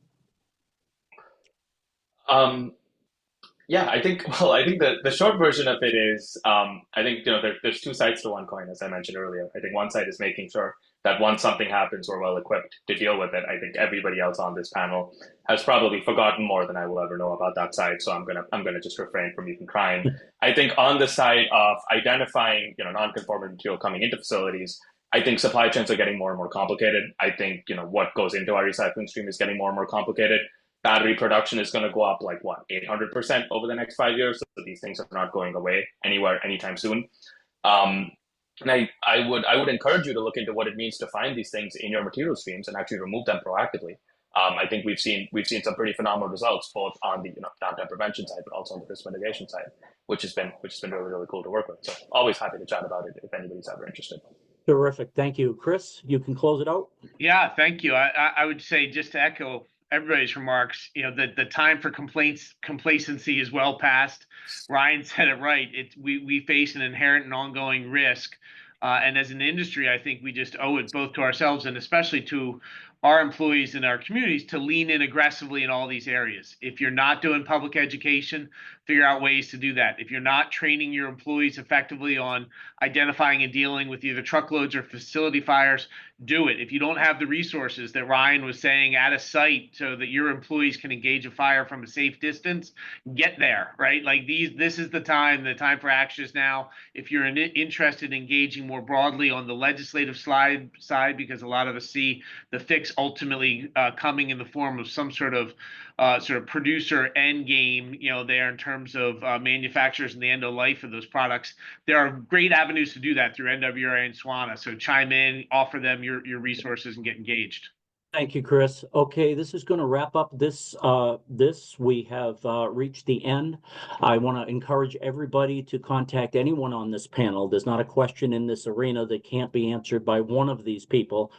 [SPEAKER 17] Yeah, I think the short version of it is I think there's 2 sides to one coin, as I mentioned earlier. I think one side is making sure that once something happens, we're well equipped to deal with it. I think everybody else on this panel has probably forgotten more than I will ever know about that side, so I'm gonna just refrain from even trying. I think on the side of identifying non-conforming material coming into facilities, I think supply chains are getting more and more complicated. I think what goes into our recycling stream is getting more and more complicated. Battery production is going to go up like what 800% over the next 5 years. So these things are not going away anywhere anytime soon. And I would encourage you to look into what it means to find these things in your material streams and actually remove them proactively. I think we've seen some pretty phenomenal results, both on the downtime prevention side, but also on the risk mitigation side, which has been really, really cool to work with. So always happy to chat about it if anybody's ever interested.
[SPEAKER 14] Terrific. Thank you. Chris, you can close it out.
[SPEAKER 15] Yeah, thank you. I would say, just to echo everybody's remarks, the time for complacency is well past. Ryan said it right. We face an inherent and ongoing risk. And as an industry, I think we just owe it both to ourselves and especially to our employees and our communities to lean in aggressively in all these areas. If you're not doing public education, figure out ways to do that. If you're not training your employees effectively on identifying and dealing with either truckloads or facility fires, do it. If you don't have the resources that Ryan was saying at a site so that your employees can engage a fire from a safe distance, get there, right? Like this is the time for action is now. If you're interested in engaging more broadly on the legislative side, because a lot of us see the fix ultimately coming in the form of some sort of producer end game, there in terms of manufacturers and the end of life of those products. There are great avenues to do that through NWRA and SWANA. So chime in, offer them your resources, and get engaged.
[SPEAKER 14] Thank you, Chris. Okay, this is going to wrap up this. We have reached the end. I want to encourage everybody to contact anyone on this panel. There's not a question in this arena that can't be answered by one of these people.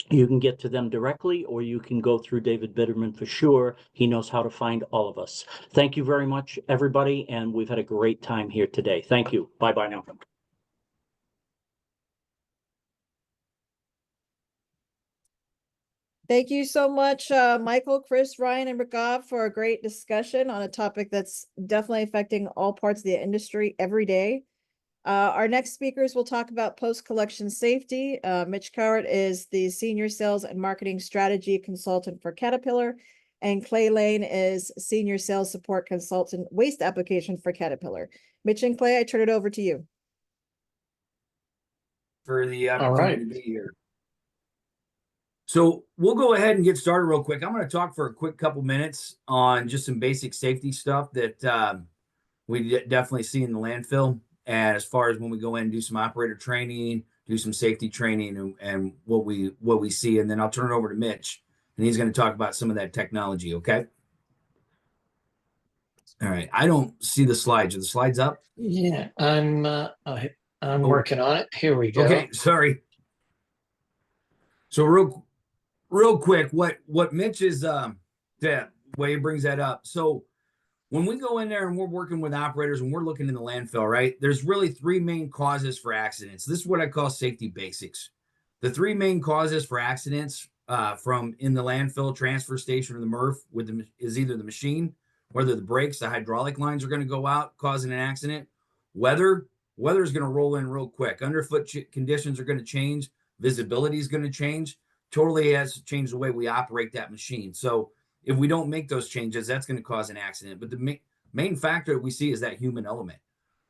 [SPEAKER 14] You can get to them directly, or you can go through David Bitterman for sure. He knows how to find all of us. Thank you very much, everybody, and we've had a great time here today. Thank you. Bye-bye now.
[SPEAKER 7] Thank you so much, Michael, Chris, Ryan, and Raghav, for a great discussion on a topic that's definitely affecting all parts of the industry every day. Our next speakers will talk about post-collection safety. Mitch Cowart is the Senior Sales and Marketing Strategy Consultant for Caterpillar, and Clay Lane is Senior Sales Support Consultant Waste Application for Caterpillar. Mitch and Clay, I turn it over to you.
[SPEAKER 18] For the opportunity to be here. So we'll go ahead and get started real quick. I'm going to talk for a quick couple minutes on just some basic safety stuff that we definitely see in the landfill. And as far as when we go in and do some operator training, do some safety training, and what we see, and then I'll turn it over to Mitch, and he's going to talk about some of that technology. Okay. All right. I don't see the slides. Are the slides up?
[SPEAKER 5] Yeah, I'm working on it. Here we go.
[SPEAKER 18] Okay. Sorry. So real quick, what Mitch is that way he brings that up. So when we go in there and we're working with operators and we're looking in the landfill, right, there's really three main causes for accidents. This is what I call safety basics. The three main causes for accidents from in the landfill, transfer station, or the MRF is either the machine, whether the brakes, the hydraulic lines are going to go out, causing an accident. Weather is going to roll in real quick. Underfoot conditions are going to change. Visibility is going to change. Totally has to change the way we operate that machine. So if we don't make those changes, that's going to cause an accident. But the main factor that we see is that human element.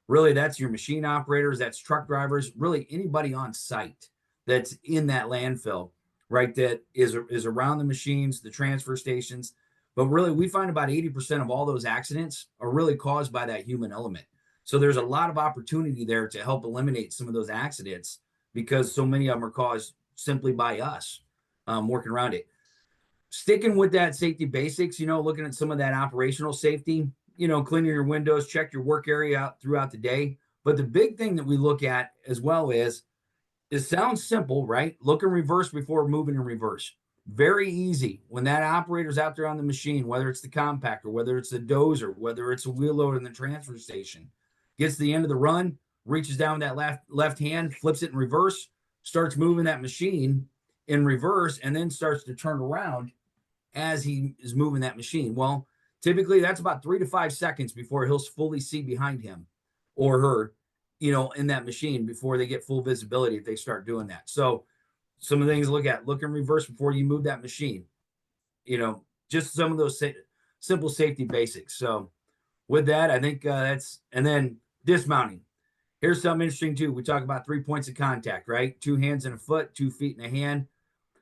[SPEAKER 18] Really, that's your machine operators, that's truck drivers, really anybody on site that's in that landfill, right, that is around the machines, the transfer stations. But really, we find about 80% of all those accidents are really caused by that human element. So there's a lot of opportunity there to help eliminate some of those accidents because so many of them are caused simply by us working around it. Sticking with that safety basics, looking at some of that operational safety, cleaning your windows, check your work area out throughout the day. But the big thing that we look at as well is, it sounds simple, right? Look in reverse before moving in reverse. Very easy. When that operator's out there on the machine, whether it's the compactor, whether it's the dozer, whether it's a wheel loader in the transfer station, gets to the end of the run, reaches down with that left hand, flips it in reverse, starts moving that machine in reverse, and then starts to turn around as he is moving that machine. Well, typically that's about 3 to 5 seconds before he'll fully see behind him or her, in that machine before they get full visibility if they start doing that. So some of the things to look at, look in reverse before you move that machine, just some of those simple safety basics. So with that, I think and then dismounting. Here's something interesting too. We talk about 3 points of contact, right? 2 hands and a foot, 2 feet and a hand.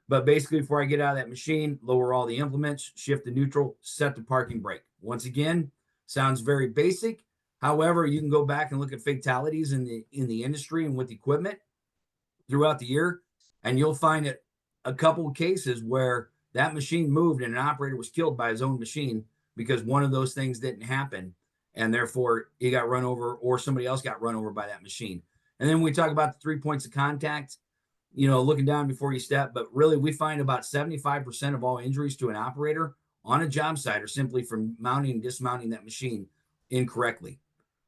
[SPEAKER 18] But basically, before I get out of that machine, lower all the implements, shift to neutral, set the parking brake. Once again, sounds very basic. However, you can go back and look at fatalities in the industry and with equipment throughout the year, and you'll find it a couple of cases where that machine moved and an operator was killed by his own machine because one of those things didn't happen. And therefore he got run over or somebody else got run over by that machine. And then we talk about the 3 points of contact, you know, looking down before you step. But really, we find about 75% of all injuries to an operator on a job site are simply from mounting and dismounting that machine incorrectly.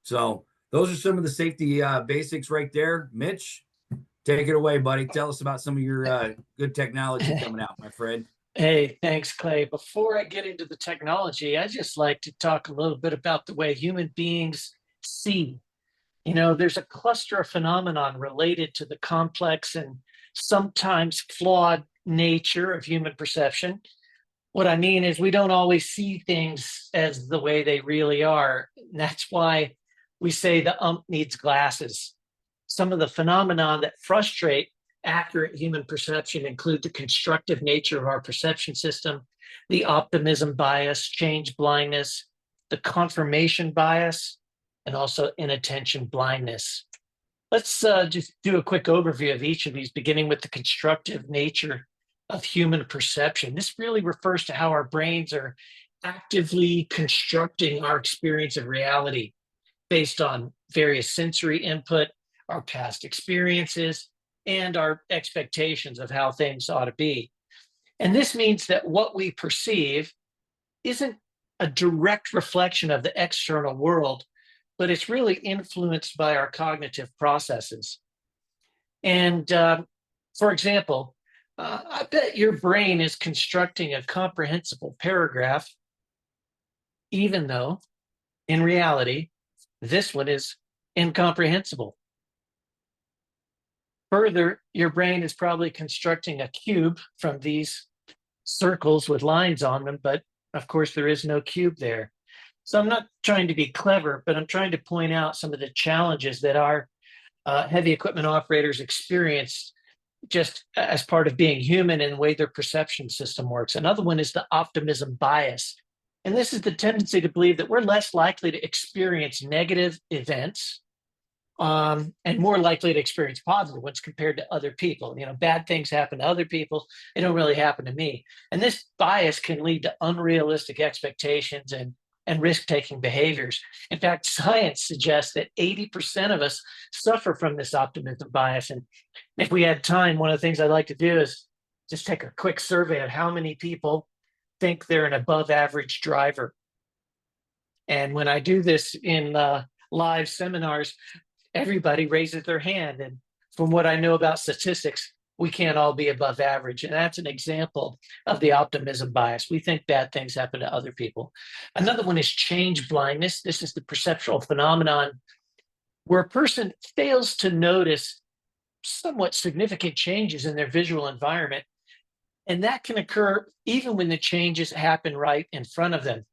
[SPEAKER 18] So those are some of the safety basics right there. Mitch, take it away, buddy. Tell us about some of your good technology coming out, my friend.
[SPEAKER 19] Hey, thanks, Clay. Before I get into the technology, I just like to talk a little bit about the way human beings see. You know, there's a cluster of phenomenon related to the complex and sometimes flawed nature of human perception. What I mean is we don't always see things as the way they really are. And that's why we say the ump needs glasses. Some of the phenomenon that frustrate accurate human perception include the constructive nature of our perception system, the optimism bias, change blindness, the confirmation bias, and also inattention blindness. Let's just do a quick overview of each of these, beginning with the constructive nature of human perception. This really refers to how our brains are actively constructing our experience of reality based on various sensory input, our past experiences, and our expectations of how things ought to be. And this means that what we perceive isn't a direct reflection of the external world, but it's really influenced by our cognitive processes. And for example, I bet your brain is constructing a comprehensible paragraph, even though in reality, this one is incomprehensible. Further, your brain is probably constructing a cube from these circles with lines on them, but of course there is no cube there. So I'm not trying to be clever, but I'm trying to point out some of the challenges that our heavy equipment operators experience just as part of being human and the way their perception system works. Another one is the optimism bias. And this is the tendency to believe that we're less likely to experience negative events and more likely to experience positive ones compared to other people. You know, bad things happen to other people, they don't really happen to me. And this bias can lead to unrealistic expectations and risk-taking behaviors. In fact, science suggests that 80% of us suffer from this optimism bias. And if we had time, one of the things I'd like to do is just take a quick survey of how many people think they're an above average driver. And when I do this in live seminars, everybody raises their hand. And from what I know about statistics, we can't all be above average. And that's an example of the optimism bias. We think bad things happen to other people. Another one is change blindness. This is the perceptual phenomenon where a person fails to notice somewhat significant changes in their visual environment. And that can occur even when the changes happen right in front of them.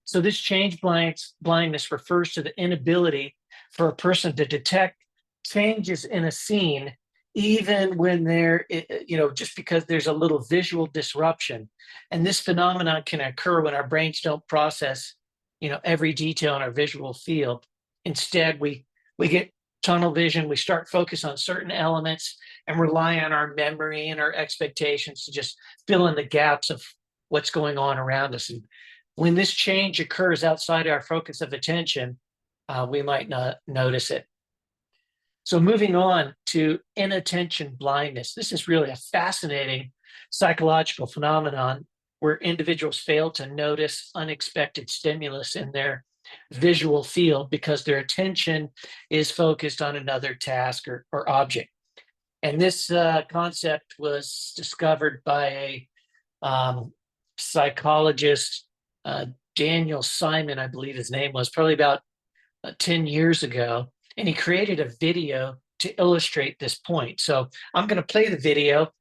[SPEAKER 19] So this change blindness refers to the inability for a person to detect changes in a scene, even when they're, you know, just because there's a little visual disruption. And this phenomenon can occur when our brains don't process, you know, every detail in our visual field. Instead, we get tunnel vision, we start focus on certain elements and rely on our memory and our expectations to just fill in the gaps of what's going on around us. And when this change occurs outside our focus of attention, we might not notice it. So moving on to inattention blindness. This is really a fascinating psychological phenomenon where individuals fail to notice unexpected stimulus in their visual field because their attention is focused on another task or object. And this concept was discovered by a psychologist, Daniel Simon, I believe his name was, probably about 10 years ago. And he created a video to illustrate this point. So I'm going to play the video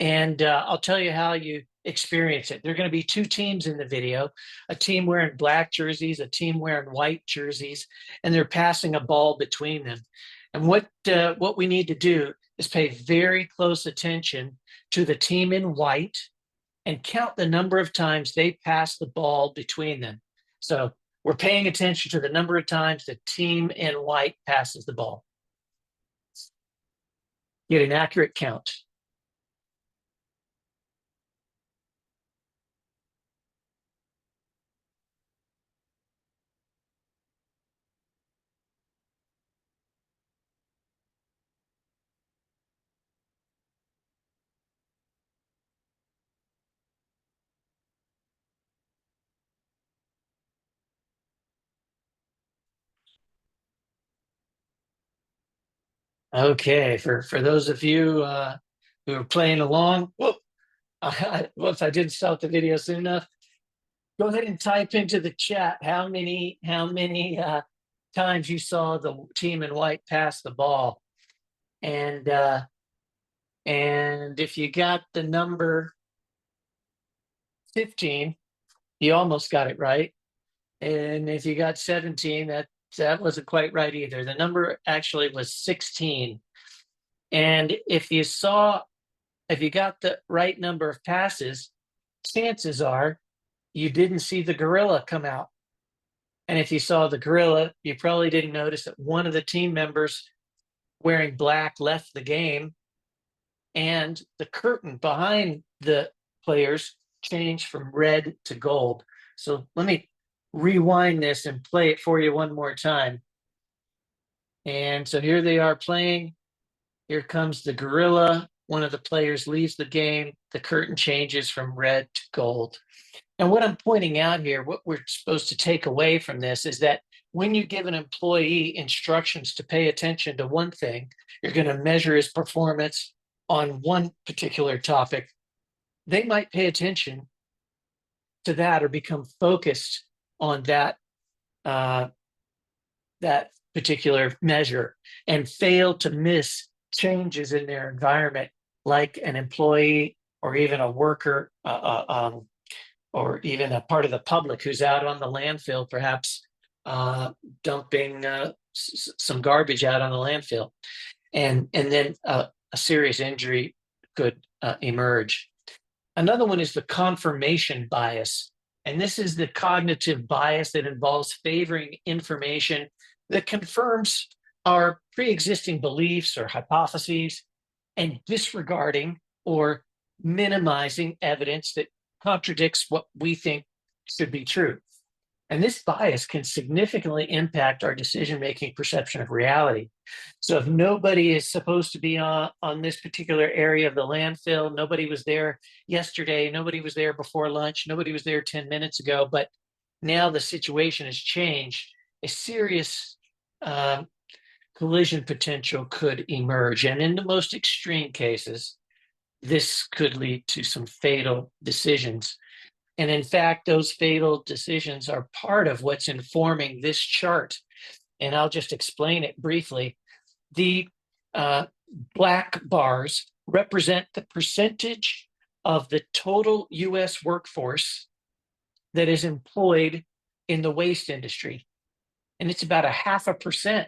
[SPEAKER 19] and I'll tell you how you experience it. There are going to be two teams in the video, a team wearing black jerseys, a team wearing white jerseys, and they're passing a ball between them. And what we need to do is pay very close attention to the team in white and count the number of times they pass the ball between them. So we're paying attention to the number of times the team in white passes the ball. Get an accurate count. Okay, for those of you who are playing along, whoop, whoops, I didn't stop the video soon enough. Go ahead and type into the chat how many times you saw the team in white pass the ball, and if you got the number 15, you almost got it right. And if you got 17, that wasn't quite right either. The number actually was 16. And if you got the right number of passes, chances are you didn't see the gorilla come out. And if you saw the gorilla, you probably didn't notice that one of the team members wearing black left the game, and the curtain behind the players changed from red to gold. So let me rewind this and play it for you one more time. And so here they are playing. Here comes the gorilla. One of the players leaves the game. The curtain changes from red to gold. And what I'm pointing out here, what we're supposed to take away from this is that when you give an employee instructions to pay attention to one thing, you're going to measure his performance on one particular topic. They might pay attention to that or become focused on that that particular measure and fail to miss changes in their environment, like an employee or even a worker or even a part of the public who's out on the landfill, perhaps dumping some garbage out on the landfill. And then a serious injury could emerge. Another one is the confirmation bias. And this is the cognitive bias that involves favoring information that confirms our pre-existing beliefs or hypotheses and disregarding or minimizing evidence that contradicts what we think should be true. And this bias can significantly impact our decision-making perception of reality. So if nobody is supposed to be on this particular area of the landfill, nobody was there yesterday, nobody was there before lunch, nobody was there 10 minutes ago, but now the situation has changed, a serious collision potential could emerge. And in the most extreme cases, this could lead to some fatal decisions. And in fact, those fatal decisions are part of what's informing this chart. And I'll just explain it briefly. The black bars represent the percentage of the total US workforce that is employed in the waste industry. And it's about 0.5%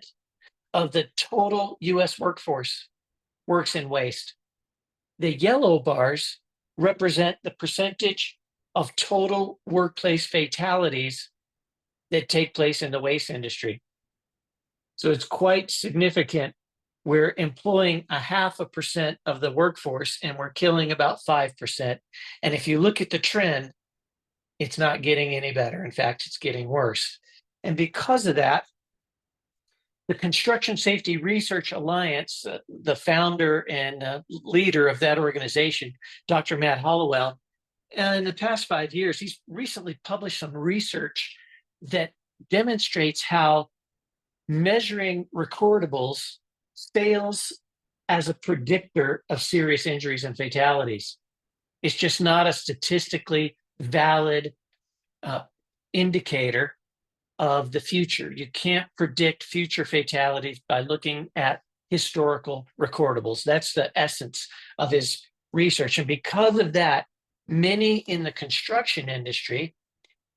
[SPEAKER 19] of the total US workforce works in waste. The yellow bars represent the percentage of total workplace fatalities that take place in the waste industry. So it's quite significant. We're employing 0.5% of the workforce and we're killing about 5%. And if you look at the trend, it's not getting any better. In fact, it's getting worse. And because of that, the Construction Safety Research Alliance, the founder and leader of that organization, Dr. Matt Hollowell, in the past 5 years, he's recently published some research that demonstrates how measuring recordables fails as a predictor of serious injuries and fatalities. It's just not a statistically valid indicator of the future. You can't predict future fatalities by looking at historical recordables. That's the essence of his research. And because of that, many in the construction industry,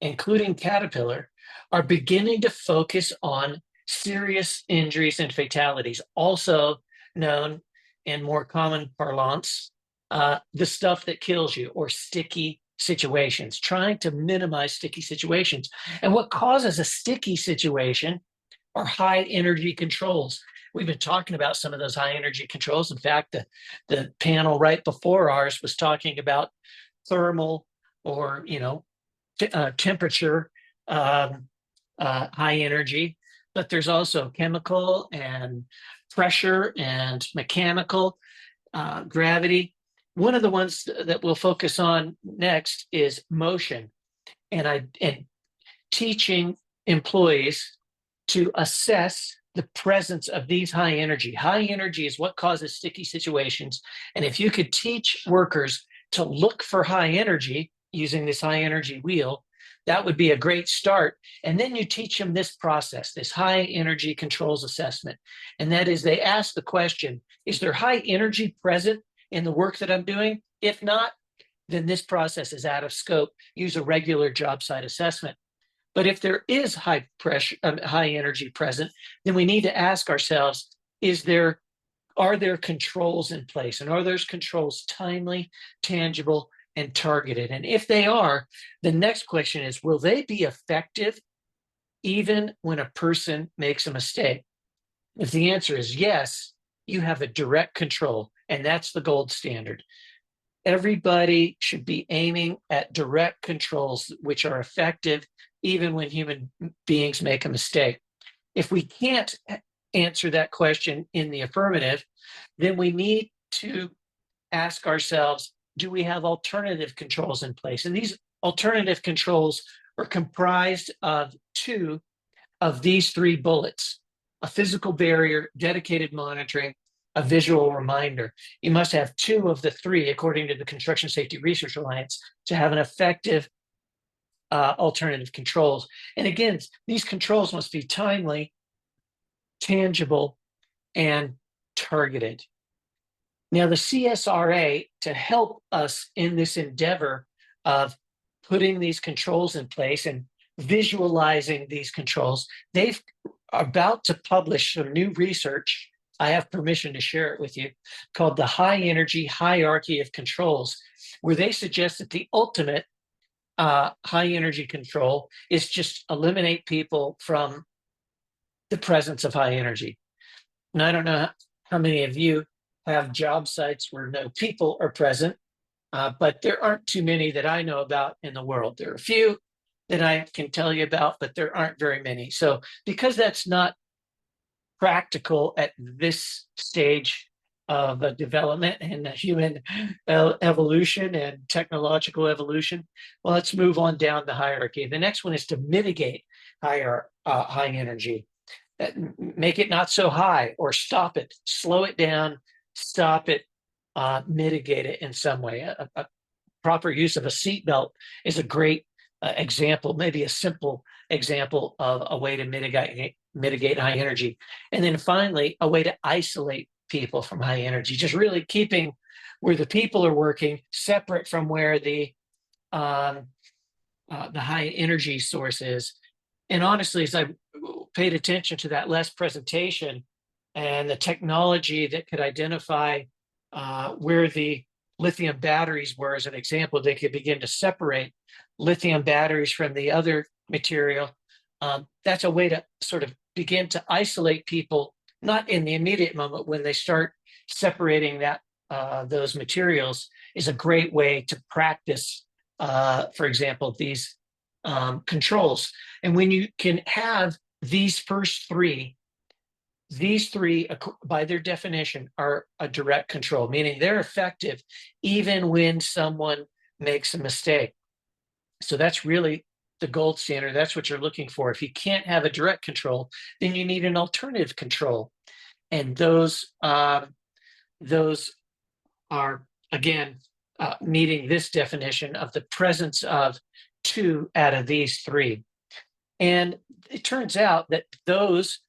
[SPEAKER 19] including Caterpillar, are beginning to focus on serious injuries and fatalities, also known in more common parlance, the stuff that kills you, or sticky situations, trying to minimize sticky situations. And what causes a sticky situation are high energy controls. We've been talking about some of those high energy controls. In fact, the panel right before ours was talking about thermal or temperature high energy, but there's also chemical and pressure and mechanical gravity. One of the ones that we'll focus on next is motion, and teaching employees to assess the presence of these high energy. High energy is what causes sticky situations. And if you could teach workers to look for high energy using this high energy wheel, that would be a great start. And then you teach them this process, this high energy controls assessment. And that is, they ask the question, is there high energy present in the work that I'm doing? If not, then this process is out of scope. Use a regular job site assessment. But if there is high pressure, high energy present, then we need to ask ourselves, are there controls in place? And are those controls timely, tangible, and targeted? And if they are, the next question is, will they be effective even when a person makes a mistake? If the answer is yes, you have a direct control, and that's the gold standard. Everybody should be aiming at direct controls which are effective even when human beings make a mistake. If we can't answer that question in the affirmative, then we need to ask ourselves, do we have alternative controls in place? And these alternative controls are comprised of two of these three bullets: a physical barrier, dedicated monitoring, a visual reminder. You must have two of the three, according to the Construction Safety Research Alliance, to have an effective alternative controls. And again, these controls must be timely, tangible, and targeted. Now, the CSRA, to help us in this endeavor of putting these controls in place and visualizing these controls, they've about to publish some new research. I have permission to share it with you, called the High Energy Hierarchy of Controls, where they suggest that the ultimate high energy control is just eliminate people from the presence of high energy. And I don't know how many of you have job sites where no people are present, but there aren't too many that I know about in the world. There are a few that I can tell you about, but there aren't very many. So because that's not practical at this stage of development and human evolution and technological evolution, well, let's move on down the hierarchy. The next one is to mitigate high energy. Make it not so high, or stop it, slow it down, stop it, mitigate it in some way. A proper use of a seatbelt is a great example, maybe a simple example of a way to mitigate high energy. And then finally, a way to isolate people from high energy, just really keeping where the people are working separate from where the high energy source is. And honestly, as I paid attention to that last presentation and the technology that could identify where the lithium batteries were, as an example, they could begin to separate lithium batteries from the other material. That's a way to sort of begin to isolate people, not in the immediate moment when they start separating those materials, is a great way to practice, for example, these controls. And when you can have these first three, by their definition, are a direct control, meaning they're effective even when someone makes a mistake. So that's really the gold standard. That's what you're looking for. If you can't have a direct control, then you need an alternative control. And those are, again, meeting this definition of the presence of two out of these three. And it turns out that those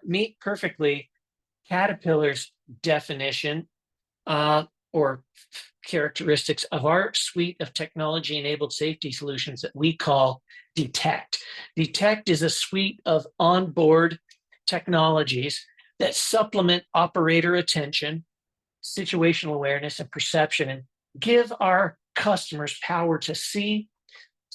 [SPEAKER 19] meet perfectly Caterpillar's definition or characteristics of our suite of technology-enabled safety solutions that we call DETECT. DETECT is a suite of onboard technologies that supplement operator attention, situational awareness, and perception, and give our customers power to see,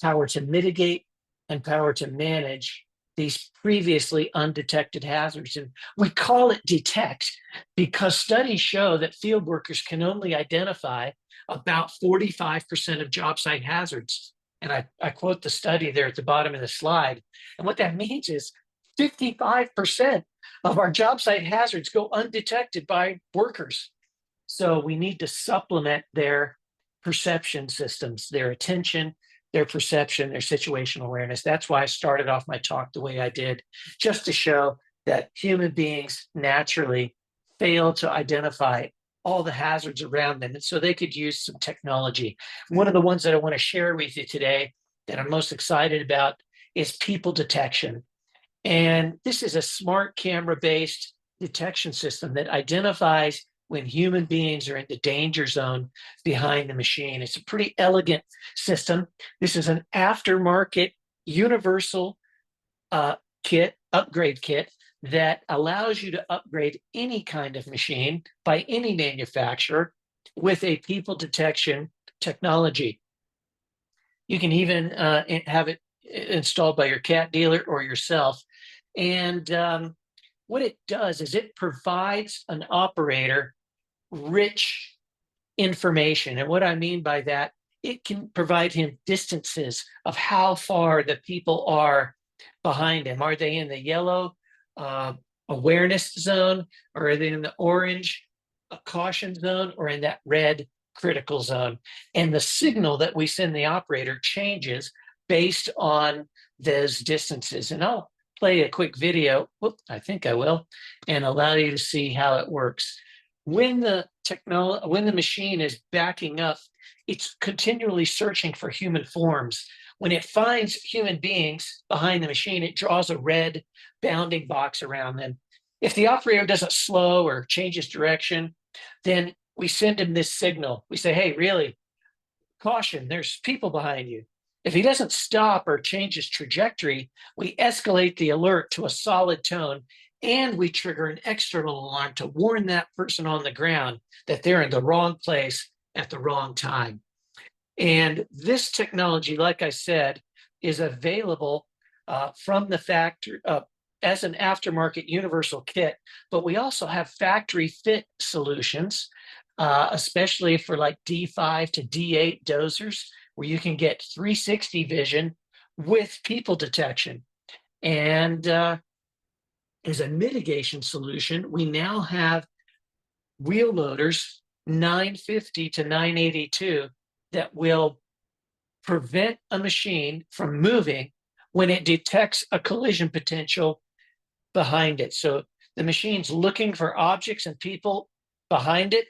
[SPEAKER 19] power to mitigate, and power to manage these previously undetected hazards. And we call it DETECT because studies show that field workers can only identify about 45% of job site hazards. And I quote the study there at the bottom of the slide. And what that means is 55% of our job site hazards go undetected by workers. So we need to supplement their perception systems, their attention, their perception, their situational awareness. That's why I started off my talk the way I did, just to show that that human beings naturally fail to identify all the hazards around them. And so they could use some technology. One of the ones that I want to share with you today that I'm most excited about is people detection. And this is a smart camera-based detection system that identifies when human beings are in the danger zone behind the machine. It's a pretty elegant system. This is an aftermarket universal upgrade kit that allows you to upgrade any kind of machine by any manufacturer with a people detection technology. You can even have it installed by your cat dealer or yourself. And what it does is it provides an operator rich information. And what I mean by that, it can provide him distances of how far the people are behind him. Are they in the yellow awareness zone, or are they in the orange caution zone, or in that red critical zone? And the signal that we send the operator changes based on those distances. And I'll play a quick video, I think I will, and allow you to see how it works. When the machine is backing up, it's continually searching for human forms. When it finds human beings behind the machine, it draws a red bounding box around them. If the operator doesn't slow or changes direction, then we send him this signal. We say, hey, really, caution, there's people behind you. If he doesn't stop or change his trajectory, we escalate the alert to a solid tone, and we trigger an external alarm to warn that person on the ground that they're in the wrong place at the wrong time. And this technology, like I said, is available from the factory as an aftermarket universal kit, but we also have factory fit solutions, especially for like D5 to D8 dozers, where you can get 360 vision with people detection. And as a mitigation solution, we now have wheel loaders 950 to 982 that will prevent a machine from moving when it detects a collision potential behind it. So the machine's looking for objects and people behind it.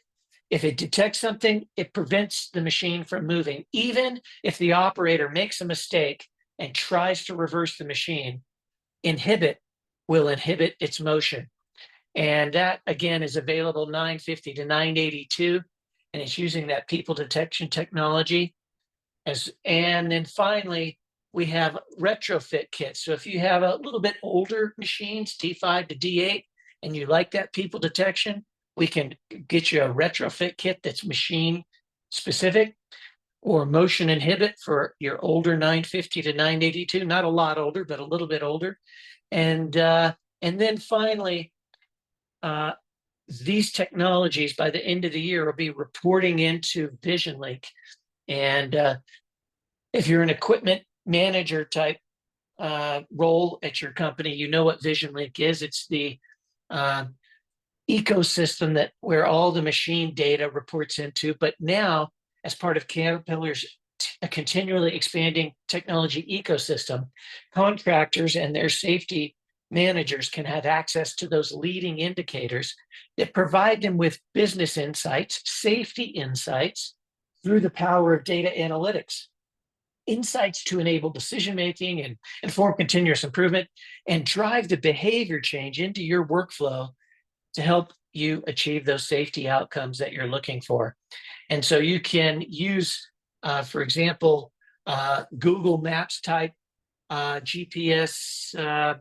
[SPEAKER 19] If it detects something, it prevents the machine from moving. Even if the operator makes a mistake and tries to reverse the machine, inhibit will inhibit its motion. And that, again, is available 950 to 982, and it's using that people detection technology. And then finally, we have retrofit kits. So if you have a little bit older machines, D5 to D8, and you like that people detection, we can get you a retrofit kit that's machine specific, or motion inhibit for your older 950 to 982, not a lot older, but a little bit older. And then finally, these technologies by the end of the year will be reporting into VisionLink. And if you're an equipment manager type role at your company, you know what VisionLink is. It's the ecosystem that where all the machine data reports into. But now, as part of Caterpillar's continually expanding technology ecosystem, contractors and their safety managers can have access to those leading indicators that provide them with business insights, safety insights through the power of data analytics. Insights to enable decision-making and inform continuous improvement and drive the behavior change into your workflow to help you achieve those safety outcomes that you're looking for. And so you can use, for example, Google Maps type GPS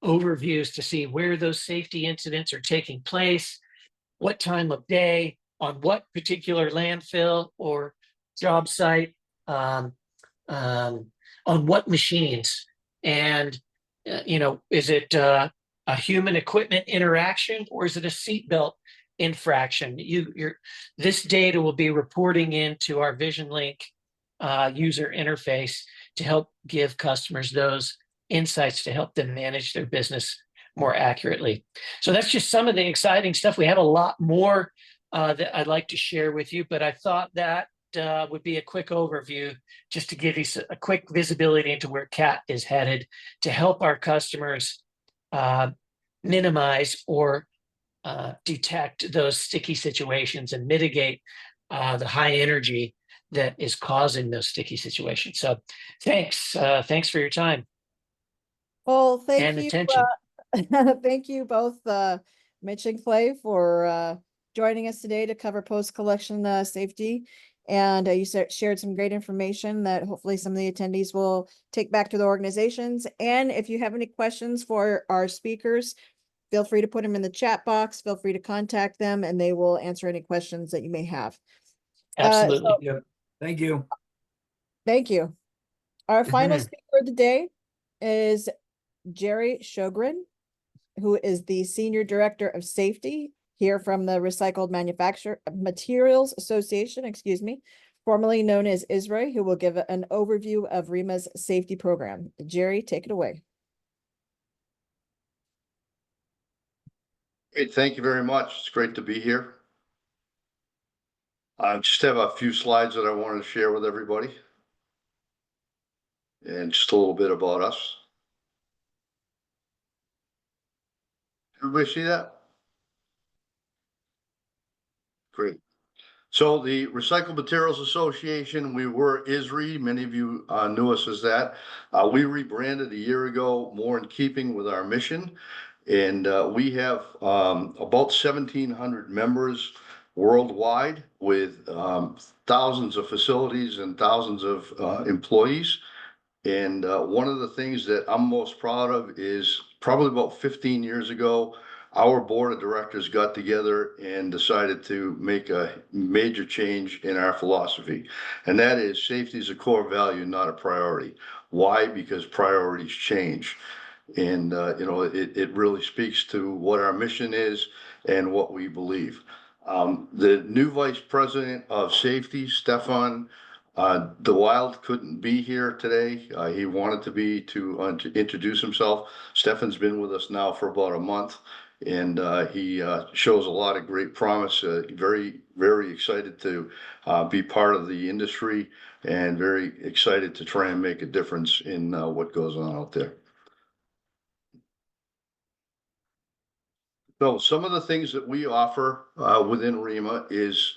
[SPEAKER 19] overviews to see where those safety incidents are taking place, what time of day, on what particular landfill or job site, on what machines. And, is it a human equipment interaction, or is it a seatbelt infraction? This data will be reporting into our VisionLink user interface to help give customers those insights to help them manage their business more accurately. So that's just some of the exciting stuff. We have a lot more that I'd like to share with you, but I thought that would be a quick overview just to give you a quick visibility into where CAT is headed to help our customers minimize or detect those sticky situations and mitigate the high energy that is causing those sticky situations. So thanks for your time.
[SPEAKER 7] Well, thank
[SPEAKER 19] and
[SPEAKER 7] you.
[SPEAKER 19] attention.
[SPEAKER 7] Thank you both, Mitch and Clay, for joining us today to cover post-collection safety. And you shared some great information that hopefully some of the attendees will take back to the organizations. And if you have any questions for our speakers, feel free to put them in the chat box. Feel free to contact them and they will answer any questions that you may have.
[SPEAKER 19] Absolutely.
[SPEAKER 18] Thank you.
[SPEAKER 7] Thank you. Our final speaker of the day is Jerry Shogren, who is the Senior Director of Safety here from the Recycled Manufacturer Materials Association, formerly known as ISRA, who will give an overview of REMA's safety program. Jerry, take it away.
[SPEAKER 20] Great, thank you very much. It's great to be here. I just have a few slides that I wanted to share with everybody. And just a little bit about us. Everybody see that? Great. So the Recycled Materials Association, we were ISRI. Many of you knew us as that. We rebranded a year ago, more in keeping with our mission. And we have about 1,700 members worldwide with thousands of facilities and thousands of employees. And one of the things that I'm most proud of is probably about 15 years ago, our board of directors got together and decided to make a major change in our philosophy. And that is safety is a core value, not a priority. Why? Because priorities change. And, it really speaks to what our mission is and what we believe. The new vice president of safety, Stefan DeWild, couldn't be here today. He wanted to introduce himself. Stefan's been with us now for about a month, and he shows a lot of great promise. Very, very excited to be part of the industry and very excited to try and make a difference in what goes on out there. So some of the things that we offer within REMA is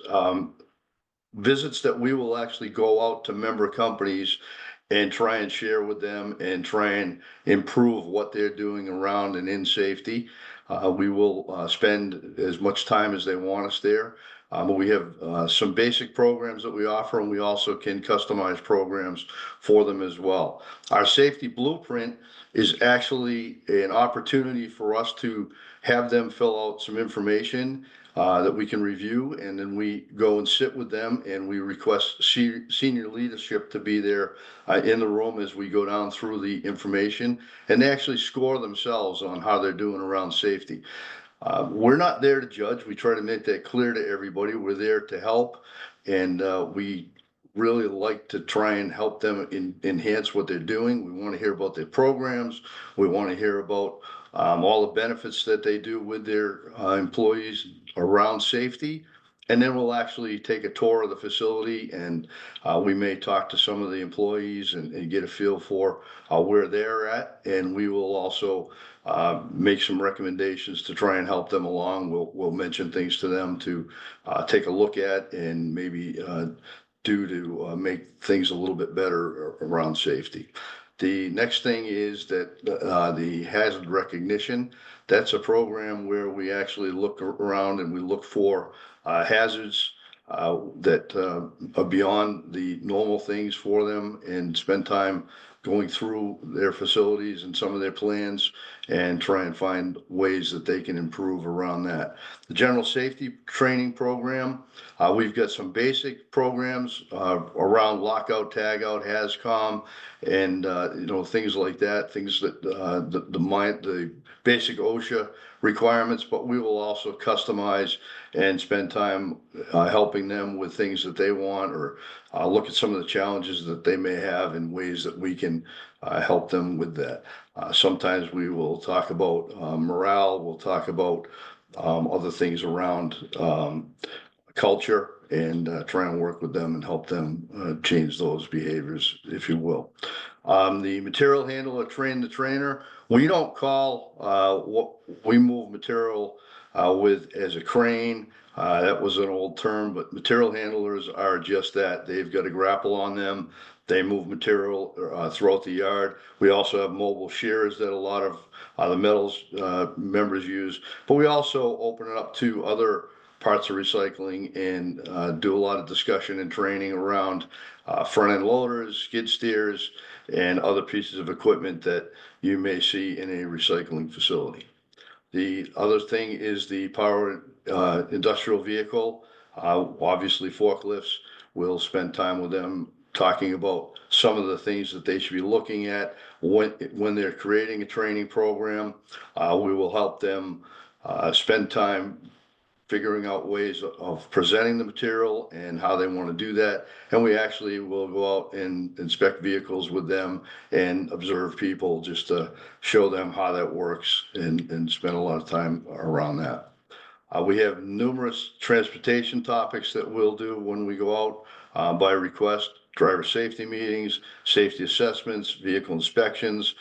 [SPEAKER 20] visits that we will actually go out to member companies and try and share with them and try and improve what they're doing around and in safety. We will spend as much time as they want us there. We have some basic programs that we offer, and we also can customize programs for them as well. Our safety blueprint is actually an opportunity for us to have them fill out some information that we can review, and then we go and sit with them and we request senior leadership to be there in the room as we go down through the information, and they actually score themselves on how they're doing around safety. We're not there to judge. We try to make that clear to everybody. We're there to help, and we really like to try and help them enhance what they're doing. We want to hear about their programs. We want to hear about all the benefits that they do with their employees around safety. And then we'll actually take a tour of the facility, and we may talk to some of the employees and get a feel for where they're at. And we will also make some recommendations to try and help them along. We'll mention things to them to take a look at and maybe do to make things a little bit better around safety. The next thing is that the hazard recognition. That's a program where we actually look around and we look for hazards that are beyond the normal things for them, and spend time going through their facilities and some of their plans and try and find ways that they can improve around that. The general safety training program, we've got some basic programs around lockout, tagout, HAZCOM, and things like that, things that the basic OSHA requirements, but we will also customize and spend time helping them with things that they want, or look at some of the challenges that they may have in ways that we can help them with that. Sometimes we will talk about morale, we'll talk about other things around culture and try and work with them and help them change those behaviors, if you will. The material handler, train the trainer, we don't call what we move material with as a crane. That was an old term, but material handlers are just that. They've got a grapple on them. They move material throughout the yard. We also have mobile shearers that a lot of the metals members use, but we also open it up to other parts of recycling and do a lot of discussion and training around front end loaders, skid steers, and other pieces of equipment that you may see in a recycling facility. The other thing is the power industrial vehicle. Obviously forklifts, we'll spend time with them talking about some of the things that they should be looking at when they're creating a training program. We will help them spend time figuring out ways of presenting the material and how they want to do that. And we actually will go out and inspect vehicles with them and observe people just to show them how that works and spend a lot of time around that. We have numerous transportation topics that we'll do when we go out by request. Driver safety meetings, safety assessments, vehicle inspections.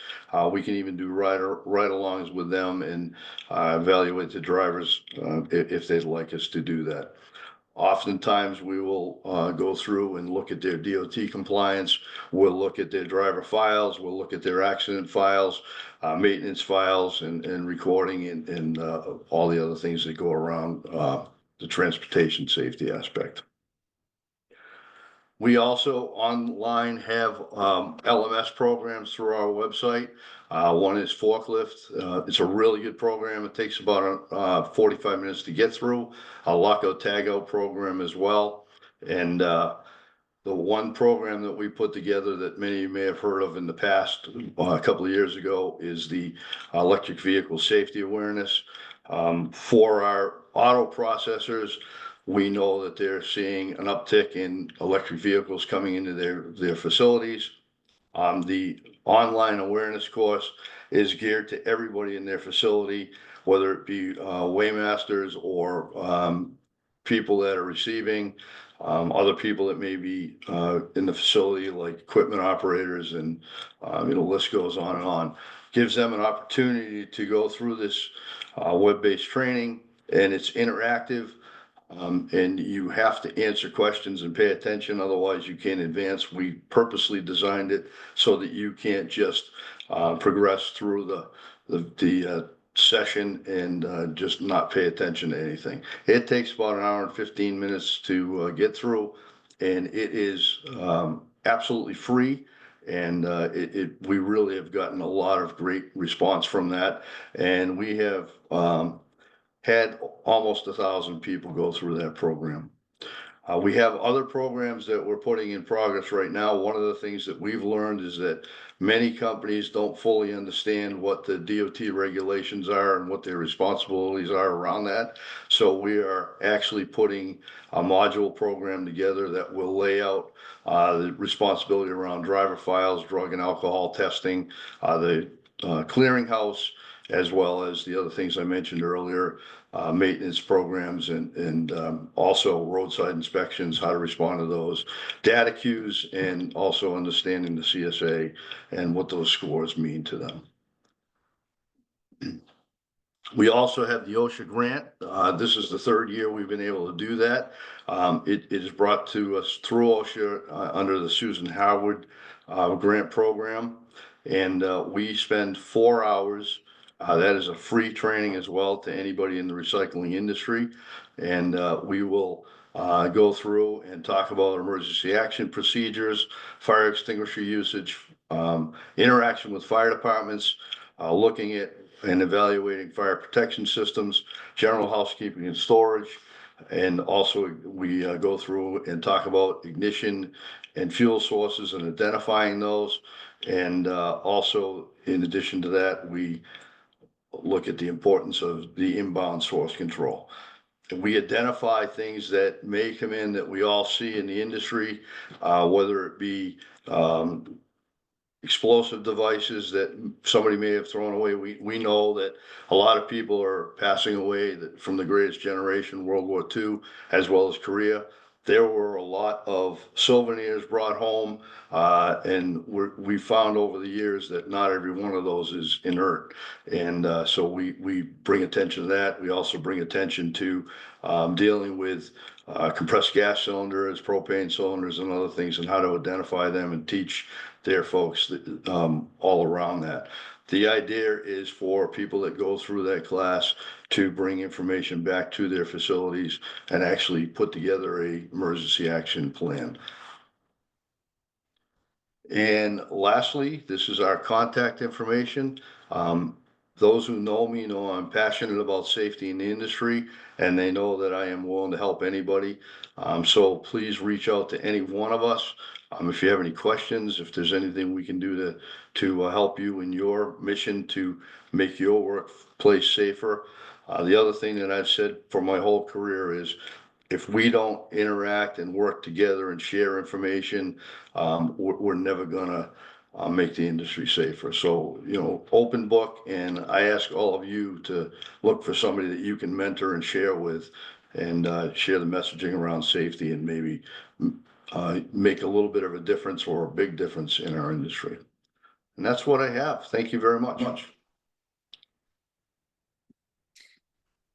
[SPEAKER 20] We can even do ride-alongs with them and evaluate the drivers if they'd like us to do that. Oftentimes we will go through and look at their DOT compliance. We'll look at their driver files. We'll look at their accident files, maintenance files, and recording and all the other things that go around the transportation safety aspect. We also online have LMS programs through our website. One is forklift. It's a really good program. It takes about 45 minutes to get through. A lockout tagout program as well. And the one program that we put together that many of you may have heard of in the past, a couple of years ago, is the electric vehicle safety awareness. For our auto processors, we know that they're seeing an uptick in electric vehicles coming into their facilities. The online awareness course is geared to everybody in their facility, whether it be waymasters or people that are receiving, other people that may be in the facility, like equipment operators, and the list goes on and on. Gives them an opportunity to go through this web-based training, and it's interactive. And you have to answer questions and pay attention, otherwise you can't advance. We purposely designed it so that you can't just progress through the session and just not pay attention to anything. It takes about an hour and 15 minutes to get through, and it is absolutely free. And we really have gotten a lot of great response from that, and we have had almost 1,000 people go through that program. We have other programs that we're putting in progress right now. One of the things that we've learned is that many companies don't fully understand what the DOT regulations are and what their responsibilities are around that. So we are actually putting a module program together that will lay out the responsibility around driver files, drug and alcohol testing, the clearinghouse, as well as the other things I mentioned earlier, maintenance programs and also roadside inspections, how to respond to those, data queues, and also understanding the CSA and what those scores mean to them. We also have the OSHA grant. This is the third year we've been able to do that. It is brought to us through OSHA under the Susan Howard grant program. And we spend 4 hours. That is a free training as well to anybody in the recycling industry. And we will go through and talk about emergency action procedures, fire extinguisher usage, interaction with fire departments, looking at and evaluating fire protection systems, general housekeeping and storage. And also we go through and talk about ignition and fuel sources and identifying those. And also, in addition to that, we look at the importance of the inbound source control. And we identify things that may come in that we all see in the industry, whether it be explosive devices that somebody may have thrown away. We know that a lot of people are passing away from the greatest generation, World War II, as well as Korea, there were a lot of souvenirs brought home, and we found over the years that not every one of those is inert. And so we bring attention to that. We also bring attention to dealing with compressed gas cylinders, propane cylinders, and other things, and how to identify them and teach their folks all around that. The idea is for people that go through that class to bring information back to their facilities and actually put together a emergency action plan. And lastly, this is our contact information. Those who know me know I'm passionate about safety in the industry, and they know that I am willing to help anybody. So please reach out to any one of us. If you have any questions, if there's anything we can do to help you in your mission to make your workplace safer. The other thing that I've said for my whole career is, if we don't interact and work together and share information, we're never gonna make the industry safer. So, open book, and I ask all of you to look for somebody that you can mentor and share with, and share the messaging around safety, and maybe make a little bit of a difference or a big difference in our industry. And that's what I have. Thank you very much.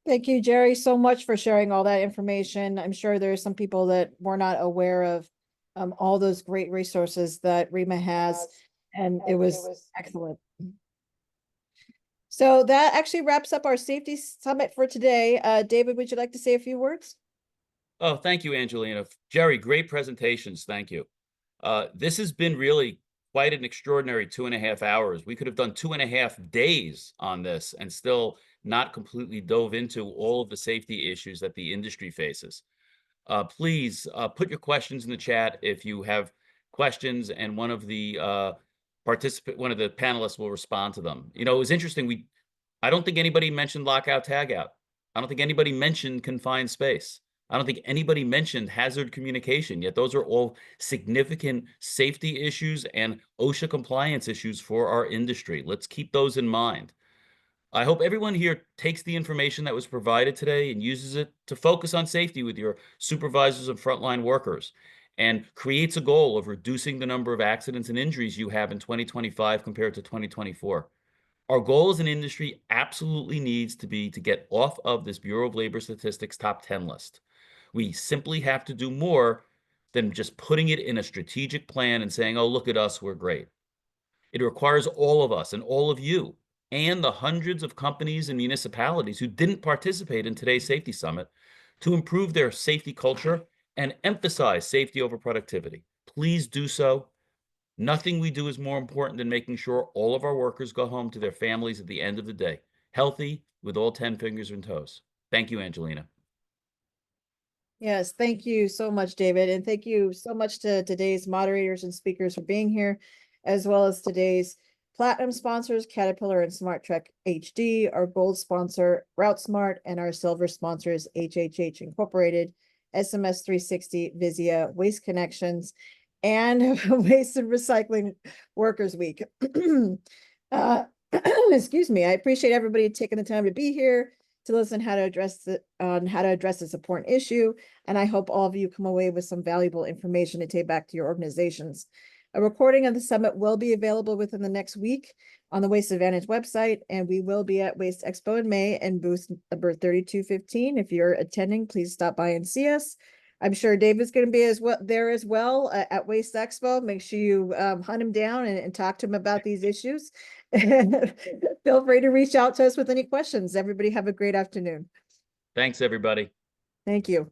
[SPEAKER 7] Thank you, Jerry, so much for sharing all that information. I'm sure there's some people that were not aware of all those great resources that REMA has, and it was excellent. So that actually wraps up our safety summit for today. David, would you like to say a few words?
[SPEAKER 2] Oh, thank you, Angelina. Jerry, great presentations. Thank you. This has been really quite an extraordinary 2.5 hours. We could have done 2.5 days on this and still not completely dove into all of the safety issues that the industry faces. Please put your questions in the chat if you have questions, and one of the panelists will respond to them. It was interesting. I don't think anybody mentioned lockout tagout. I don't think anybody mentioned confined space. I don't think anybody mentioned hazard communication, yet those are all significant safety issues and OSHA compliance issues for our industry. Let's keep those in mind. I hope everyone here takes the information that was provided today and uses it to focus on safety with your supervisors and frontline workers, and creates a goal of reducing the number of accidents and injuries you have in 2025 compared to 2024. Our goal as an industry absolutely needs to be to get off of this Bureau of Labor Statistics top 10 list. We simply have to do more than just putting it in a strategic plan and saying, oh, look at us, we're great. It requires all of us and all of you and the hundreds of companies and municipalities who didn't participate in today's safety summit to improve their safety culture and emphasize safety over productivity. Please do so. Nothing we do is more important than making sure all of our workers go home to their families at the end of the day, healthy, with all 10 fingers and toes. Thank you, Angelina.
[SPEAKER 7] Yes, thank you so much, David. And thank you so much to today's moderators and speakers for being here, as well as today's platinum sponsors, Caterpillar and Smart Trek HD, our gold sponsor, Route Smart, and our silver sponsors, HHH Incorporated, SMS 360, Vizia, Waste Connections, and Waste and Recycling Workers Week. Excuse me. I appreciate everybody taking the time to be here to listen how to address this important issue, and I hope all of you come away with some valuable information to take back to your organizations. A recording of the summit will be available within the next week on the Waste Advantage website, and we will be at Waste Expo in May and booth number 3215. If you're attending, please stop by and see us. I'm sure David's going to be there as well at Waste Expo. Make sure you hunt him down and talk to him about these issues. Feel free to reach out to us with any questions. Everybody have a great afternoon.
[SPEAKER 2] Thanks, everybody.
[SPEAKER 7] Thank you.